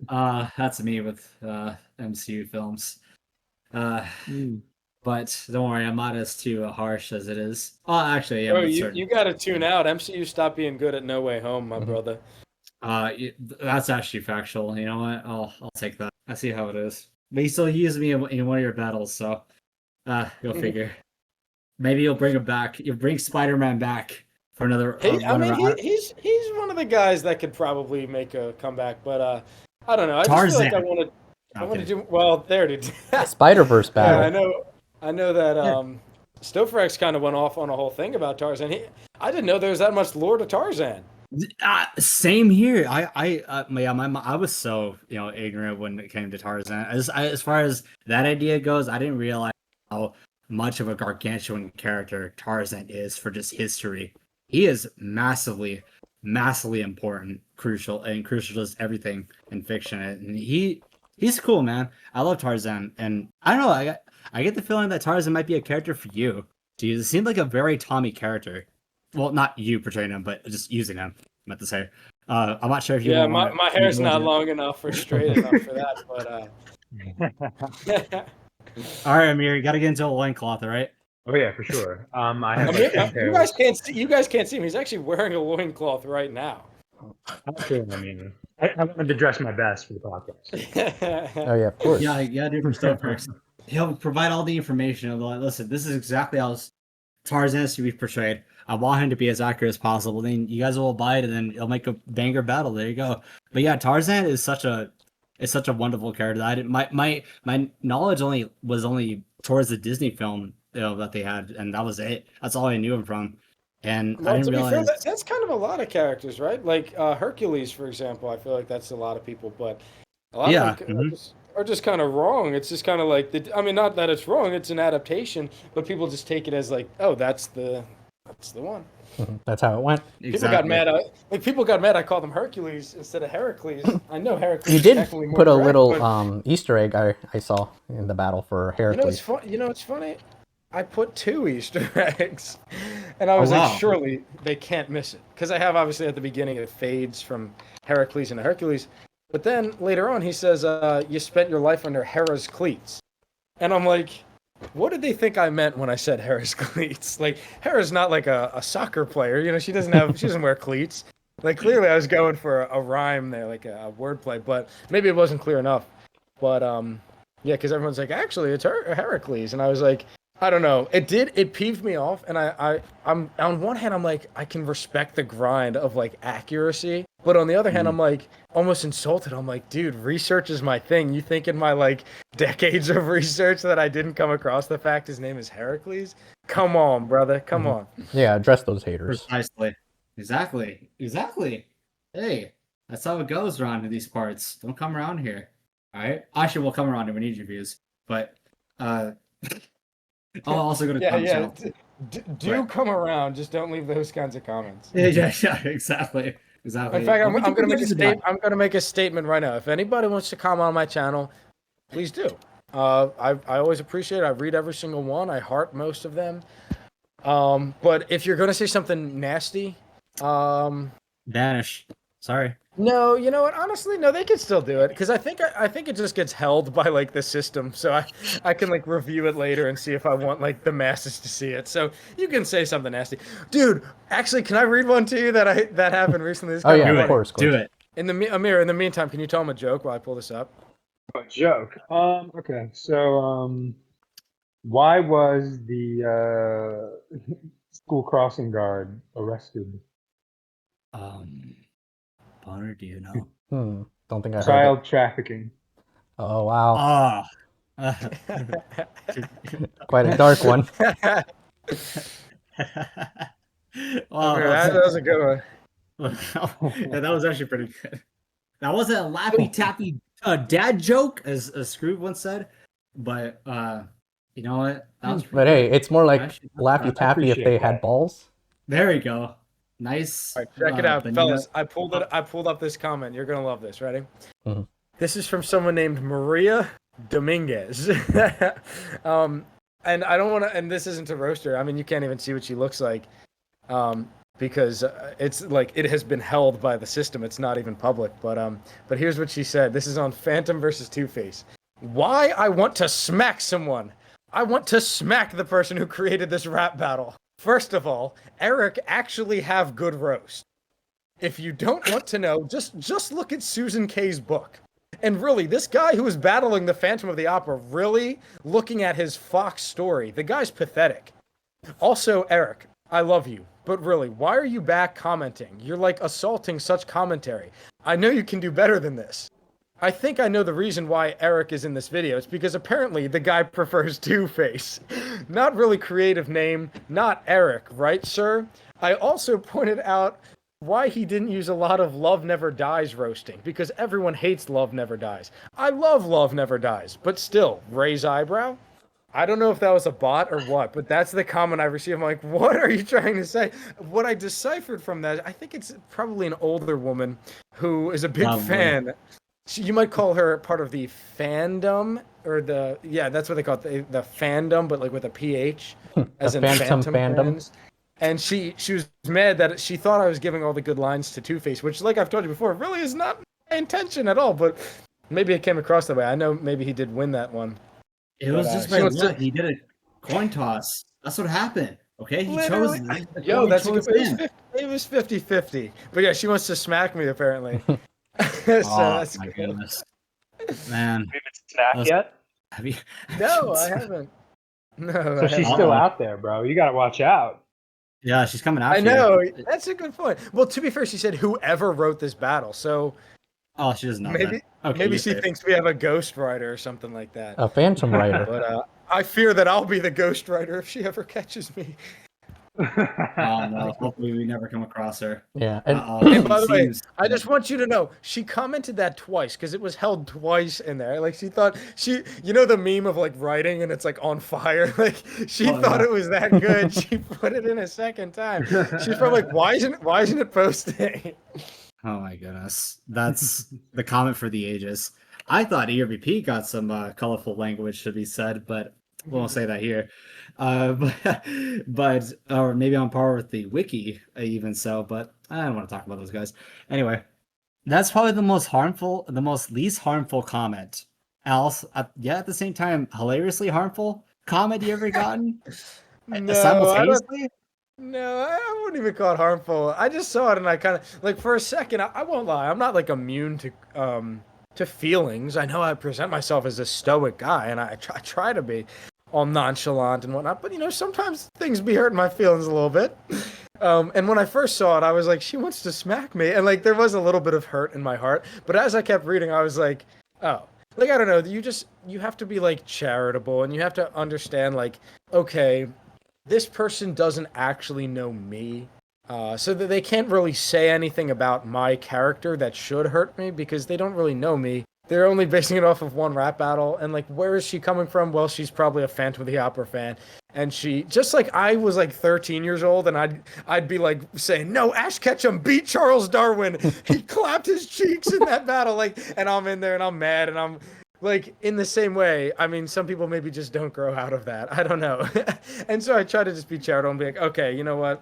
That's me with MCU films. But don't worry, I'm not as too harsh as it is. Oh, actually, yeah. Bro, you got to tune out. MCU stopped being good at No Way Home, my brother. That's actually factual. You know what? I'll take that. I see how it is. But you still used me in one of your battles, so go figure. Maybe you'll bring him back. You'll bring Spider-Man back for another. He's one of the guys that could probably make a comeback, but I don't know. I Tarzan. just feel like I want to do well. There it is. Spider-Verse battle. Yeah, I know that Stofferex kind of went off on a whole thing about Tarzan. I didn't know there was that much lore to Tarzan. Same here. I was so ignorant when it came to Tarzan. As far as that idea goes, I didn't realize how much of a gargantuan character Tarzan is for just history. He is massively important, crucial to everything in fiction. And he's cool, man. I love Tarzan, and I don't know. I get the feeling that Tarzan might be a character for you. Dude, it seemed like a very Tommy character. Well, not you portraying him, but just using him. I meant to say. I'm not sure if you. Yeah, my hair's not long enough or straight enough for that, but. All right, Amir, you got to get into a loincloth, all right? Oh yeah, for sure. I have. You guys can't see him. He's actually wearing a loincloth right now. Okay, I mean, I wanted to dress my best for the podcast. Oh yeah, of course. Yeah, dude, from Stofferex. He'll provide all the information. He'll be like, listen, this is exactly how Tarzan is to be portrayed. I want him to be as accurate as possible. Then you guys will abide, and then he'll make a banger battle. There you go. But yeah, Tarzan is such a wonderful character. My knowledge was only towards the Disney film that they had, and that was it. That's all I knew him from. And I didn't realize that's kind of a lot of characters, right? Like Hercules, for example. I feel like that's a lot of people, but a lot of them are just kind of wrong. It's just kind of like not that it's wrong. It's an adaptation, but people just take it as like, oh, that's the one. That's how it went. People got mad. People got mad. I called him Hercules instead of Heracles. I know Heracles. You did definitely more put a correct, little but, Easter egg I saw in the battle for Hercules. It's funny. I put 2 Easter eggs, and I was like, surely they can't miss it, because I have obviously at the beginning it fades from Heracles into Hercules, but then later on he says, "You spent your life under Hera's cleats," and I'm like, what did they think I meant when I said Hera's cleats? Like, Hera's not like a soccer player, she doesn't wear cleats. Like, clearly I was going for a rhyme there, like a wordplay, but maybe it wasn't clear enough. But yeah, because everyone's like, actually it's Heracles, and I was like, I don't know. It peeved me off, and I'm on one hand I'm like, I can respect the grind of like accuracy, but on the other hand I'm like almost insulted. I'm like, dude, research is my thing. You think in my like decades of research that I didn't come across the fact his name is Heracles? Come on, brother. Come on. Yeah, address those haters. Precisely. Exactly. Hey, that's how it goes around in these parts. Don't come around here. All right. Actually, we'll come around here. We need your views, but I'll also go to channel. Do come around. Just don't leave those kinds of comments. Yeah, exactly. In fact, I'm going to make a statement right now. If anybody wants to comment on my channel, please do. I always appreciate it. I read every single one. I heart most of them. But if you're going to say something nasty, vanish. Sorry. No, you know what? Honestly, no, they can still do it, because I think it just gets held by like the system, so I can like review it later and see if I want like the masses to see it. So you can say something nasty, dude. Actually, can I read one to you that happened recently? Oh yeah, of course. Do it. Amir, in the meantime, can you tell him a joke while I pull this up? A joke. Okay. So why was the school crossing guard arrested? Bonner, do you know? Don't think I heard Child trafficking. Oh wow. Quite a dark one. Wow, that was a good one. Yeah, that was actually pretty good. That wasn't a laffy taffy dad joke, as Scru once said, but you know what? That was But hey, it's more like actually, Laffy Taffy if they had balls. there we go. Nice. All right, check it out, fellas. I pulled up this comment. You're gonna love this. Ready? Mm-hmm. This is from someone named Maria Dominguez. And I don't want to. And this isn't to roast her. I mean, you can't even see what she looks like, because it's like it has been held by the system. It's not even public. But here's what she said. This is on Phantom versus Two-Face. Why I want to smack someone. I want to smack the person who created this rap battle. First of all, Eric actually have good roast. If you don't want to know, just look at Susan Kay's book. And really, this guy who is battling the Phantom of the Opera, really looking at his Fox story, the guy's pathetic. Also, Eric, I love you, But really, why are you back commenting? You're like assaulting such commentary. I know you can do better than this. I think I know the reason why Eric is in this video. It's because apparently the guy prefers Two-Face. Not really creative name, not Eric, right, sir? I also pointed out why he didn't use a lot of Love Never Dies roasting, because everyone hates Love Never Dies. I love Love Never Dies, but still, raise eyebrow? I don't know if that was a bot or what, but that's the comment I received. I'm like, what are you trying to say? What I deciphered from that, I think it's probably an older woman who is a big fan. You might call her part of the fandom, or that's what they call it, the fandom, but like with a PH, as in Phantom fandom. Fans. And she was mad that she thought I was giving all the good lines to Two-Face, which, like I've told you before, really is not my intention at all, but maybe it came across that way. I know maybe he did win that one. It was just by luck. He did a coin toss. That's what happened. Okay, he chose. Yo, that's a good. It was 50-50. But yeah, she wants to smack me apparently. So that's my goodness, man. Have you been smacked yet? Have you? No, I haven't. No. So she's still out there, bro. You gotta watch out. Yeah, she's coming out. I know. That's a good point. Well, to be fair, she said whoever wrote this battle. So. Oh, she doesn't know. Maybe she thinks we have a ghostwriter or something like that. A phantom writer. But I fear that I'll be the ghostwriter if she ever catches me. Oh no! Hopefully we never come across her. Yeah. And by the way, I just want you to know she commented that twice because it was held twice in there. Like she thought the meme of like writing and it's like on fire. Like she thought it was that good. She put it in a second time. She's probably like, why isn't it posting? Oh my goodness, that's the comment for the ages. I thought ERBP got some colorful language to be said, but we won't say that here. But or maybe on par with the wiki, even so. But I don't want to talk about those guys. Anyway, that's probably the most least harmful comment. Else, at the same time, hilariously harmful comment you ever gotten? Simultaneously? No, I wouldn't even call it harmful. I just saw it and I kind of like for a second. I won't lie. I'm not like immune to feelings. I know I present myself as a stoic guy, and I try to be all nonchalant and whatnot. But sometimes things be hurting my feelings a little bit. And when I first saw it, I was like, she wants to smack me, and like there was a little bit of hurt in my heart. But as I kept reading, I was like, oh, like I don't know. You have to be like charitable, and you have to understand like, okay, this person doesn't actually know me. So that they can't really say anything about my character that should hurt me because they don't really know me. They're only basing it off of one rap battle. And like, where is she coming from? Well, she's probably a Phantom of the Opera fan. And she, just like I was like 13 years old and I'd be like saying, no, Ash Ketchum beat Charles Darwin. He clapped his cheeks in that battle. Like, and I'm in there and I'm mad and I'm like, in the same way, I mean, some people maybe just don't grow out of that. I don't know. And so I try to just be charitable and be like, okay, you know what?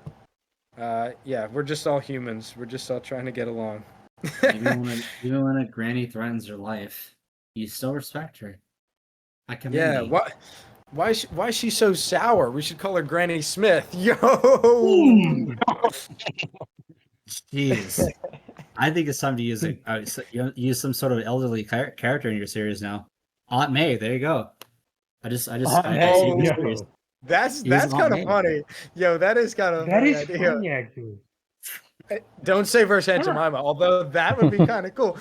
Yeah, we're just all humans. We're just all trying to get along. even when a granny threatens her life, you still respect her. I commend you. Why is she so sour? We should call her Granny Smith. Yo. Jeez. I think it's time to use some sort of elderly character in your series now. Aunt May, there you go. I see this series. That's kind of funny. Yo, that is kind of funny actually. Don't say verse Aunt Jemima, although that would be kind of cool.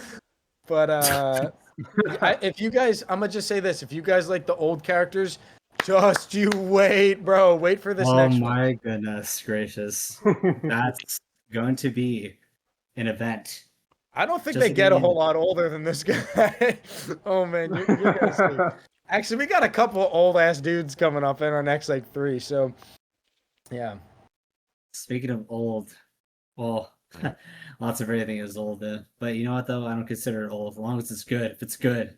But if you guys, I'm gonna just say this: if you guys like the old characters, just you wait, bro. Wait for this next one. Oh my goodness gracious, that's going to be an event. I don't think they get a whole lot older than this guy. Oh man, you guys see. Actually, we got a couple old ass dudes coming up in our next like 3. So, yeah. Speaking of old, well, lots of everything is old. But you know what though? I don't consider it old as long as it's good. If it's good,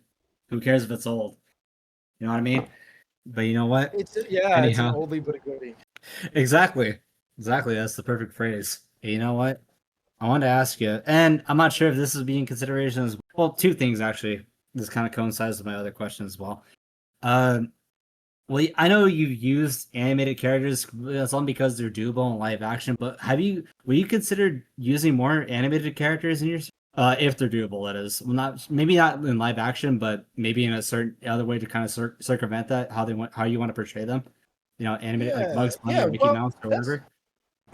who cares if it's old? You know what I mean? But you know what? It's an oldie but a goodie. Exactly. That's the perfect phrase. Hey, you know what? I wanted to ask you, and I'm not sure if this is being consideration as well. 2 things actually. This kind of coincides with my other question as well. Well, I know you've used animated characters. That's only because they're doable in live action. But will you consider using more animated characters in your, if they're doable? That is, well, maybe not in live action, but maybe in a certain other way to kind of circumvent that. How you want to portray them? Animated like Bugs Bunny or Mickey Mouse or whatever.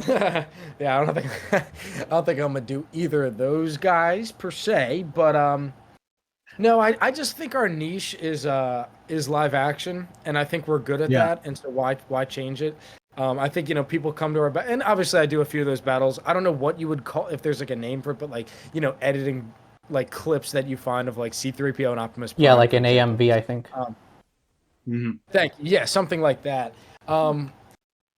Yeah, I don't think I'm gonna do either of those guys per se, but no, I just think our niche is live action, and I think we're good at that, and so why change it? I think people come to our and obviously I do a few of those battles. I don't know what you would call if there's like a name for it, but like editing like clips that you find of like C-3PO and Optimus Prime. Yeah, like an AMV, I think. Thank you. Yeah, something like that.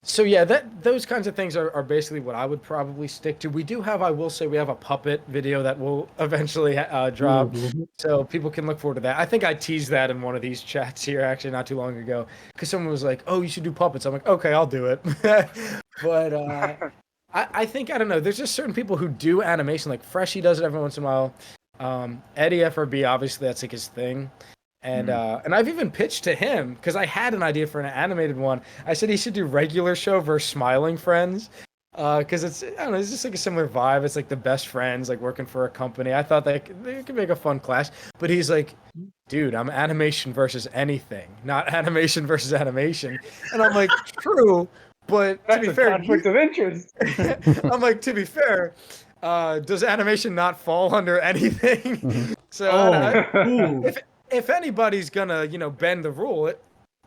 So yeah, those kinds of things are basically what I would probably stick to. We do have, I will say, we have a puppet video that will eventually drop, so people can look forward to that. I think I teased that in one of these chats here actually not too long ago, because someone was like, "Oh, you should do puppets." I'm like, "Okay, I'll do it." But I think, I don't know. There's just certain people who do animation, like Freshie does it every once in a while. Eddy FRB, obviously that's like his thing. And I've even pitched to him, because I had an idea for an animated one. I said he should do regular show versus Smiling Friends, because it's, I don't know, it's just like a similar vibe. It's like the best friends like working for a company. I thought they could make a fun clash, but he's like, "Dude, I'm animation versus anything, not animation versus animation." And I'm like, "True, but to be fair, conflict of interest." I'm like, to be fair, does animation not fall under anything? So if anybody's gonna, bend the rule,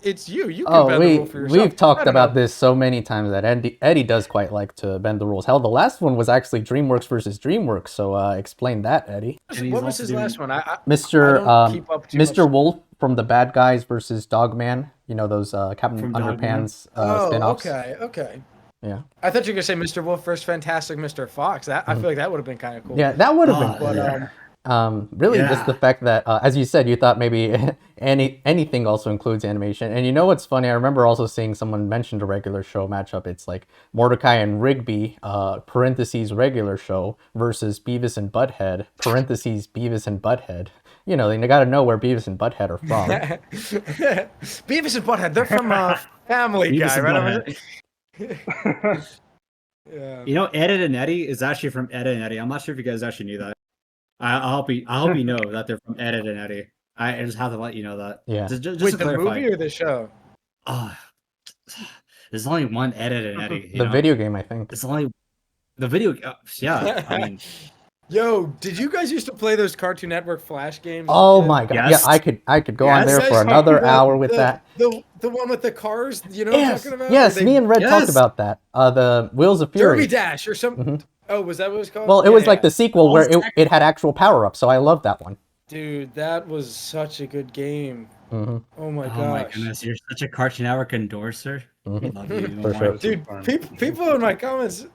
it's you. You can bend the rule for yourself. We've talked about this so many times that Eddy does quite like to bend the rules. Hell, the last one was actually DreamWorks versus DreamWorks. So explain that, Eddy. What was his last one? Mr. Wolf from the Bad Guys versus Dogman. Those Captain Underpants spin-offs. Okay. Yeah. I thought you were gonna say Mr. Wolf versus Fantastic Mr. Fox. I feel like that would have been kind of cool. Yeah, that would have been cool. Really, just the fact that, as you said, you thought maybe anything also includes animation. And you know what's funny? I remember also seeing someone mention a regular show matchup. It's like Mordecai and Rigby, parentheses regular show, versus Beavis and Butthead, parentheses Beavis and Butthead. They got to know where Beavis and Butthead are from. Beavis and Butthead, they're from Family Guy, right? Yeah. Ed and Eddy is actually from Ed and Eddy. I'm not sure if you guys actually knew that. I hope you know that they're from Ed and Eddy. I just have to let you know that. Yeah. Just Wait, the movie or the show? There's only one Ed and Eddy. The video game, I think. It's only the video. Yeah, I mean. Yo, did you guys used to play those Cartoon Network Flash games? Oh my god! Yes. Yeah, I could go on there for another hour with that. The one with the cars, what I'm talking about? Yes, me and Red talked about that. The Wheels of Fury. Derby Dash or something. Oh, was that what it was called? Well, it was like the sequel where it had actual power-ups, so I love that one. Dude, that was such a good game. Mm-hmm. Oh my gosh. Oh my goodness, you're such a Cartoon Network endorser. Mm-hmm. Love you. For sure. Dude, people in my comments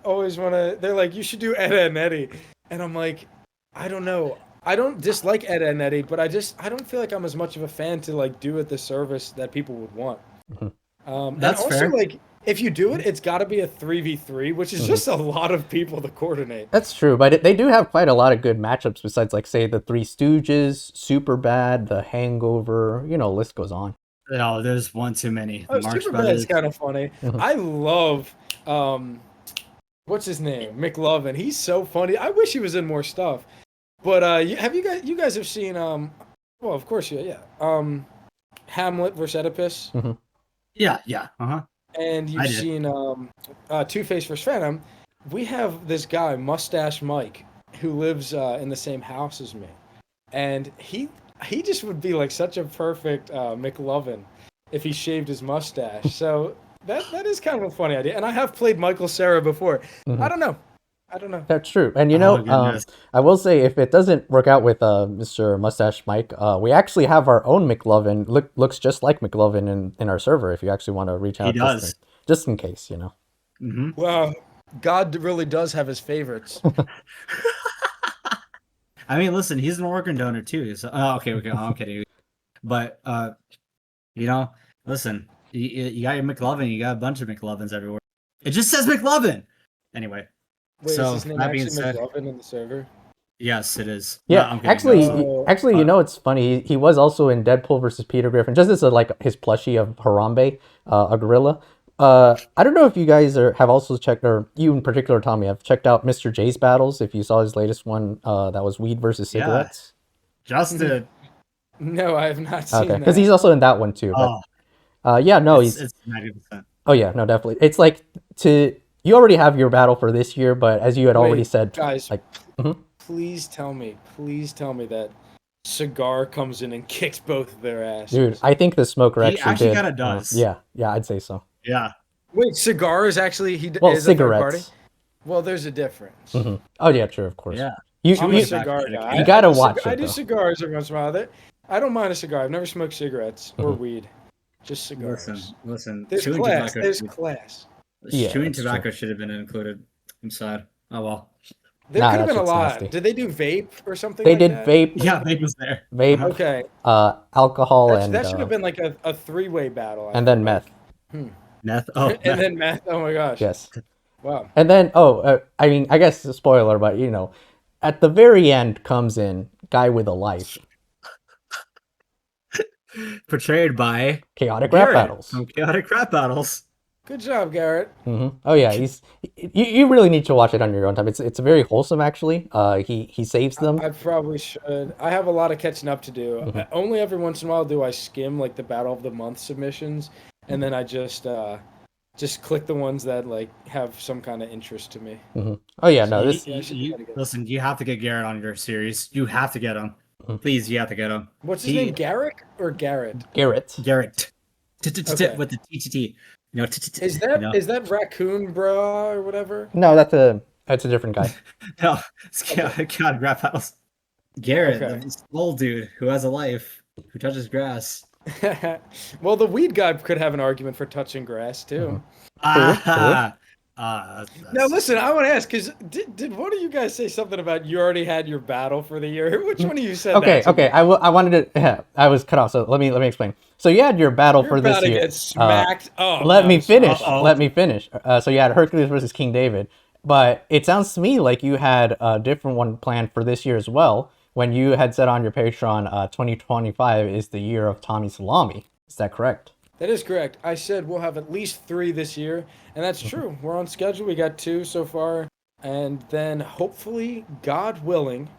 always want to, they're like, "You should do Ed and Eddy." And I'm like, I don't know. I don't dislike Ed and Eddy, but I don't feel like I'm as much of a fan to like do it the service that people would want. Mm-hmm. That's and also, fair. Like, if you do it, it's got to be a 3v3, which is just a lot of people to coordinate. That's true, but they do have quite a lot of good matchups besides, like, say, the Three Stooges, Superbad, The Hangover, list goes on. No, there's one too many. Superbad is kind of funny. I love, what's his name? McLovin. He's so funny. I wish he was in more stuff. But you guys have seen, well, of course, yeah. Hamlet versus Oedipus? Mm-hmm. Yeah. And you've seen Two-Face versus Phantom. We have this guy, Mustache Mike, who lives in the same house as me. And he just would be like such a perfect McLovin if he shaved his mustache. So that is kind of a funny idea. And I have played Michael Cera before. Mm-hmm. I don't know. That's true. And I will say, if it doesn't work out with Mr. Mustache Mike, we actually have our own McLovin. Looks just like McLovin in our server. If you actually want to reach out, he does, just in case, Mm-hmm. Well, God really does have his favorites. I mean, listen, he's an organ donor too. So, okay, I'm kidding. But listen, you got your McLovin, you got a bunch of McLovins everywhere. It just says McLovin. Anyway. Wait, so is his name that actually being said, McLovin in the server? Yes, it is. Yeah, no, actually, it's funny. He was also in Deadpool versus Peter Griffin, just as his plushie of Harambe, a gorilla. I don't know if you guys have also checked, or you in particular, Tommy, have checked out Mr. J's battles. If you saw his latest one, that was weed versus cigarettes. Yeah. Justin. No, I have not seen that. Because he's also in that one too. But, it's 90%. Oh yeah, no, definitely. It's like You already have your battle for this year, but as you had already Wait, said, guys, like, please tell me that Cigar comes in and kicks both of their asses. dude, I think the Smoker He actually actually did. kind of does. Yeah, I'd say so. Yeah. Wait, Cigar is actually Well, is a third party? cigarettes. Well, there's a difference. Oh yeah, true, of course. Yeah. I'm You a cigar guy. you gotta I do watch I it, do though. cigars every once in a while. I don't mind a cigar. I've never smoked cigarettes or weed. Just cigars. Listen. There's chewing class. tobacco- There's class. Yeah, chewing that's tobacco should have been included. I'm sad. Oh well. There Nah, could have that been a shit's lot. nasty. Did they do vape or something? They like did that? vape, Yeah, vape was there. vape, Okay, alcohol, and that should have been like a three-way battle. I and then feel meth. like. Meth. Oh, and meth. then meth. Oh my gosh. Yes. Wow. And then, I mean, I guess a spoiler, but you know, at the very end comes in guy with a life, Portrayed by chaotic rap Garrett battles. from Chaotic Rap Battles. Good job, Garrett. Oh yeah, you really need to watch it on your own time. It's very wholesome actually. He saves them. I probably should. I have a lot of catching up to do. Only every once in a while do I skim like the Battle of the Month submissions, and then I just click the ones that like have some kind of interest to me. Oh yeah, no, this Listen, you have to get Garrett on your series. You have to get him. Please, you have to get him. What's his name? Garrick or Garrett? Garrett. Garrett. Okay. With the TTT. You know, Is that Raccoon Bra or whatever? No, that's a different guy. No, it's Chaotic Rap Battles. Garrett, Okay. the old dude who has a life, who touches grass. Well, the weed guy could have an argument for touching grass too. Now listen, I want to ask because did one of you guys say something about you already had your battle for the year? Which one of you said that? Okay. I wanted to. Yeah, I was cut off. So let me explain. So you had your battle You're for this about to year. get smacked. Let me finish. Uh-oh. Let me finish. So you had Hercules versus King David, but it sounds to me like you had a different one planned for this year as well. When you had said on your Patreon, 2025 is the year of Tommy Salommy. Is that correct? That is correct. I said we'll have at least 3 this year, and that's true. We're on schedule. We got 2 so far, and then hopefully, God willing,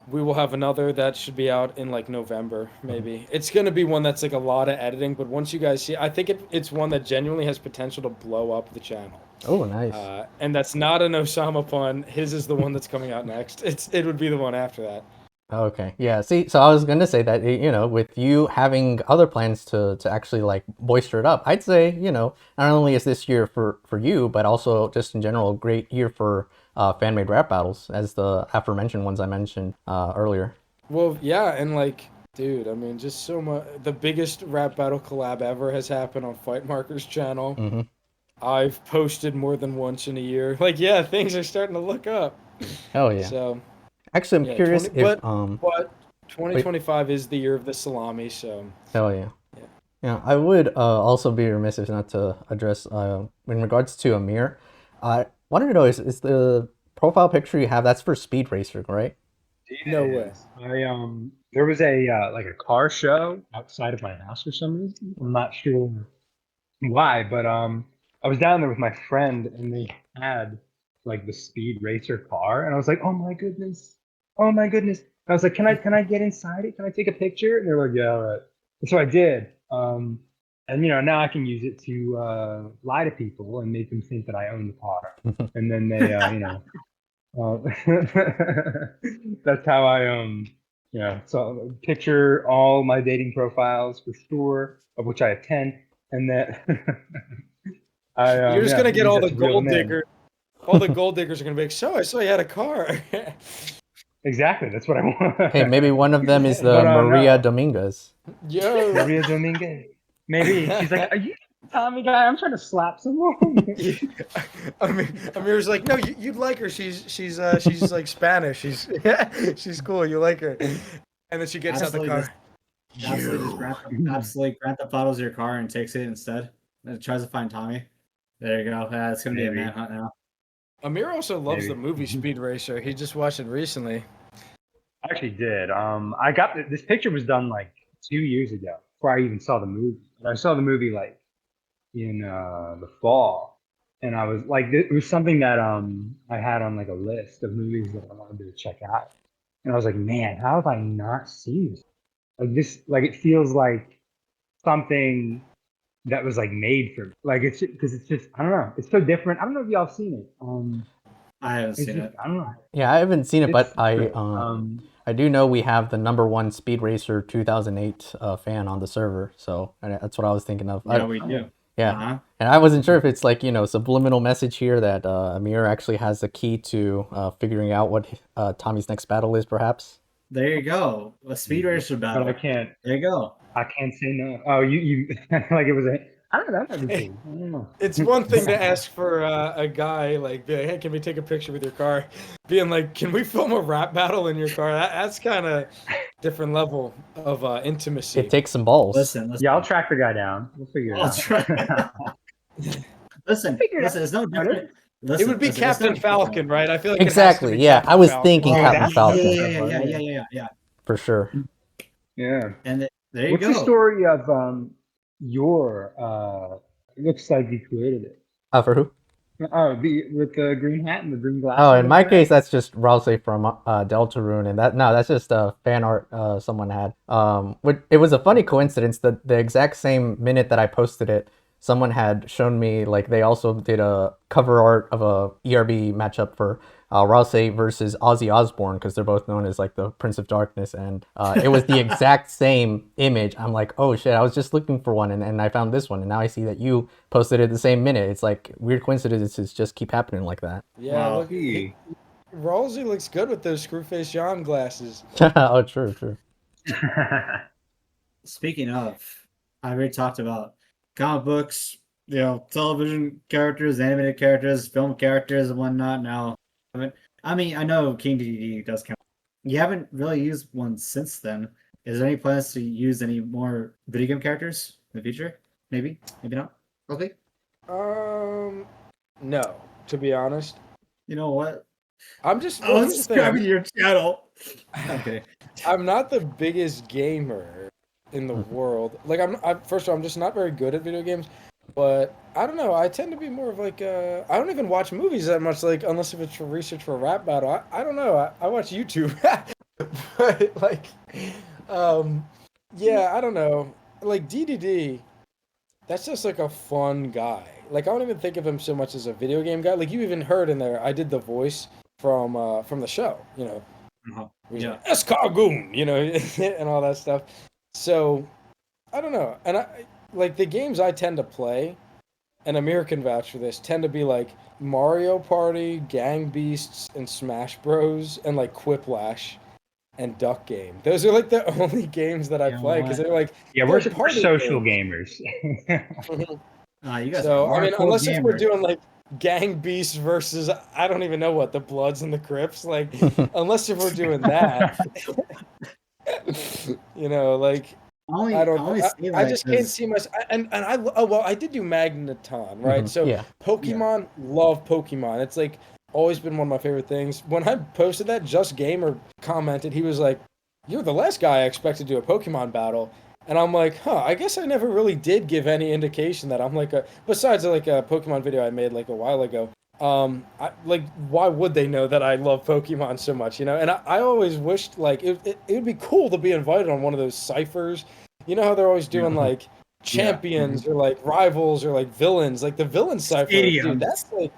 we will have another that should be out in like November, maybe. It's going to be one that's like a lot of editing, but once you guys see, I think it's one that genuinely has potential to blow up the channel. Oh, nice. And that's not an Osama pun. His is the one that's coming out next. It would be the one after that. Okay. Yeah. See, so I was gonna say that, you know, with you having other plans to actually like boister it up, I'd say, you know, not only is this year for you, but also just in general a great year for fan made rap battles, as the aforementioned ones I mentioned earlier. Well, yeah, and like, dude, I mean, just so much. The biggest rap battle collab ever has happened on Fight Marker's channel. I've posted more than once in a year. Like, yeah, things are starting to look up. Hell yeah. So, Actually, I'm curious if but 2025 is the year of the salami. So, hell yeah. Yeah, I would also be remiss if not to address in regards to Amir. I wanted to know is the profile picture you have, that's for Speed Racer, right? No way. There was a like a car show outside of my house for some reason. I'm not sure why, but I was down there with my friend and they had like the Speed Racer car, and I was like, oh my goodness. I was like, can I get inside it? Can I take a picture? And they're like, yeah, all right. And so I did. And you know, now I can use it to lie to people and make them think that I own the car. And then they, you know, that's how I yeah. So picture all my dating profiles for sure, of which I have 10, and that You're just gonna get all the gold digger. diggers. All the gold diggers are gonna be like, so I saw you had a car. Exactly, that's what I want. Hey, maybe one of them is the Maria Dominguez. Yo, Maria Dominguez. Maybe she's like, "Are you Tommy guy? I'm trying to slap someone." I mean, Amir's like, no, you'd like her. She's like Spanish. She's cool. You like her. And then she gets out the car. Absolutely, Grand Theft Auto's your car and takes it instead. And it tries to find Tommy. There you go. It's gonna be a manhunt now. Amir also loves the movie Speed Racer. He just watched it recently. I actually did. I got this picture was done like 2 years ago before I even saw the movie. And I saw the movie like in the fall, and I was like, it was something that I had on like a list of movies that I wanted to check out. And I was like, man, how have I not seen this? Like this, like it feels like something that was like made for me. Like it's because it's just I don't know. It's so different. I don't know if y'all seen it. I haven't It's seen just it. I don't know. Yeah, I haven't seen it, but It's good. I do know we have the #1 Speed Racer 2008 fan on the server, so that's what I was thinking of. Yeah, we do. Yeah, Uh-huh. and I wasn't sure if it's like, subliminal message here that Amir actually has the key to figuring out what Tommy's next battle is, perhaps. There you go. A speed racer battle. But I can't. There you go. I can't say no. Oh, you like it was a. I don't know. That'd be cool. I don't know. It's one thing to ask for a guy like, hey, can we take a picture with your car? Being like, can we film a rap battle in your car? That's kind of different level of intimacy. It takes some balls. Listen. Yeah, I'll track the guy down. We'll figure it I'll out. try. Listen, it's no different. It would be Captain Falcon, right? I feel like Exactly. Yeah, I was thinking Oh, Captain Falcon Yeah. for sure. Yeah. And there you What's go. the story of your? It looks like you created it. For who? Oh, with the green hat and the green glasses. Oh, in my case, that's just Rousey from Deltarune, and that's just fan art someone had. It was a funny coincidence that the exact same minute that I posted it, someone had shown me like they also did a cover art of a ERB matchup for Rousey versus Ozzy Osbourne, because they're both known as like the Prince of Darkness, and it was the exact same image. I'm like, oh shit, I was just looking for one, and I found this one, and now I see that you posted it the same minute. It's like weird coincidences just keep happening like that. Yeah, Wow. look, Rolsey looks good with those Scru Face Jean glasses. Oh, true. Speaking of, I already talked about comic books, television characters, animated characters, film characters, and whatnot. Now, I mean, I know King DDD does count. You haven't really used one since then. Is there any plans to use any more video game characters in the future? Maybe not. Okay. No, to be honest. You know what? I'm just. I was subscribing to your channel. Okay. I'm not the biggest gamer in the world. Like first of all, I'm just not very good at video games. But I don't know. I tend to be more of like I don't even watch movies that much. Like unless if it's for research for a rap battle. I don't know. I watch YouTube. But like, yeah, I don't know. Like DDD, that's just like a fun guy. Like I don't even think of him so much as a video game guy. Like you even heard in there, I did the voice from the show. Yeah. Escargoon, and all that stuff. So I don't know. And I like the games I tend to play, and Amir can vouch for this, tend to be like Mario Party, Gang Beasts, and Smash Bros, and like Quiplash and Duck Game. Those are like the only games that I play because they're like we're party social games. gamers. You guys So are I mean, hardcore unless if we're gamers. doing like Gang Beasts versus I don't even know what the Bloods and the Crips, like unless if we're doing that, like. I just can't see myself. And I did do Magneton, right? So Yeah. Pokemon, love Pokemon. It's like always been one of my favorite things. When I posted that, Just Gamer commented. He was like, "You're the last guy I expected to do a Pokemon battle." And I'm like, I guess I never really did give any indication that I'm like besides like a Pokemon video I made like a while ago. Why would they know that I love Pokemon so much, And I always wished like it would be cool to be invited on one of those ciphers. You know how they're always doing like champions or like rivals or like villains, like the villain cipher. Dude,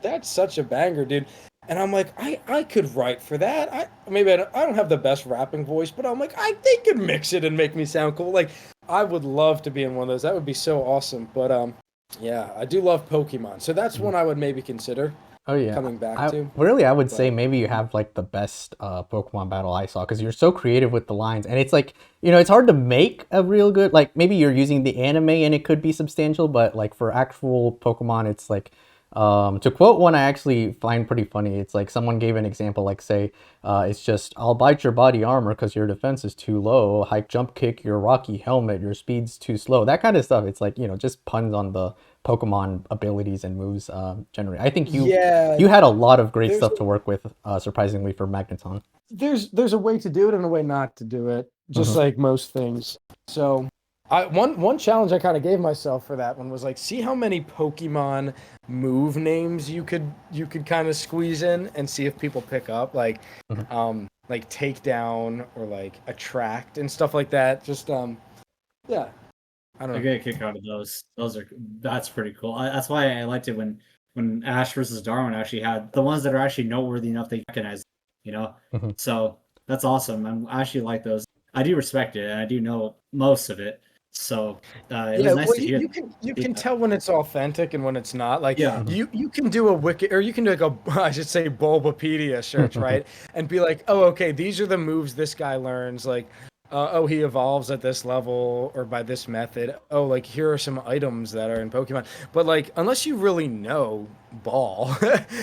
that's such a banger, dude. And I'm like, I could write for that. I don't have the best rapping voice, but I'm like, they could mix it and make me sound cool. Like I would love to be in one of those. That would be so awesome. But yeah, I do love Pokemon. So that's one I would maybe consider. Oh yeah, coming back to. Really, I would say maybe you have like the best Pokemon battle I saw, because you're so creative with the lines, and it's like, it's hard to make a real good, like maybe you're using the anime and it could be substantial, but like for actual Pokemon, it's like, to quote one I actually find pretty funny, it's like someone gave an example, like say, it's just, I'll bite your body armor because your defense is too low, hike jump kick your rocky helmet, your speed's too slow, that kind of stuff. It's like, just puns on the Pokemon abilities and moves generally. I think you had a lot of great stuff to work with, surprisingly, for Magneton. There's a way to do it and a way not to do it, just like most things. So one challenge I kind of gave myself for that one was like, see how many Pokemon move names you could kind of squeeze in and see if people pick up, like takedown or like attract and stuff like that. Just yeah. I don't I know. get a kick out of those. That's pretty cool. That's why I liked it when Ash versus Darwin actually had the ones that are actually noteworthy enough they recognize, you know. Mhm. So that's awesome. I actually like those. I do respect it, and I do know most of it. So it Yeah, was nice well, to hear. you can tell when it's authentic and when it's not. Like Yeah. you can do a wiki, or you can do like a I should say Bulbapedia search, right? And be like, oh, okay, these are the moves this guy learns. Like, oh, he evolves at this level or by this method. Oh, like here are some items that are in Pokemon. But like, unless you really know ball,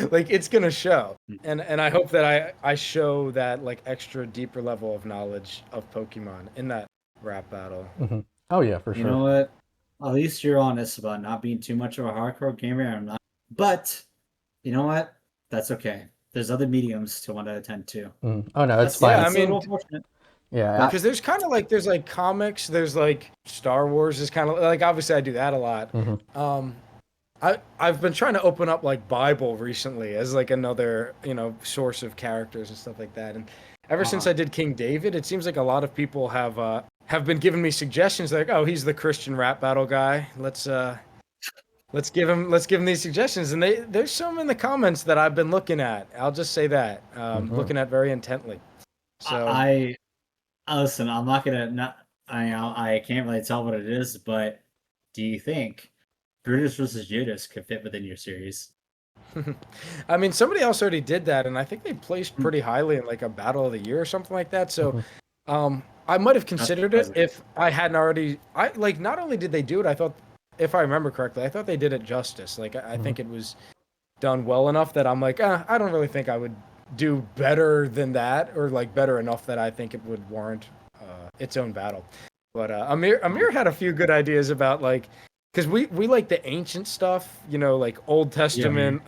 like it's gonna show. And I hope that I show that like extra deeper level of knowledge of Pokemon in that rap battle. Mhm. Oh yeah, for You sure. know what? At least you're honest about not being too much of a hardcore gamer. I'm not. But you know what? That's okay. There's other mediums to want to attend to. Oh no, it's That's, fine. Yeah, I that's a mean, little fortunate. Yeah, because there's kind of like there's like comics, there's like Star Wars is kind of like obviously I do that a lot. I've been trying to open up like Bible recently as like another source of characters and stuff like that. And ever since I did King David, it seems like a lot of people have been giving me suggestions like, oh, he's the Christian rap battle guy. Let's give him these suggestions. And there's some in the comments that I've been looking at. I'll just say that looking at very intently. So I listen. I'm not gonna not. I can't really tell what it is, but do you think Brutus versus Judas could fit within your series? I mean, somebody else already did that, and I think they placed pretty highly in like a battle of the year or something like that. So, I might have considered it if I hadn't already. I like not only did they do it, I thought, if I remember correctly, I thought they did it justice. Like I think it was done well enough that I'm like, I don't really think I would do better than that, or like better enough that I think it would warrant its own battle. But Amir had a few good ideas about like. Because we like the ancient stuff, like Old Testament,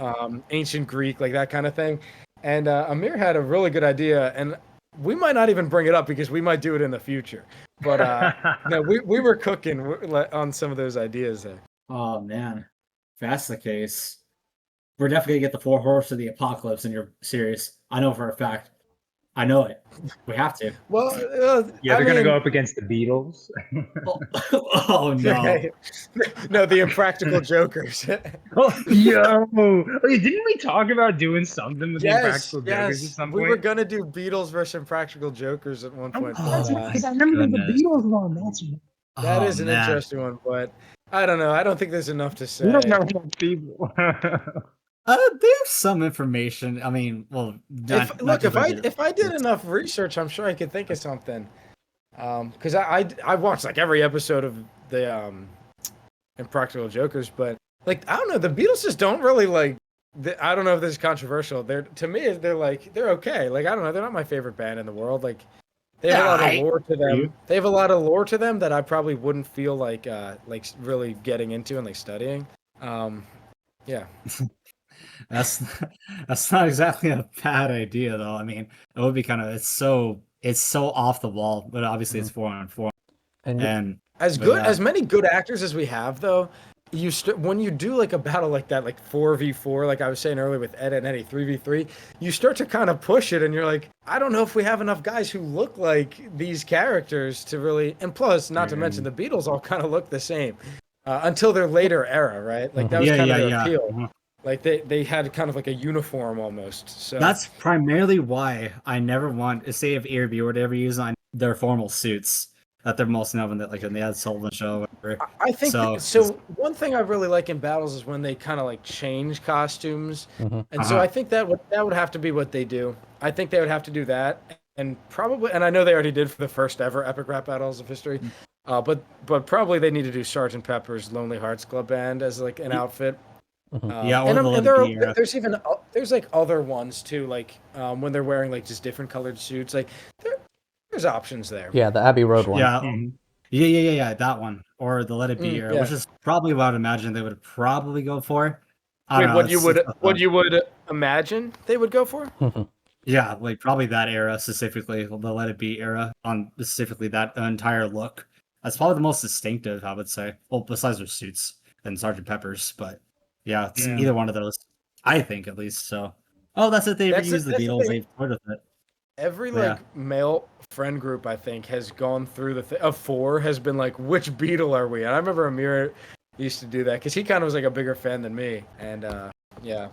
ancient Greek, like that kind of thing. And Amir had a really good idea, and we might not even bring it up because we might do it in the future. But no, we were cooking on some of those ideas there. Oh man, if that's the case, we're definitely gonna get the four horses of the apocalypse in your series. I know for a fact. I know it. We have to. Well, Yeah, they're gonna go up against the Beatles. Oh no. No, the Impractical Jokers. Oh, didn't we talk about doing something with the Impractical Jokers at some point? We were gonna do Beatles versus Impractical Jokers at one point. Because I remember the Beatles one. That is an interesting one, but I don't know. I don't think there's enough to say. We don't know enough people. They have some information. I mean, well, if I did enough research, I'm sure I could think of something. Because I watched like every episode of the Impractical Jokers, but like I don't know, the Beatles just don't really like. I don't know if this is controversial. They're okay. Like I don't know, they're not my favorite band in the world. Like they have a lot of lore to them. They have a lot of lore to them that I probably wouldn't feel like really getting into and like studying. Yeah. That's not exactly a bad idea though. I mean, it would be it's so off the wall, but obviously it's 4-on-4. And as many good actors as we have though, when you do like a battle like that, like 4v4, like I was saying earlier with Ed and Eddy, 3v3, you start to kind of push it and you're like, I don't know if we have enough guys who look like these characters to really, and plus not to mention the Beatles all kind of look the same until their later era, right? Like that was kind of their appeal. Like they had kind of like a uniform almost. So that's primarily why I never want to say if ERB or whatever use on their formal suits that they're most known that like when they had Sullivan Show. Or whatever. I think so. One thing I really like in battles is when they kind of like change costumes, and so I think that would have to be what they do. I think they would have to do that, and I know they already did for the first ever epic rap battles of history, but probably they need to do Sgt. Pepper's Lonely Hearts Club Band as like an outfit. There's like other ones too, like when they're wearing like just different colored suits. Like there's options there. Yeah, the Abbey Road one. Yeah, that one or the Let It Be era, which is probably what I'd imagine they would probably go for. What you would imagine they would go for? Yeah, like probably that era specifically, the Let It Be era, on specifically that entire look. That's probably the most distinctive, I would say. Well, besides their suits and Sgt. Pepper's, but. Yeah, it's either one of those. I think at least so. Oh, that's it. They reused the Beatles. They played with it. Every like male friend group I think has gone through of 4 has been like, which Beatle are we? And I remember Amir used to do that because he kind of was like a bigger fan than me. And yeah.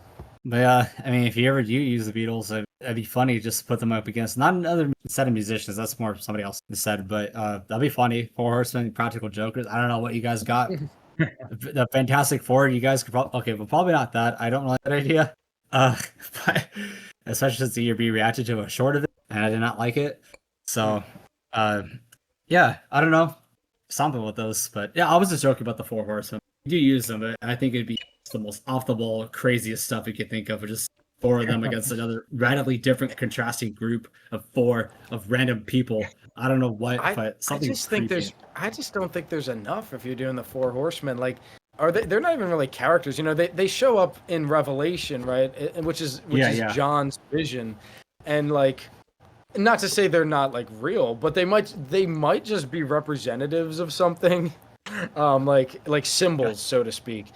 But yeah, I mean, if you ever do use the Beatles, it'd be funny just to put them up against not another set of musicians. That's more somebody else said, but that'd be funny. 4 Horsemen, Practical Jokers. I don't know what you guys got. The Fantastic Four. You guys could probably probably not that. I don't like that idea. But especially since the ERB reacted to a short of it, and I did not like it. So, yeah, I don't know, something with those. But yeah, I was just joking about the 4 Horsemen. You do use them, but I think it'd be the most off the wall, craziest stuff you could think of, just 4 of them against another radically different, contrasting group of 4 of random people. I don't know what, but something. I just don't think there's enough if you're doing the 4 Horsemen. Like, they're not even really characters. You know, they show up in Revelation, right? Which is John's vision, and like, not to say they're not like real, but they might just be representatives of something, like symbols, so to speak.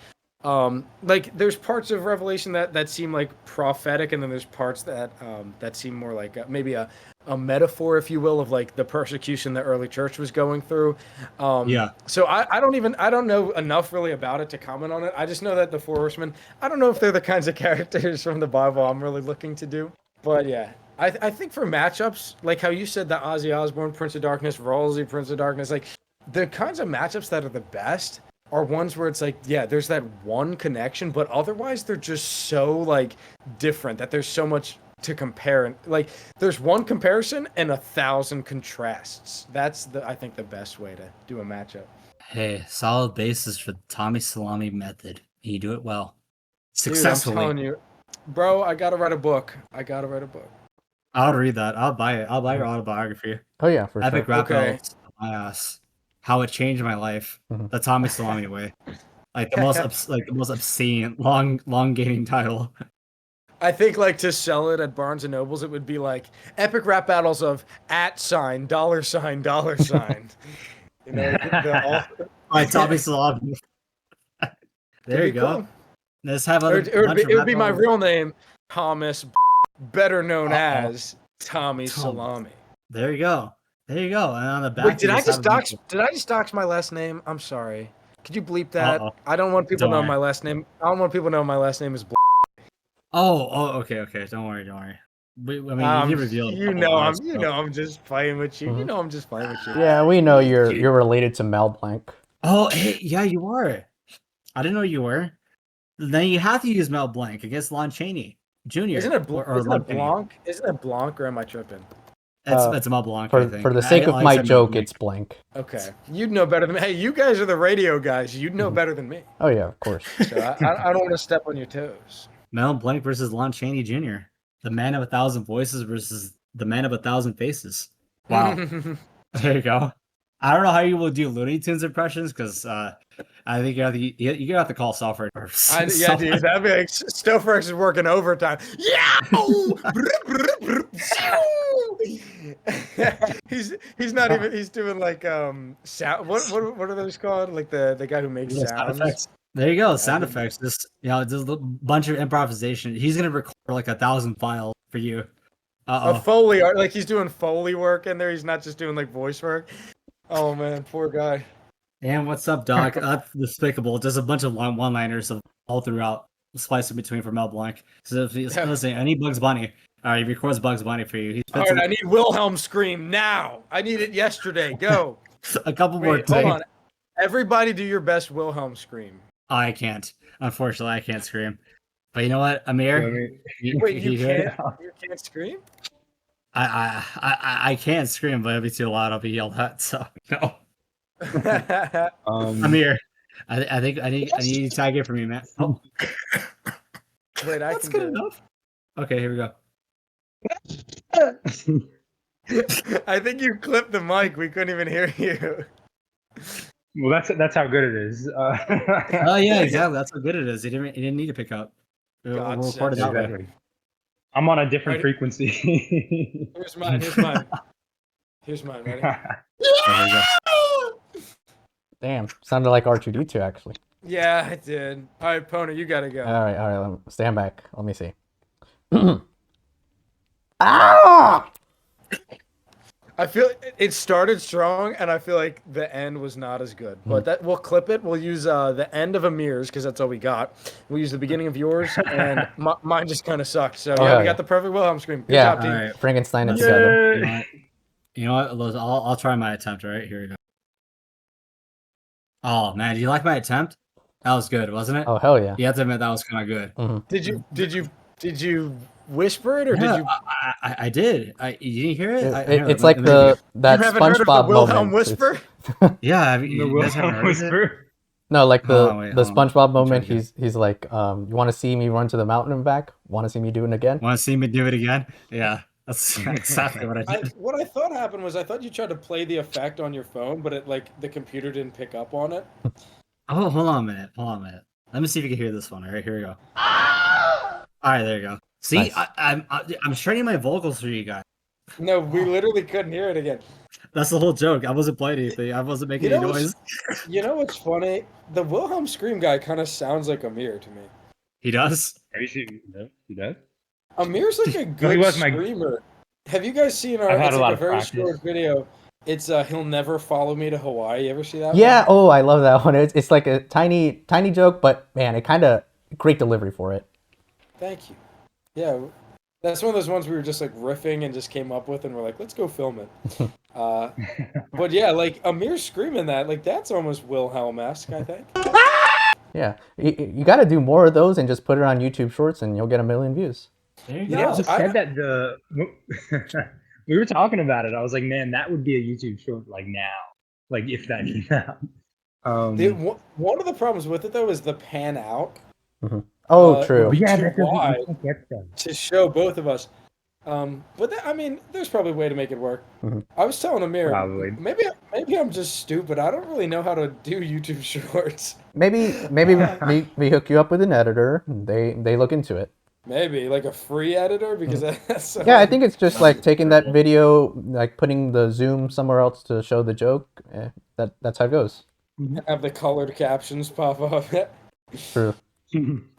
Like there's parts of Revelation that seem like prophetic, and then there's parts that seem more like maybe a metaphor, if you will, of like the persecution the early church was going through. So I don't know enough really about it to comment on it. I just know that the 4 Horsemen, I don't know if they're the kinds of characters from the Bible I'm really looking to do. But yeah, I think for matchups, like how you said that Ozzy Osbourne, Prince of Darkness, Rosie, Prince of Darkness, like the kinds of matchups that are the best are ones where it's like, yeah, there's that one connection, but otherwise they're just so like different that there's so much to compare. And like there's one comparison and 1,000 contrasts. That's I think the best way to do a matchup. Hey, solid basis for the Tommy Salommy method. You do it well. Successfully. Dude, I'm telling you, bro, I gotta write a book. I'll read that. I'll buy it. I'll buy your autobiography. Oh yeah, for Epic sure. rap battles. My ass. How it changed my life. The Tommy Salommy way. Like the most obscene, long-gating title. I think like to sell it at Barnes and Nobles, it would be like epic rap battles of $, $. You know, by Tommy Salommy. There you go. Cool. Let's have it would be my real name, Thomas, better known as Tommy Salommy. There you go. And on the back. Wait, did I just dox my last name? I'm sorry. Could you bleep that? I don't want people to know my last name. I don't want people to know my last name is. Okay. Don't worry. You revealed. I'm just playing with you. I'm just playing with you. Yeah, we know you're related to Mel Blanc. Oh, hey, yeah, you are. I didn't know you were. Then you have to use Mel Blanc against Lon Chaney Jr. Isn't it Blanc? Isn't it Blanc, or am I tripping? It's Mel Blanc. For the sake of my joke, it's Blanc. Okay, you'd know better than me. Hey, you guys are the radio guys. You'd know better than me. Oh yeah, of course. So I don't want to step on your toes. Mel Blanc versus Lon Chaney Jr. The man of 1,000 voices versus the man of 1,000 faces. Wow. There you go. I don't know how you will do Looney Tunes impressions, because I think you have to call Stofferex. Dude, that'd be like Stofferex is working overtime. Yeah. he's not even. He's doing like sound. What are those called? Like the guy who makes sounds. Effects. There you go. Sound effects. Just just a bunch of improvisation. He's gonna record like 1,000 files for you. A Foley art, like he's doing Foley work in there. He's not just doing like voice work. Oh man, poor guy. And what's up, Doc? That's despicable. Just a bunch of one-liners all throughout, spliced in between for Mel Blanc. So if he's listening, I need Bugs Bunny. All right, he records Bugs Bunny for you. All right, I need Wilhelm Scream now. I need it yesterday. Go. A couple more. Hold on. Everybody, do your best Wilhelm Scream. I can't. Unfortunately, I can't scream. But you know what, Amir? You can't scream? I can't scream, but if it's too loud, I'll be yelled at. So no. Amir, I think I need you to tag it for me, man. Oh. Wait, that's good enough. Okay, here we go. I think you clipped the mic. We couldn't even hear you. Well, that's how good it is. Oh yeah, exactly. That's how good it is. He didn't need to pick up. We'll record it that way. I'm on a different frequency. Here's mine. Ready? Damn, sounded like R2D2 actually. Yeah, it did. All right, Pona, you gotta go. All right. Stand back. Let me see. Ah! I feel it started strong, and I feel like the end was not as good. But that we'll clip it. We'll use the end of Amir's because that's all we got. We'll use the beginning of yours, and mine just kind of sucked. So yeah, we got the perfect Wilhelm Scream. Good job, team. All right. Frankenstein it Let's- together. You know what? I'll try my attempt. All right, here we go. Oh man, do you like my attempt? That was good, wasn't it? Oh hell yeah. You have to admit that was kind of good. Did you whisper it or did you? I did. You didn't hear it? It's like that You haven't heard of the SpongeBob Wilhelm moment. whisper? Yeah, The you guys haven't Wilhelm heard of it? whisper. No, like Hold on, wait, the hold on. SpongeBob moment. trying to He's like, you want to see me run to the mountain and back? Want to see me do it again? Want to see me do it again? Yeah, that's exactly what I did. What I thought happened was I thought you tried to play the effect on your phone, but it like the computer didn't pick up on it. Oh, hold on a minute. Let me see if you can hear this one. All right, here we go. All right, there you go. See, Nice. I'm straining my vocals for you guys. No, we literally couldn't hear it again. That's the whole joke. I wasn't playing anything. I wasn't making You any know noise. You know what's funny? The Wilhelm Scream guy kind of sounds like Amir to me. He does. Have you seen? No, he does. Amir's like a good was my- screamer. Have you guys seen our? I've had It's a like lot a of very practice. short video. It's He'll Never Follow Me to Hawaii. You ever see that? Yeah. one? Oh, I love that one. It's like a tiny joke, but man, it kind of great delivery for it. Thank you. Yeah, that's one of those ones we were just like riffing and just came up with, and we're like, let's go film it. But yeah, like Amir screaming that, like that's almost Wilhelm-esque, I think. Yeah. You got to do more of those and just put it on YouTube Shorts, and you'll get 1 million views. There you You go. know, I just said that we were talking about it. I was like, man, that would be a YouTube short like now, like if that came out. One of the problems with it though is the pan out. Oh, true. we- yeah, too that doesn't wide. you can't get them. To show both of us. But I mean, there's probably a way to make it work. I was telling Amir, Probably. maybe I'm just stupid. I don't really know how to do YouTube Shorts. Maybe we hook you up with an editor. They look into it. Maybe like a free editor because that's so Yeah, I think it's just like taking that video, like putting the zoom somewhere else to show the joke. That's how it goes. have the colored captions pop up. True.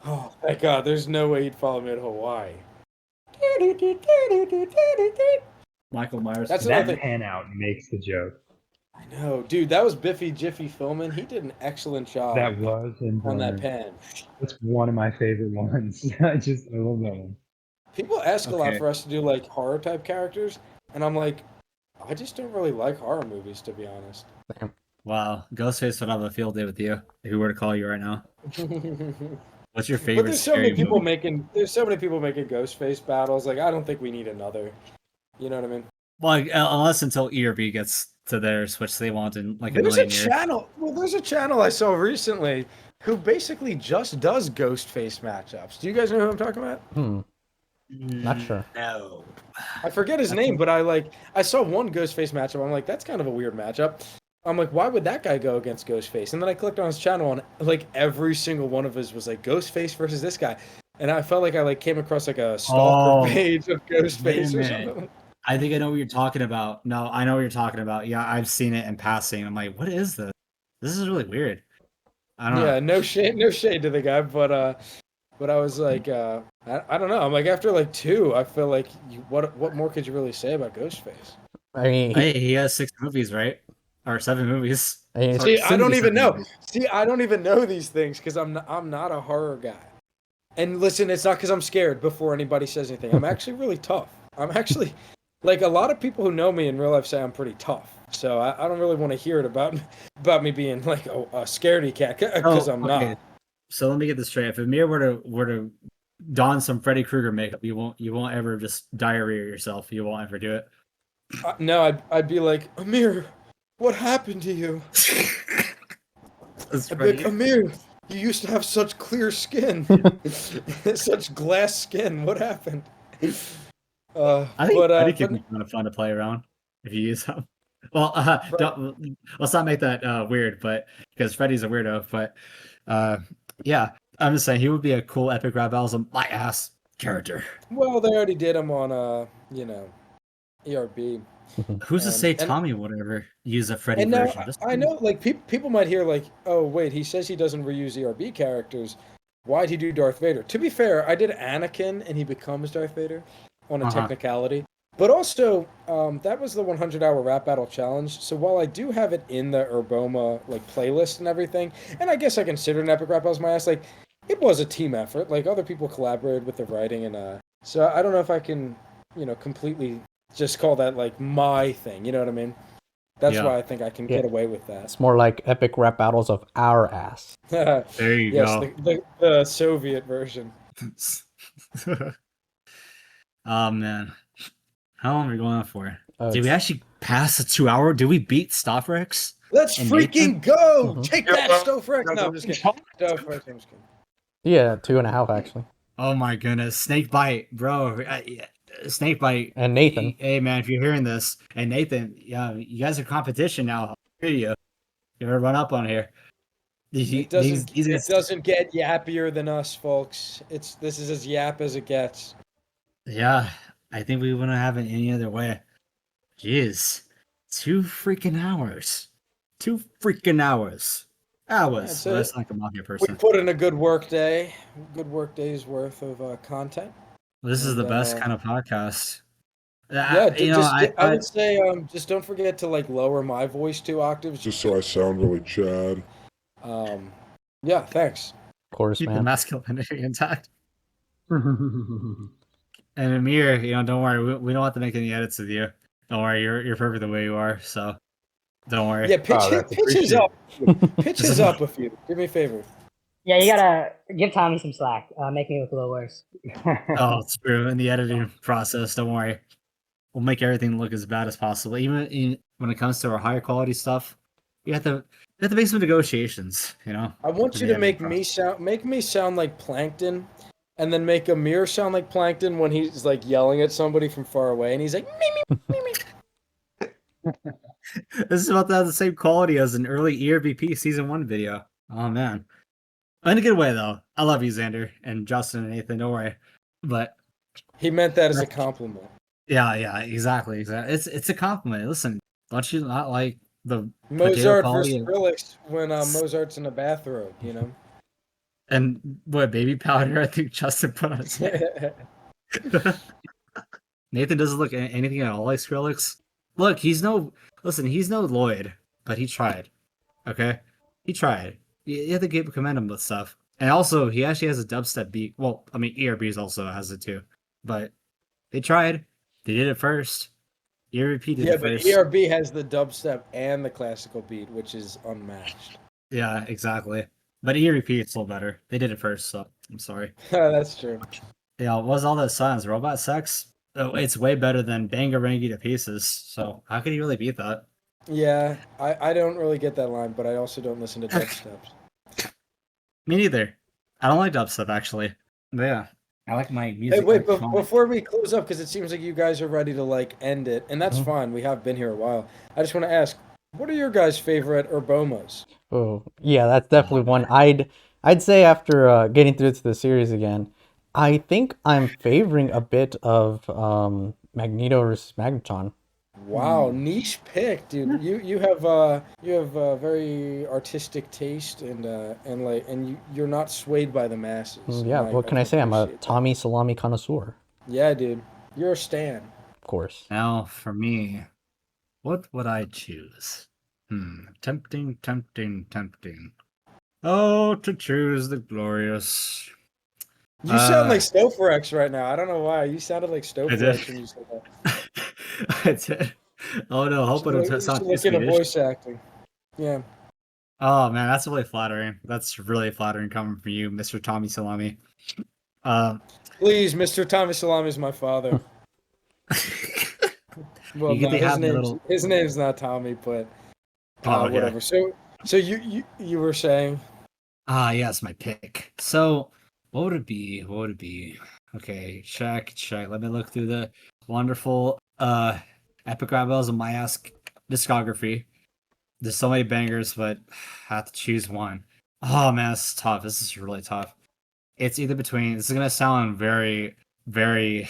Oh, thank God! There's no way he'd follow me to Hawaii. Michael Myers. That's another That thing. pan out makes the joke. I know, dude. That was Biffy Jiffy filming. He did an excellent job That was on that pan. That's one of my favorite ones. I love that one. People ask a lot Okay. for us to do like horror type characters, and I'm like, I just don't really like horror movies, to be honest. Wow, Ghostface would have a field day with you if we were to call you right now. What's your But favorite there's so scary many people movie? making Ghostface battles. Like, I don't think we need another. You know what I mean? Well, unless until ERB gets to their Switch they want in like a There's a million years. channel. Well, there's a channel I saw recently who basically just does Ghostface matchups. Do you guys know who I'm talking about? Not sure. No. I forget his name, but I saw one Ghostface matchup. I'm like, that's kind of a weird matchup. I'm like, why would that guy go against Ghostface? And then I clicked on his channel, and like every single one of his was like Ghostface versus this guy, and I felt like I like came across like a stalker page of Ghostface or Wait a minute. something. I think I know what you're talking about. No, I know what you're talking about. Yeah, I've seen it in passing. I'm like, what is this? This is really weird. I don't know. Yeah, no shade to the guy, but I was like, I don't know. I'm like, after like 2, I feel like what more could you really say about Ghostface? I mean, Hey, he has 6 movies, right? Or 7 movies. it's- See, Soon I to don't be even 7 know. movies. See, I don't even know these things because I'm not a horror guy. And listen, it's not because I'm scared before anybody says anything. I'm actually really tough. I'm actually like a lot of people who know me in real life say I'm pretty tough. So I don't really want to hear it about me being like a scaredy cat because I'm okay. not. So let me get this straight. If Amir were to don some Freddy Krueger makeup, you won't ever just diarrhea yourself. You won't ever do it. No, I'd be like, Amir, what happened to you? That's I'd be like, Amir, you used to have such clear skin, such glass skin. What happened? I think Freddy could be kind of fun to play around if you use them. Well, let's not make that weird, but because Freddy's a weirdo. But yeah, I'm just saying he would be a cool epic rap battles of my ass character. Well, they already did him on ERB. Who's to say And- Tommy would ever use a Freddy And now version? Just- I know, like people might hear like, oh wait, he says he doesn't reuse ERB characters. Why'd he do Darth Vader? To be fair, I did Anakin, and he becomes Darth Vader on a technicality. But also, that was the 100-hour rap battle challenge. So while I do have it in the ERBoMA like playlist and everything, and I guess I consider an epic rap battle as my ass, like it was a team effort. Like other people collaborated with the writing, and so I don't know if I can, completely just call that like my thing. You know what I mean? That's why I think I can get away with that. It's more like epic rap battles of our ass. There you go. Yes, the Soviet version. Oh man, how long are we going on for? Did we It's- actually pass the 2 hour? Did we beat Stofferex? Let's And freaking go! Mhm. Take that, Stofferex! No, I'm just kidding. Stofferex, I'm just kidding. Yeah, 2.5 actually. Oh my goodness, snake bite, bro. Snake bite. And Nathan. Hey man, if you're hearing this, and Nathan, yeah, you guys are competition now. Here you ever run up on here? It doesn't get yappier than us, folks. This is as yap as it gets. Yeah, I think we wouldn't have it any other way. Jeez, 2 freaking hours. 2 freaking hours. Hours. Yeah, That's like a mafia We person. put in a good work day. Good work day's worth of content. This is the and, best kind of podcast. Yeah, I I would say just don't forget to like lower my voice 2 octaves. Just so I sound really Chad. Yeah, thanks. Of course, keep the man. masculinity intact. And Amir, don't worry, we don't have to make any edits with you. Don't worry, you're perfect the way you are. So don't worry. Yeah, that's pitches up. Pitches up a few. Do me a favor. Yeah, you gotta give Tommy some slack. Make me look a little worse. Oh, it's true. In the editing process, don't worry. We'll make everything look as bad as possible. Even when it comes to our higher quality stuff, you have to make some negotiations. I want to you the to make editing me sound like Plankton, and then make Amir sound like Plankton when he's like yelling at somebody from far away, and he's like, me, me, me, me. This is about to have the same quality as an early ERBP season 1 video. Oh man, in a good way though. I love you, Xander and Justin and Nathan. Don't worry, but He meant that as a compliment. yeah, exactly. It's a compliment. Listen, don't you not like the Mozart quality versus Skrillex when Mozart's in a bathrobe, and what baby powder? I think Justin put on his head. Nathan doesn't look anything at all like Skrillex. Look, he's no Lloyd, but he tried. Okay, he tried. You have to commend him with stuff, and also he actually has a dubstep beat. Well, I mean ERBs also has it too, but they tried. They did it first. ERB did it but first. ERB has the dubstep and the classical beat, which is unmatched. Yeah, exactly. But ERB is still better. They did it first, so I'm sorry. That's true. Yeah, what was all that science? Robot sex? Oh, it's way better than Bangarangi to Pieces. So how could he really beat that? Yeah, I don't really get that line, but I also don't listen to dubsteps. Me neither. I don't like dubstep actually. But yeah, I like my music. Hey, wait, electronic. before we close up, because it seems like you guys are ready to like end it, and that's fine. We have been here a while. I just want to ask, what are your guys' favorite ERBoMAs? Oh, yeah, that's definitely one. I'd say after getting through to the series again, I think I'm favoring a bit of Magneto versus Magnetron. Wow, niche pick, dude. You have very artistic taste and you're not swayed by the masses. Yeah, And what can I say? I'm a appreciate that. Tommy Salami connoisseur, Yeah, dude. You're a stan. of course. Now for me, what would I choose? Tempting. Oh, to choose the glorious. You sound like Stofferex right now. I don't know why. You sounded like Stofferex when you said that. I did. Oh no, hope I don't sound too Look at a Swedish. voice acting. Yeah. Oh man, that's really flattering. That's really flattering coming from you, Mr. Tommy Salami. Please, Mr. Tommy Salami is my father. Well, You get no, to have the little- his name's not Tommy, but Oh, okay. whatever. So you were saying? Yes, my pick. So, what would it be? Okay, check. Let me look through the wonderful epic rap battles of my ass discography. There's so many bangers, but I have to choose one. Oh man, this is tough. This is really tough. It's either between. This is gonna sound very, very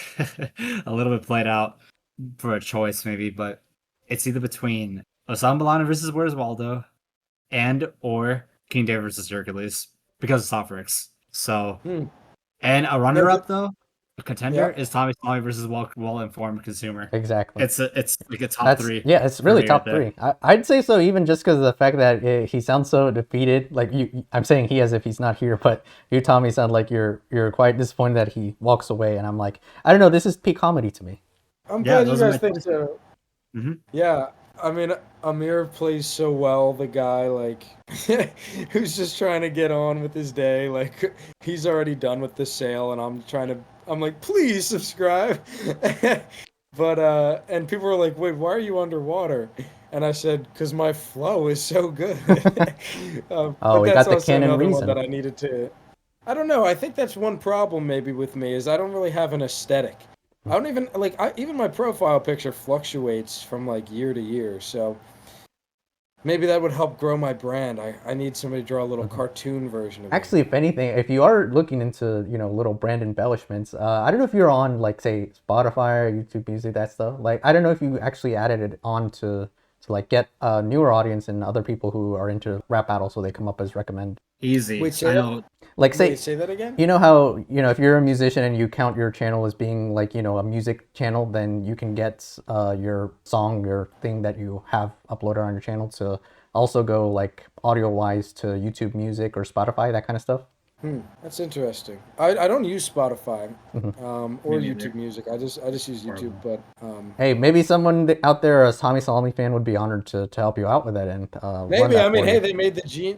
a little bit played out for a choice, maybe, but it's either between Osama versus Where's Waldo and or King David versus Hercules because of Stofferex. So, and a runner-up though, A contender is Tommy Salommy versus well-informed consumer. Exactly. It's like a top three. Yeah, it's really me top right three. I'd say so, even just because of the fact that he sounds so defeated. Like I'm saying he as if he's not here, but you, Tommy, sound like you're quite disappointed that he walks away, and I'm like, I don't know, this is peak comedy to me. I'm glad you those are guys my think so. Mm-hmm. Yeah, I mean, Amir plays so well, the guy, like, who's just trying to get on with his day. Like, he's already done with the sale, and I'm like, please subscribe. But, and people were like, wait, why are you underwater? And I said, because my flow is so good. But we that's got the also canon another reason. one that I needed to. I don't know. I think that's one problem maybe with me is I don't really have an aesthetic. I don't even even my profile picture fluctuates from like year to year, so maybe that would help grow my brand. I need somebody to draw a little cartoon version of Actually, if anything, if you are looking into, little brand embellishments, I don't know if you're on, like, say, Spotify or YouTube Music, that stuff. Like, I don't know if you actually added it on to like get a newer audience and other people who are into rap battles, so they come up as recommend. Easy. Wait, I know. Like, say that again? You know how, if you're a musician and you count your channel as being like, a music channel, then you can get your song, your thing that you have uploaded on your channel to also go like audio wise to YouTube Music or Spotify, that kind of stuff. That's interesting. I don't use Spotify or Me neither. YouTube Music. I just use YouTube. But Hey, maybe someone out there, a Tommy Salommy fan, would be honored to help you out with that and run maybe that I mean, for hey, you.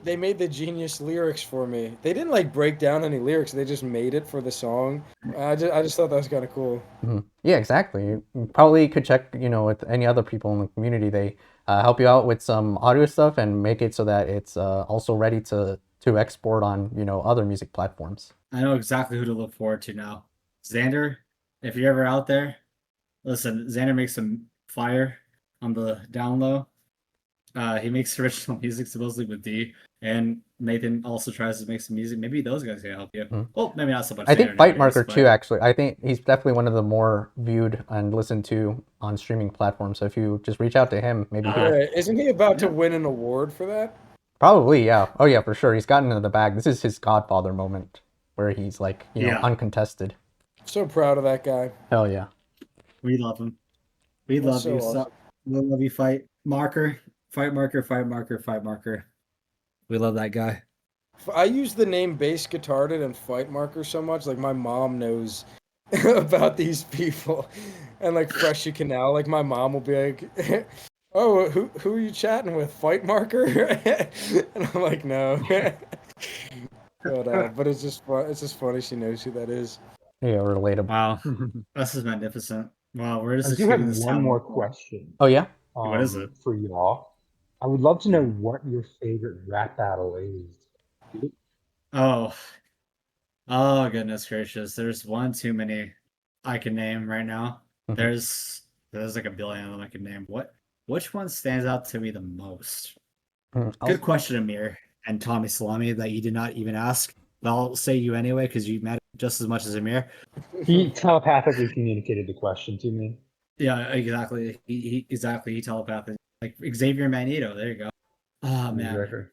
they made the genius lyrics for me. They didn't like break down any lyrics. They just made it for the song. I just thought that was kind of cool. Yeah, exactly. You probably could check, with any other people in the community. They help you out with some audio stuff and make it so that it's also ready to export on, other music platforms. I know exactly who to look forward to now. Xander, if you're ever out there, listen, Xander makes some fire on the down low. He makes original music supposedly with D, and Nathan also tries to make some music. Maybe those guys can help you. Well, maybe not so much. I think Xander Fight nowadays, Marker but- too, actually. I think he's definitely one of the more viewed and listened to on streaming platforms. So if you just reach out to him, maybe he'll... Right. Isn't he about to win an award for that? Probably, yeah. Oh yeah, for sure. He's gotten into the bag. This is his Godfather moment where he's like, uncontested. So proud of that guy. Hell yeah. We love him. We That's love so you. awesome. We love you, Fight Marker. Fight Marker, Fight Marker, Fight Marker. We love that guy. I use the name Bass Guitarded and Fight Marker so much. Like, my mom knows about these people. And, like, Freshie Canal, like, my mom will be like, oh, who are you chatting with? Fight Marker? And I'm like, no. But it's just fun. It's just funny she knows who that is. Yeah, relatable. Wow. This is magnificent. Wow, we're just I do have achieving this one town. more question. Oh yeah? What is it? For y'all? I would love to know what your favorite rap battle is. Oh goodness gracious! There's one too many I can name right now. There's like a billion of them I can name. Which one stands out to me the most? Good question, Amir and Tommy Salommy, that you did not even ask. But I'll say you anyway because you matter just as much as Amir. He telepathically communicated the question to me. Yeah, exactly. He telepathed. Like Xavier Magneto. There you go. Oh man.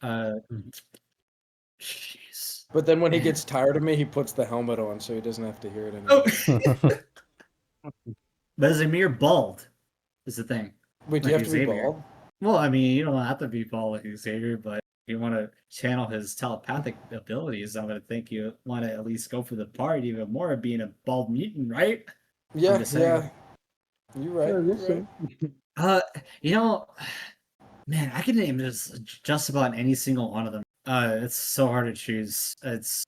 Jeez. But then when he gets tired of me, he puts the helmet on so he doesn't have to hear it anymore. But is Amir bald? Is the thing. Wait, do you have to be bald? Well, I mean, you don't have to be bald like Xavier, but if you want to channel his telepathic abilities, I'm going to think you want to at least go for the part even more of being a bald mutant, right? Yeah. You're right. You're right. Man, I can name just about any single one of them. It's so hard to choose. That's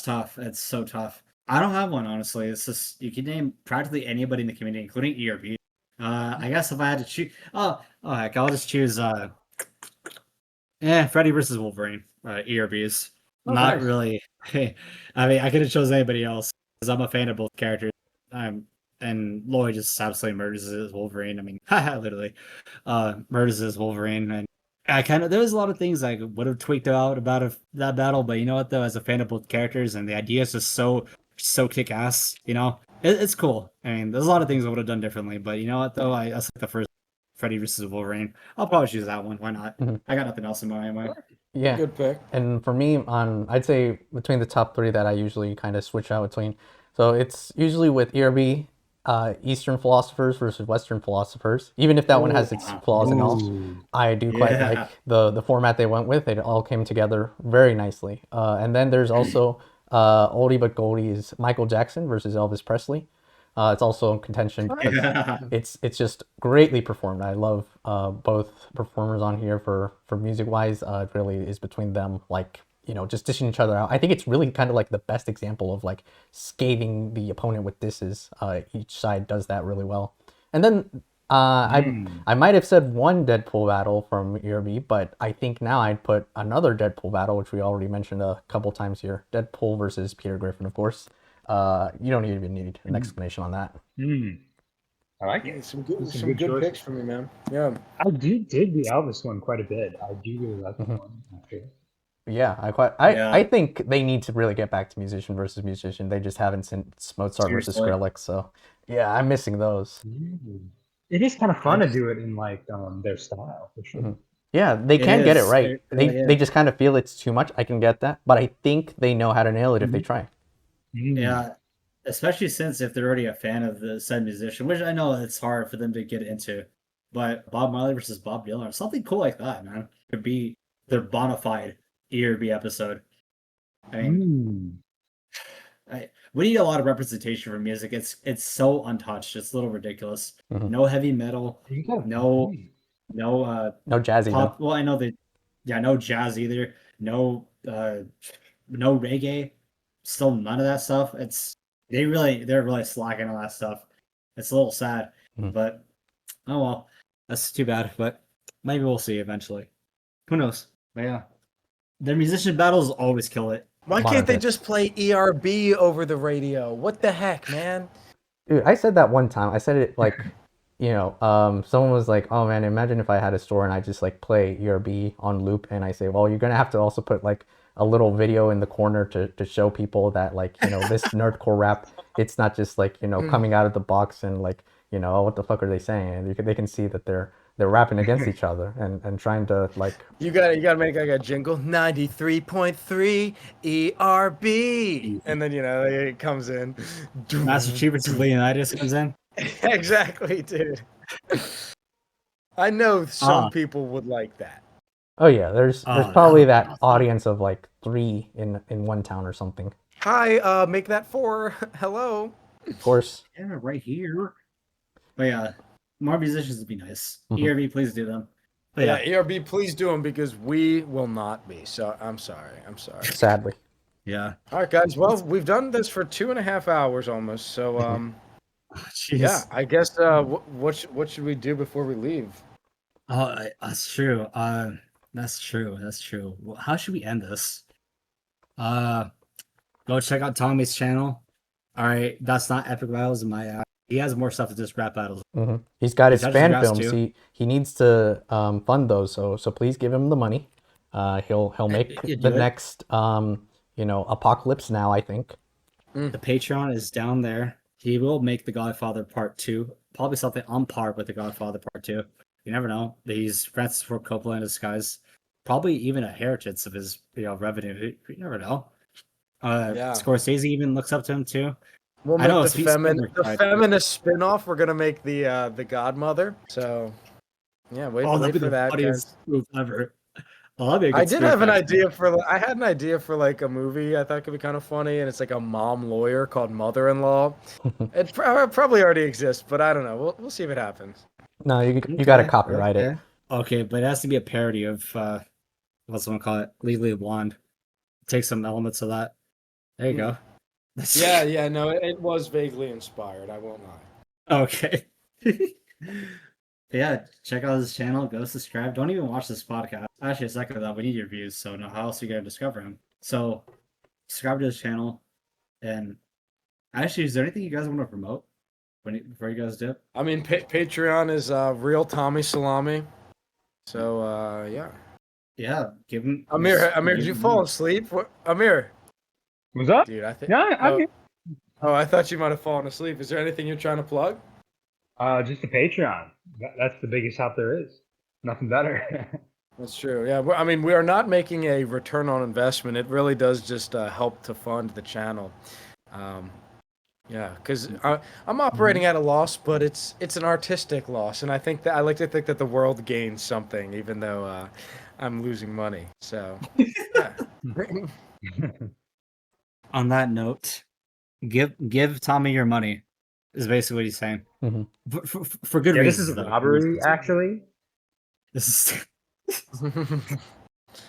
tough. It's so tough. I don't have one, honestly. It's just, you can name practically anybody in the community, including ERB. I guess if I had to choose, heck, I'll just choose, Freddy versus Wolverine, ERBs. Not really. I mean, I could have chosen anybody else because I'm a fan of both characters. And Lloyd just absolutely murders his Wolverine. I mean, literally, murders his Wolverine. And there was a lot of things I would have tweaked out about that battle, but you know what though, as a fan of both characters and the idea is just so kick ass, it's cool. I mean, there's a lot of things I would have done differently, but you know what though, that's like the first Freddy versus Wolverine. I'll probably choose that one. Why not? I got nothing else in my mind. Yeah. Good pick. And for me, I'd say between the top three that I usually kind of switch out between. So it's usually with ERB, Eastern philosophers versus Western philosophers. Even if that one has its flaws and all, Ooh. I do quite Yeah. like the format they went with. It all came together very nicely. And then there's also oldie but goldie is Michael Jackson versus Elvis Presley. It's also in contention because Yeah. it's just greatly performed. I love both performers on here for music wise. It really is between them, like just dishing each other out. I think it's really kind of like the best example of like scathing the opponent with disses. Each side does that really well. And then I might have said one Deadpool battle from ERB, but I think now I'd put another Deadpool battle, which we already mentioned a couple times here. Deadpool versus Peter Griffin, of course. You don't even need an explanation on that. I like it. Some good choices. picks from you, man. Yeah. I do dig the Elvis one quite a bit. I do really like that one, actually. Yeah, Yeah. I think they need to really get back to musician versus musician. They just haven't since Mozart versus Seriously. Skrillex. So yeah, I'm missing those. It is kind of fun to do it in like their style for sure. Yeah, they It can get it is. right. It really They is. just kind of feel it's too much. I can get that, but I think they know how to nail it if they try. Yeah, especially since if they're already a fan of the said musician, which I know it's hard for them to get into, but Bob Marley versus Bob Dylan or something cool like that, man, could be their bona fide ERB episode. I mean, we need a lot of representation for music. It's so untouched. It's a little ridiculous. No heavy metal. No No jazz pop. even. Well, I know that. Yeah, no jazz either. No reggae. Still none of that stuff. They're really slacking on that stuff. It's a little sad, but oh well, that's too bad. But maybe we'll see eventually. Who knows? But yeah, their musician battles always kill it. Why can't they just play ERB over the radio? What the heck, man? Dude, I said that one time. I said it like, someone was like, "Oh man, imagine if I had a store and I just like play ERB on loop." And I say, "Well, you're gonna have to also put like a little video in the corner to show people that like this nerdcore rap. It's not just like coming out of the box and like oh, what the fuck are they saying?" And they can see that they're rapping against each other and trying to like. You gotta make like a jingle 93.3 ERB, and then it comes in. Master Chief versus Leonidas comes in. Exactly, dude. I know some people would like that. Oh yeah, there's probably that audience of like 3 in one town or something. Hi, make that 4. Hello. Of course. Yeah, right here. But yeah, more musicians would be nice. ERB, please do them. But yeah, ERB, please do them because we will not be. So I'm sorry. Sadly. Yeah. All right, guys. Well, we've done this for 2.5 hours almost. So yeah, I guess what should we do before we leave? Oh, that's true. That's true. Well, how should we end this? Go check out Tommy's channel. All right, that's not Epic Battles in my. He has more stuff than just rap battles. He's got his He fan has films. to. He needs to fund those. So please give him the money. He'll make the next Apocalypse Now, I think. The Patreon is down there. He will make The Godfather Part 2. Probably something on par with The Godfather Part 2. You never know. He's Francis Ford Coppola in disguise. Probably even a heritage of his revenue. You never know. Scorsese even looks up to him too. We'll make the feminist spin-off. We're gonna make the Godmother. So yeah, wait for that. Move ever. I did have an idea I had an idea for like a movie I thought could be kind of funny, and it's like a mom lawyer called Mother-in-Law. It probably already exists, but I don't know. We'll see if it happens. No, you got to copyright it. Okay, but it has to be a parody of what's someone call it? Legally Blonde. Take some elements of that. There you go. Yeah, no, it was vaguely inspired. I won't lie. Okay. Yeah, check out his channel. Go subscribe. Don't even watch this podcast. Actually, a second of that, we need your views. So, how else are you gonna discover him? So, subscribe to his channel. And actually, is there anything you guys want to promote before you guys do? I mean, Patreon is real Tommy Salommy. So, yeah. Yeah, give him. Amir, did you fall asleep? Amir. What's up? Dude, I think. Yeah, I'm here. Oh, I thought you might have fallen asleep. Is there anything you're trying to plug? Just the Patreon. That's the biggest help there is. Nothing better. That's true. Yeah, I mean, we are not making a return on investment. It really does just help to fund the channel. Yeah, because I'm operating at a loss, but it's an artistic loss, and I like to think that the world gains something, even though I'm losing money. So, yeah. On that note, give Tommy your money. Is basically what he's saying. For good Yeah, this reasons. is a though. robbery, actually. This is.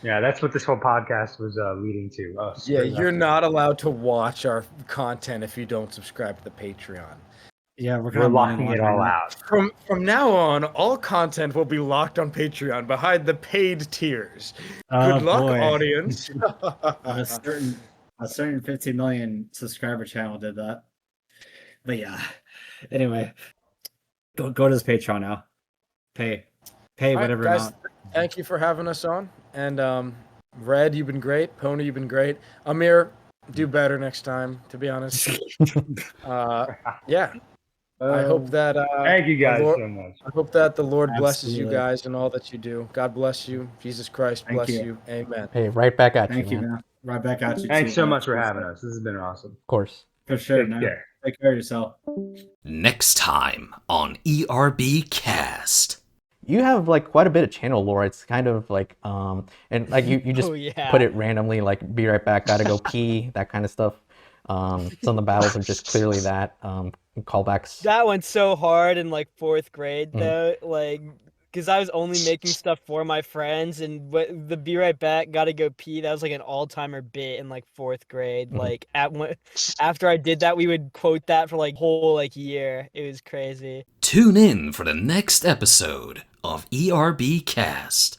Yeah, that's what this whole podcast was leading to. Yeah, you're not allowed to watch our content if you don't subscribe to the Patreon. Yeah, We're locking it all out. From now on, all content will be locked on Patreon behind the paid tiers. Good luck, audience. a certain 15 million subscriber channel did that. But yeah. Anyway, go to his Patreon now. Pay whatever guys, amount. Thank you for having us on. And Red, you've been great. Pony, you've been great. Amir, do better next time, to be honest. Yeah. I hope that thank you guys so much. I hope that the Lord blesses you guys and all that you do. God bless you. Jesus Christ bless you. Amen. Hey, right back at Thank you, you, man. Right back at you. Thanks so much for having us. This has been awesome. Of course. For sure, Take man. care. Take care of yourself. Next time on ERBcast. You have like quite a bit of channel lore. It's kind of like and like you just put it randomly, like be right back, gotta go pee, that kind of stuff. Some of the battles are just clearly that callbacks. That went so hard in like 4th grade though, like because I was only making stuff for my friends, and the be right back, gotta go pee. That was like an all-timer bit in like 4th grade. Like after I did that, we would quote that for like whole like year. It was crazy. Tune in for the next episode of ERBcast.